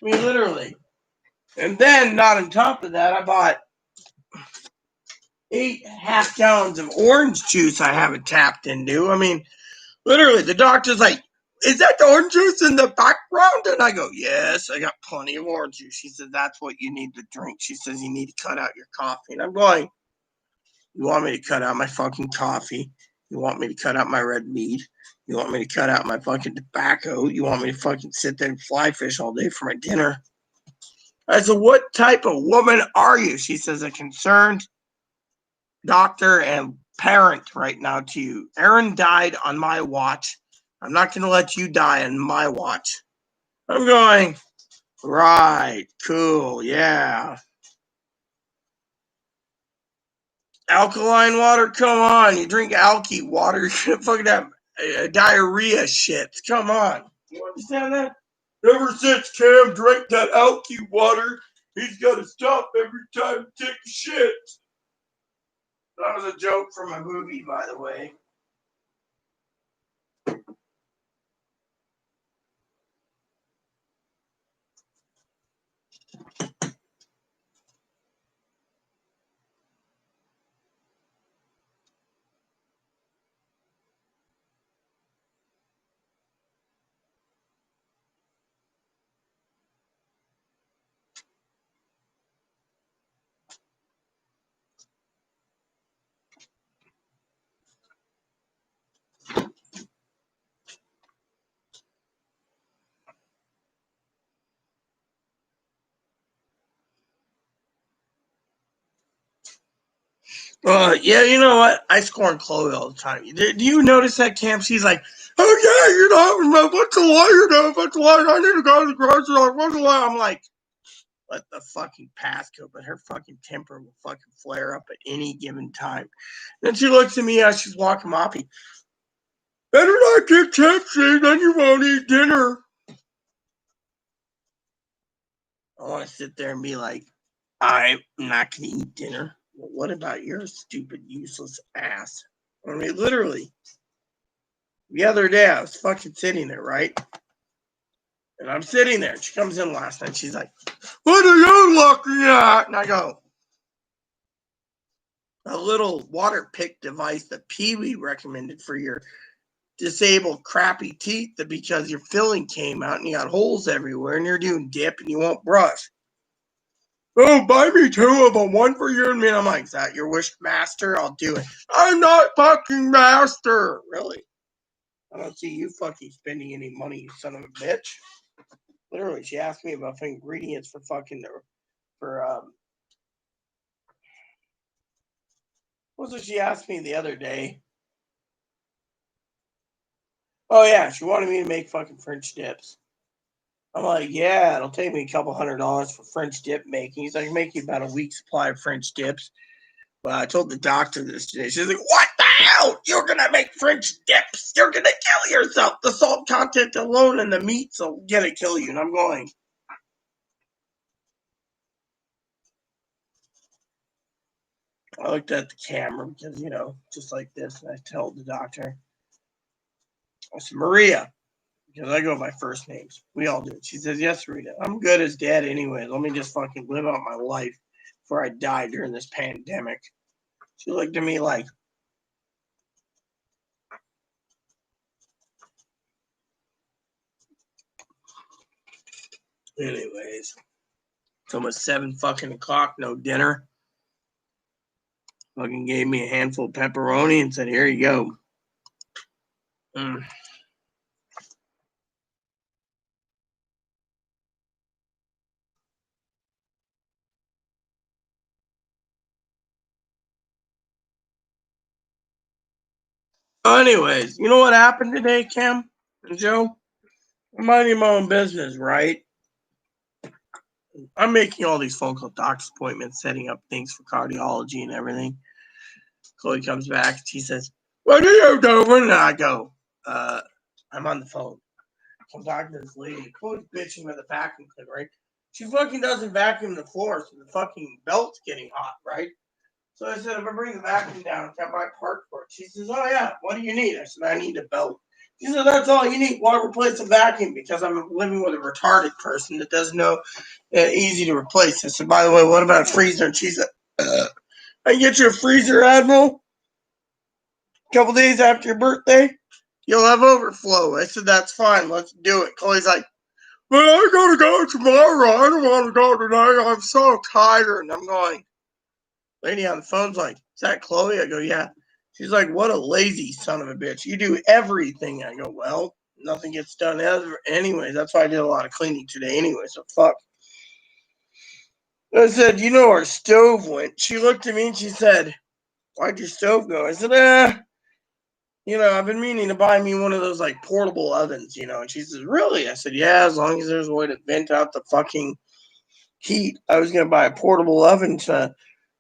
I mean, literally. And then, not on top of that, I bought 8 half-gallons of orange juice I haven't tapped into. I mean, literally, the doctor's like, is that the orange juice in the background? And I go, yes, I got plenty of orange juice. She said, that's what you need to drink. She says, you need to cut out your coffee. And I'm going, you want me to cut out my fucking coffee? You want me to cut out my red meat? You want me to cut out my fucking tobacco? You want me to fucking sit there and fly fish all day for my dinner? I said, what type of woman are you? She says, a concerned doctor and parent right now to you. Aaron died on my watch. I'm not going to let you die on my watch. I'm going, right, cool, yeah. Alkaline water? Come on. You drink alky water, you're gonna fucking have diarrhea shit. Come on. You understand that? Ever since Cam drank that alky water, he's got to stop every time he takes a shit. That was a joke from a movie, by the way. Yeah, you know what? I scorn Chloe all the time. Do you notice that, Cam? She's like, oh, yeah, you know, what's the lawyer know? What's the lawyer? I need to go to the grocery store. What's the lawyer? I'm like, let the fucking past go, but her fucking temper will fucking flare up at any given time. Then she looks at me as she's walking moppy. Better not get tipsy, then you won't eat dinner. I want to sit there and be like, I'm not going to eat dinner. Well, what about your stupid, useless ass? I mean, literally. The other day, I was fucking sitting there, right? And I'm sitting there. She comes in last night. She's like, what are you looking at? And I go, a little water pick device that Pee-wee recommended for your disabled crappy teeth because your filling came out and you got holes everywhere and you're doing dip and you won't brush. Oh, buy me 2 of them, 1 for you and me. I'm like, is that your wish, master? I'll do it. I'm not fucking master. Really? I don't see you fucking spending any money, you son of a bitch. Literally, she asked me about ingredients for what was it she asked me the other day? Oh yeah, she wanted me to make fucking French dips. I'm like, yeah, it'll take me a couple $100 for French dip making. He's like, make you about a week's supply of French dips. Well, I told the doctor this today. She's like, what the hell? You're going to make French dips. You're going to kill yourself. The salt content alone in the meats will kill you. And I'm going, I looked at the camera because, just like this. And I told the doctor, I said, Maria, because I go by first names. We all do. She says, yes, Rita. I'm good as dead anyway. Let me just fucking live out my life before I die during this pandemic. She looked at me like, anyways, it's almost 7 fucking o'clock, no dinner. Fucking gave me a handful of pepperoni and said, here you go. Anyways, you know what happened today, Cam and Joe? I'm minding my own business, right? I'm making all these phone call doctor's appointments, setting up things for cardiology and everything. Chloe comes back and she says, what are you doing? And I go, I'm on the phone. I'm talking to this lady. Chloe's bitching with the vacuum cleaner, right? She fucking doesn't vacuum the floor, so the fucking belt's getting hot, right? So I said, if I bring the vacuum down, can I buy part for it? She says, oh yeah, what do you need? I said, I need a belt. She said, that's all you need. Why replace a vacuum? Because I'm living with a retarded person that doesn't know easy to replace. I said, by the way, what about a freezer? And she said, I can get you a freezer, Admiral. A couple days after your birthday, you'll have overflow. I said, that's fine. Let's do it. Chloe's like, but I gotta go tomorrow. I don't want to go tonight. I'm so tired. And I'm going, lady on the phone's like, is that Chloe? I go, yeah. She's like, what a lazy son of a bitch. You do everything. I go, well, nothing gets done anyways. That's why I did a lot of cleaning today anyway, so fuck. I said, you know, our stove went. She looked at me and she said, why'd your stove go? I said, I've been meaning to buy me one of those like portable ovens, And she says, really? I said, yeah, as long as there's a way to vent out the fucking heat. I was going to buy a portable oven to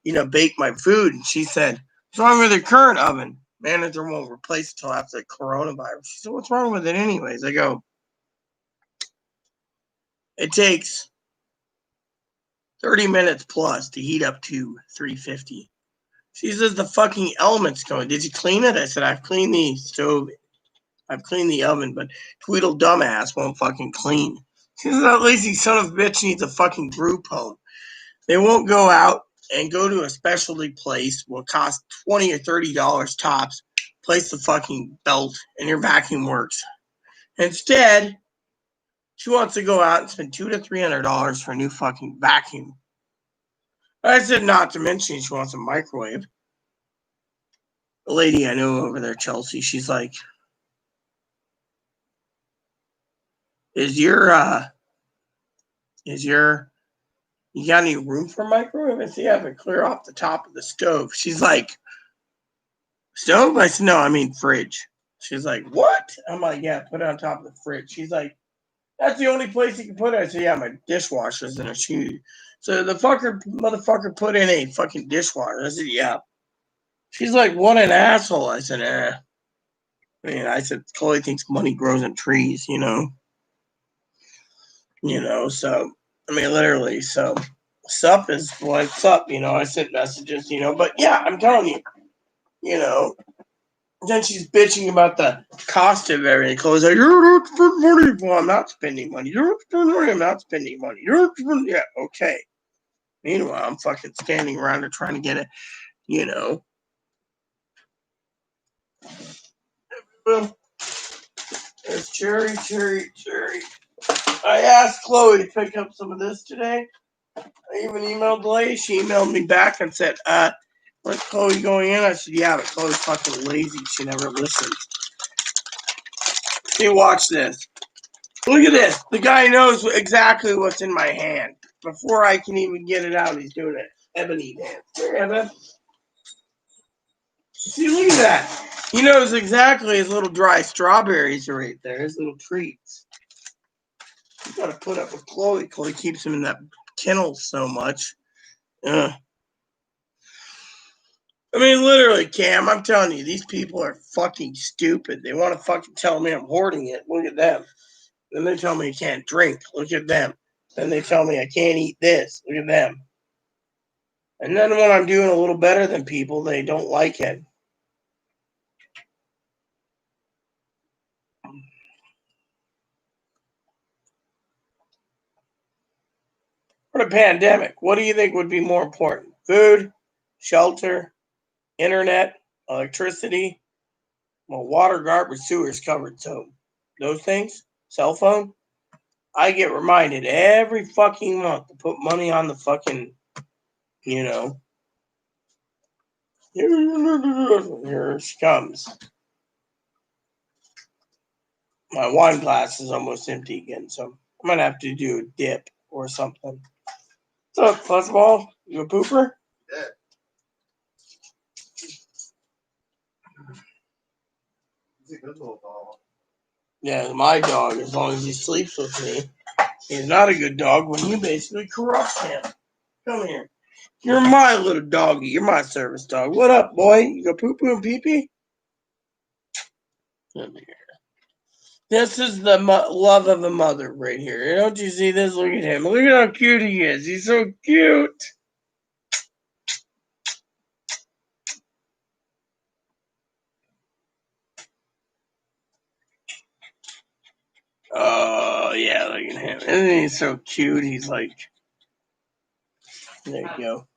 bake my food. And she said, what's wrong with your current oven? Manager won't replace it till after the coronavirus. She said, what's wrong with it anyways? I go, it takes 30 minutes plus to heat up to 350. She says the fucking element's going. Did you clean it? I said, I've cleaned the stove. I've cleaned the oven, but Tweedle dumbass won't fucking clean. She says that lazy son of a bitch needs a fucking group home. They won't go out and go to a specialty place will cost $20 or $30 tops. Place the fucking belt and your vacuum works. Instead, she wants to go out and spend $200 to $300 for a new fucking vacuum. I said not to mention she wants a microwave. The lady I know over there, Chelsea, she's like, you got any room for a microwave? I said, yeah, but clear off the top of the stove. She's like, stove? I said, no, I mean fridge. She's like, what? I'm like, yeah, put it on top of the fridge. She's like, that's the only place you can put it. I said, yeah, my dishwasher's in a shoe. So the motherfucker put in a fucking dishwasher. I said, yeah. She's like, what an asshole. I said, I said, Chloe thinks money grows on trees, so, literally, so, sup is what's up, I sent messages, but yeah, I'm telling you, then she's bitching about the cost of everything. Chloe's like, you're not spending money. Well, I'm not spending money. You're not spending money. I'm not spending money. You're not spending. Yeah, okay. Meanwhile, I'm fucking standing around her trying to get it, Well, there's cherry. I asked Chloe to pick up some of this today. I even emailed the lady. She emailed me back and said, where's Chloe going in? I said, yeah, but Chloe's fucking lazy. She never listens. See, watch this. Look at this. The guy knows exactly what's in my hand. Before I can even get it out, he's doing an ebony dance. Here, Evan. See, look at that. He knows exactly his little dry strawberries are right there. His little treats. You gotta put up with Chloe. Chloe keeps him in that kennel so much. Literally, Cam, I'm telling you, these people are fucking stupid. They want to fucking tell me I'm hoarding it. Look at them. Then they tell me I can't drink. Look at them. Then they tell me I can't eat this. Look at them. And then when I'm doing a little better than people, they don't like it. For the pandemic, what do you think would be more important? Food, shelter, internet, electricity, water, garbage, sewers covered. So those things, cell phone, I get reminded every fucking month to put money on the fucking, Here she comes. My wine glass is almost empty again, so I'm going to have to do a dip or something. What's up, Fuzzball? You a pooper? Yeah. He's a good little dog. Yeah, my dog, as long as he sleeps with me. He's not a good dog when you basically corrupt him. Come here. You're my little doggy. You're my service dog. What up, boy? You go poo-poo and pee-pee? Come here. This is the love of a mother right here. Don't you see this? Look at him. Look at how cute he is. He's so cute. Oh, yeah, look at him. Isn't he so cute? He's like, there you go.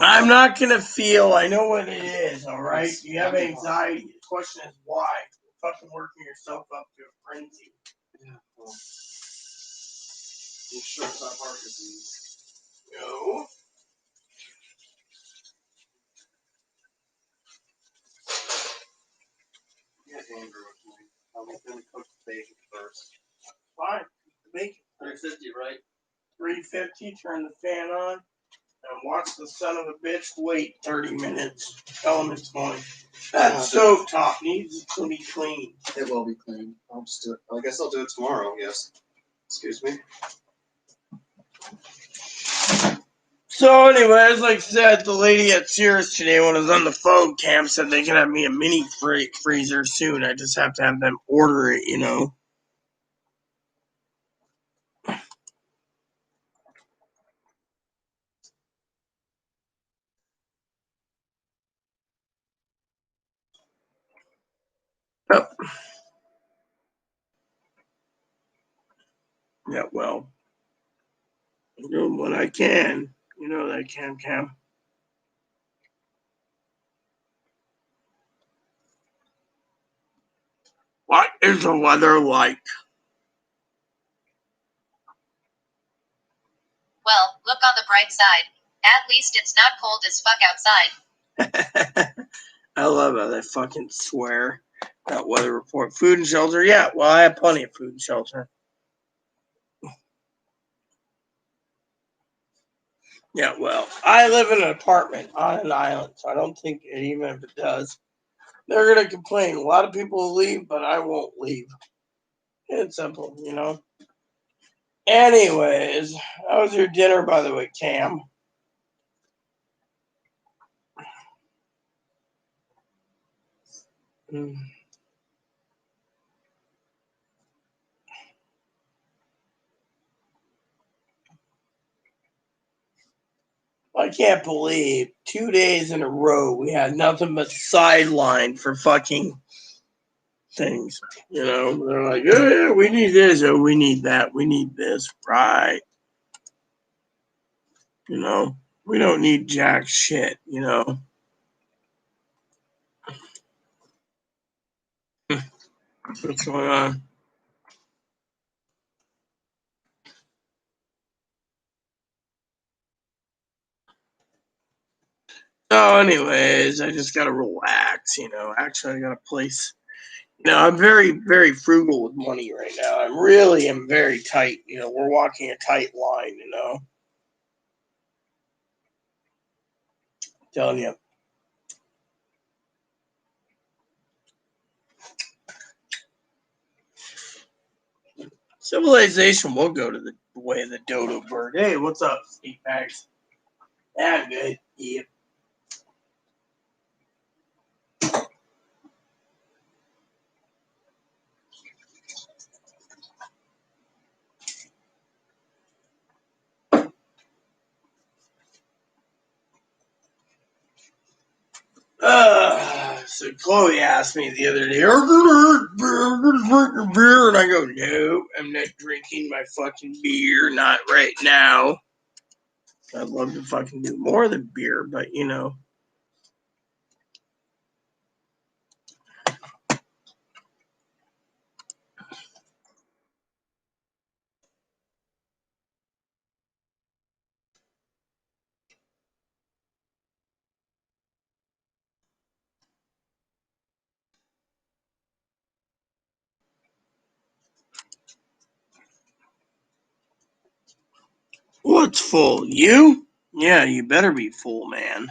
I'm not going to feel. I know what it is, all right? You have anxiety. The question is why. You're fucking working yourself up to a frenzy. Yeah, well, you sure it's not heart disease? No. Get Andrew with me. I'm going to cook the bacon first. Fine. Make it 350, right? 350. Turn the fan on. And watch the son of a bitch wait 30 minutes. Tell him it's fine. That stove top needs to be clean. It will be clean. I'll just do it. I guess I'll do it tomorrow, yes. Excuse me. So anyways, like I said, the lady at Sears today, when I was on the phone, Cam said they can have me a mini freezer soon. I just have to have them order it, you know. Yep. Yeah, well, I'm doing what I can. You know that, Cam. What is the weather like? Well, look on the bright side. At least it's not cold as fuck outside. I love how they fucking swear. That weather report. Food and shelter? Yeah, well, I have plenty of food and shelter. Yeah, well, I live in an apartment on an island, so I don't think even if it does, they're going to complain. A lot of people will leave, but I won't leave. It's simple, you know. Anyways, how was your dinner, by the way, Cam? I can't believe 2 days in a row we had nothing but sideline for fucking things. You know, they're like, oh, yeah, we need this, oh, we need that, we need this, right? You know, we don't need jack shit, you know. What's going on? So, anyways, I just gotta relax, you know. Actually, I got a place. You know, I'm very, very frugal with money right now. I'm very tight. You know, we're walking a tight line, you know. I'm telling you. Civilization will go to the way of the dodo bird. Hey, what's up, Steve Bags? Yeah, I'm good. Yeah. So Chloe asked me the other day, are you gonna drink your beer? And I go, no, I'm not drinking my fucking beer, not right now. I'd love to fucking do more than beer, but you know. What's full? You? Yeah, you better be full, man.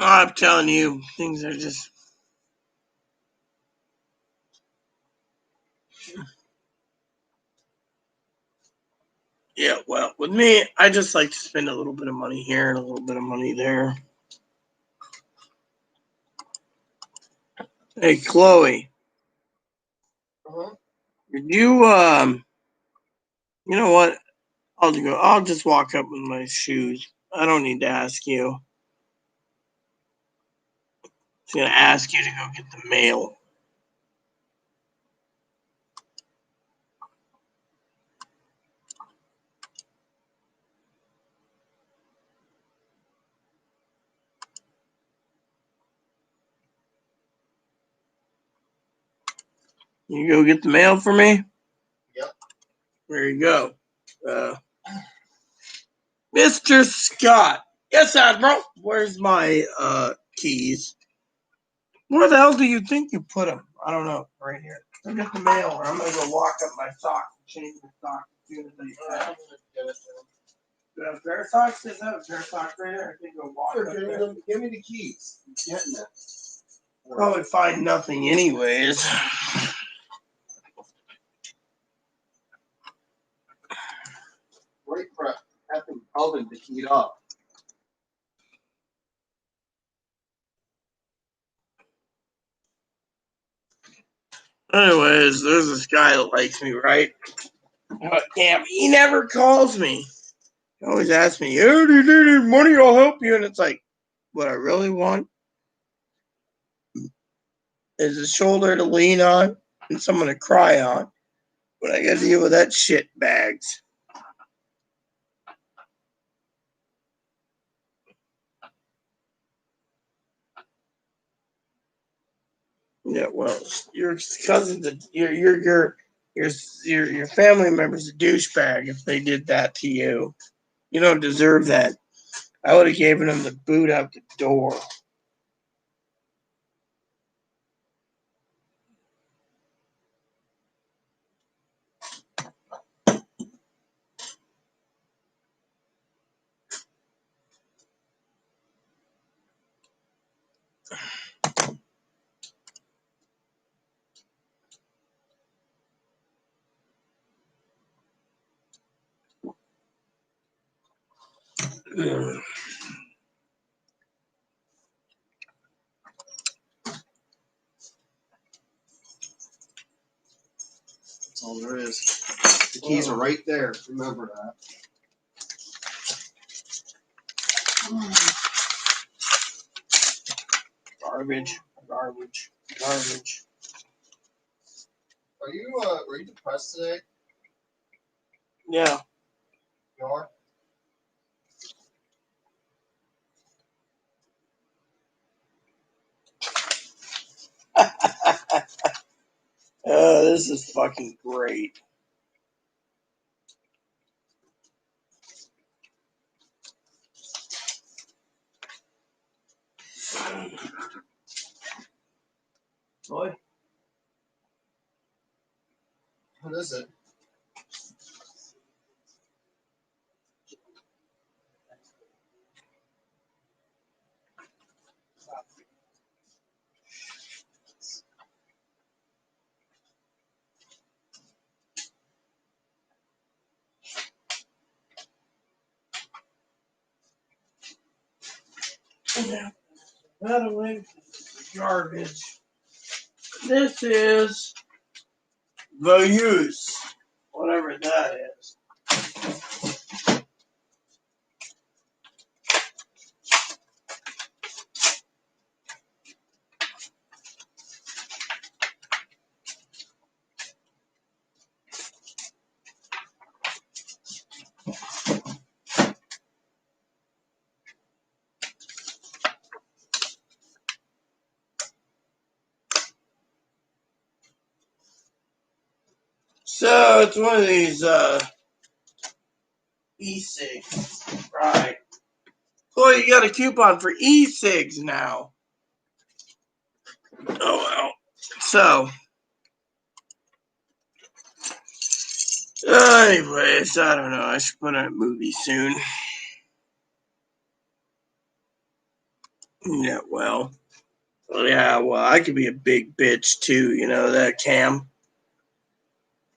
I'm telling you, things are just. Yeah, well, with me, I just like to spend a little bit of money here and a little bit of money there. Hey, Chloe. Did you, you know what? I'll just walk up with my shoes. I don't need to ask you. I'm just gonna ask you to go get the mail. You go get the mail for me? Yep. There you go. Mr. Scott. Yes, Admiral. Where's my keys? Where the hell do you think you put them? I don't know. Right here. Go get the mail, or I'm gonna go lock up my socks and change the socks as soon as I can. Do I have a pair of socks? Does that have a pair of socks right there? I think I'll walk up there. Give me the keys. I'm getting it. Probably find nothing anyways. Wait for a effing oven to heat up. Anyways, there's this guy that likes me, right? But damn, he never calls me. He always asks me, "Oh, do you need any money? I'll help you." And it's like, what I really want is a shoulder to lean on and someone to cry on. But I gotta deal with that shit bags. Yeah, well, your cousin's your family member's a douchebag if they did that to you. You don't deserve that. I would have given him the boot out the door. Ugh. That's all there is. The keys are right there. Remember that. Garbage. Are you depressed today? Yeah. You are? This is fucking great. Boy. What is it? Yeah. By the way, garbage. This is the use. Whatever that is. So it's one of these e-cigs. Right. Boy, you got a coupon for e-cigs now. Oh well. So anyways, I don't know. I should put on a movie soon. Yeah, well. Yeah, well, I could be a big bitch too, you know that, Cam.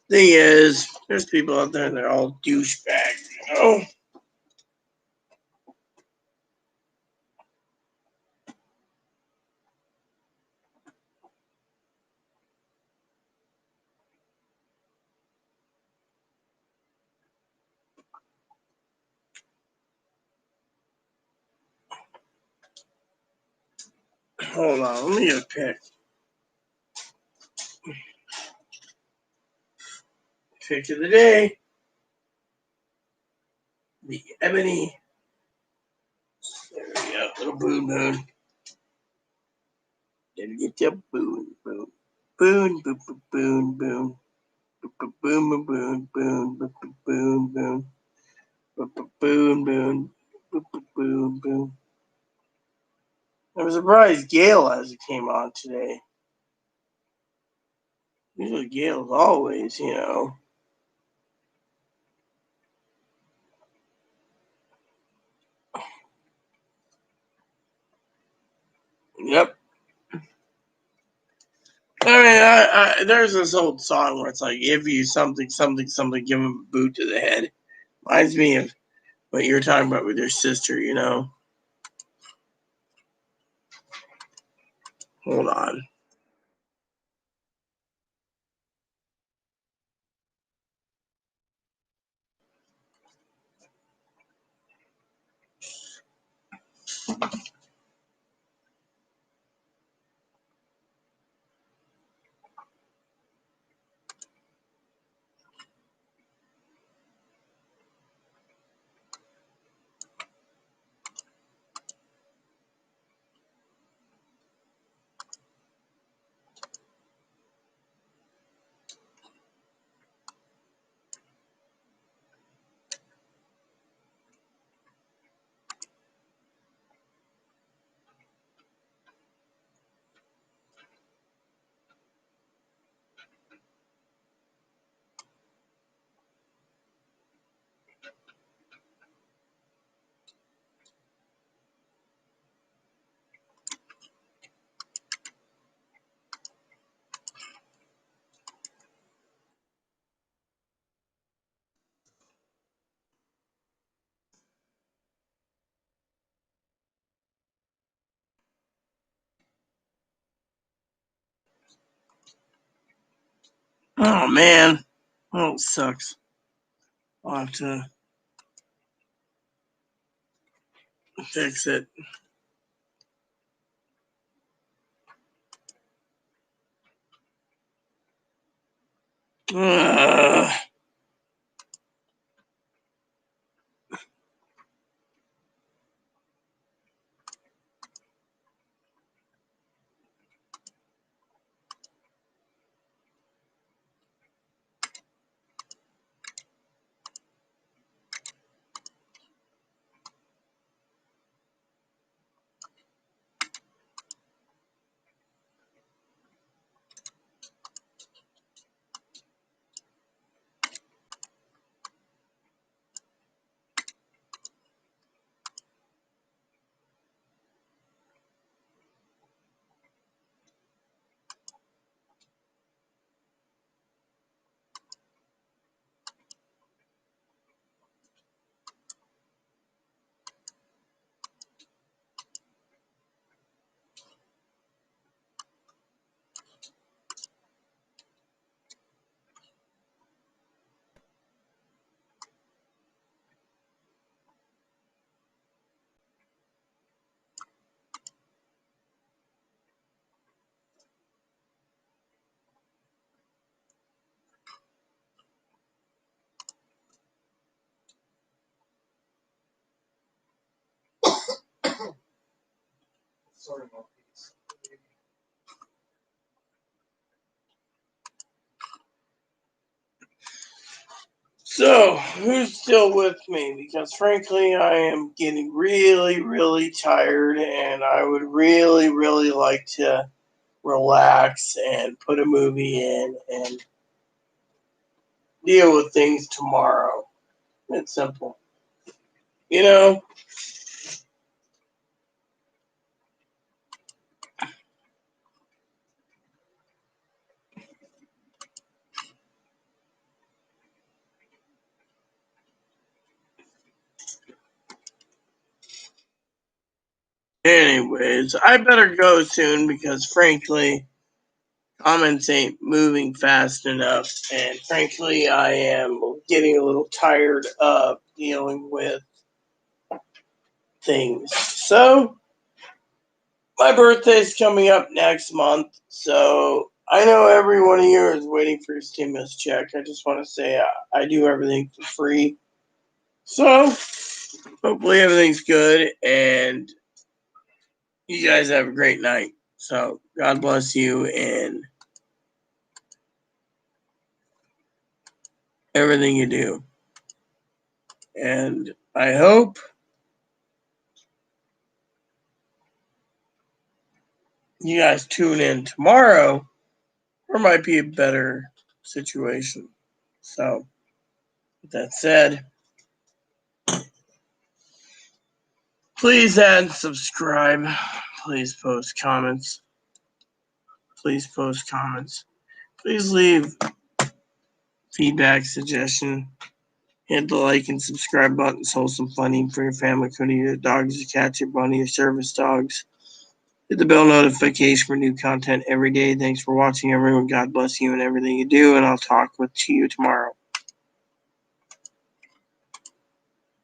Thing is, there's people out there and they're all douchebags, you know? Hold on, let me get a pick. Pick of the day. The ebony. There we go. Little boon boon. Gotta get your boon boon. Boon boon boon boon. Boon boon boon boon boon boon boon. Boon boon. Boon boon. I was surprised Gail as it came on today. Usually Gail's always, you know. Yep. I mean, there's this old song where it's like, if you something, give him a boot to the head. Reminds me of what you're talking about with your sister, you know. Hold on. Oh, man. Oh, it sucks. I'll have to fix it. Sorry about these. So, who's still with me? Because frankly, I am getting really, really tired, and I would really, really like to relax and put a movie in and deal with things tomorrow. It's simple. You know? Anyways, I better go soon because frankly, comments ain't moving fast enough. And frankly, I am getting a little tired of dealing with things. So, my birthday's coming up next month, so I know every one of you is waiting for your stimulus check. I just want to say I do everything for free. So, hopefully everything's good, and you guys have a great night. So, God bless you, and everything you do. And I hope you guys tune in tomorrow. There might be a better situation. So, with that said, please add and subscribe. Please post comments. Please post comments. Please leave feedback, suggestion. Hit the like and subscribe buttons. Wholesome funny for your family, including your dogs, your cats, your bunny, your service dogs. Hit the bell notification for new content every day. Thanks for watching, everyone. God bless you and everything you do, and I'll talk with you tomorrow.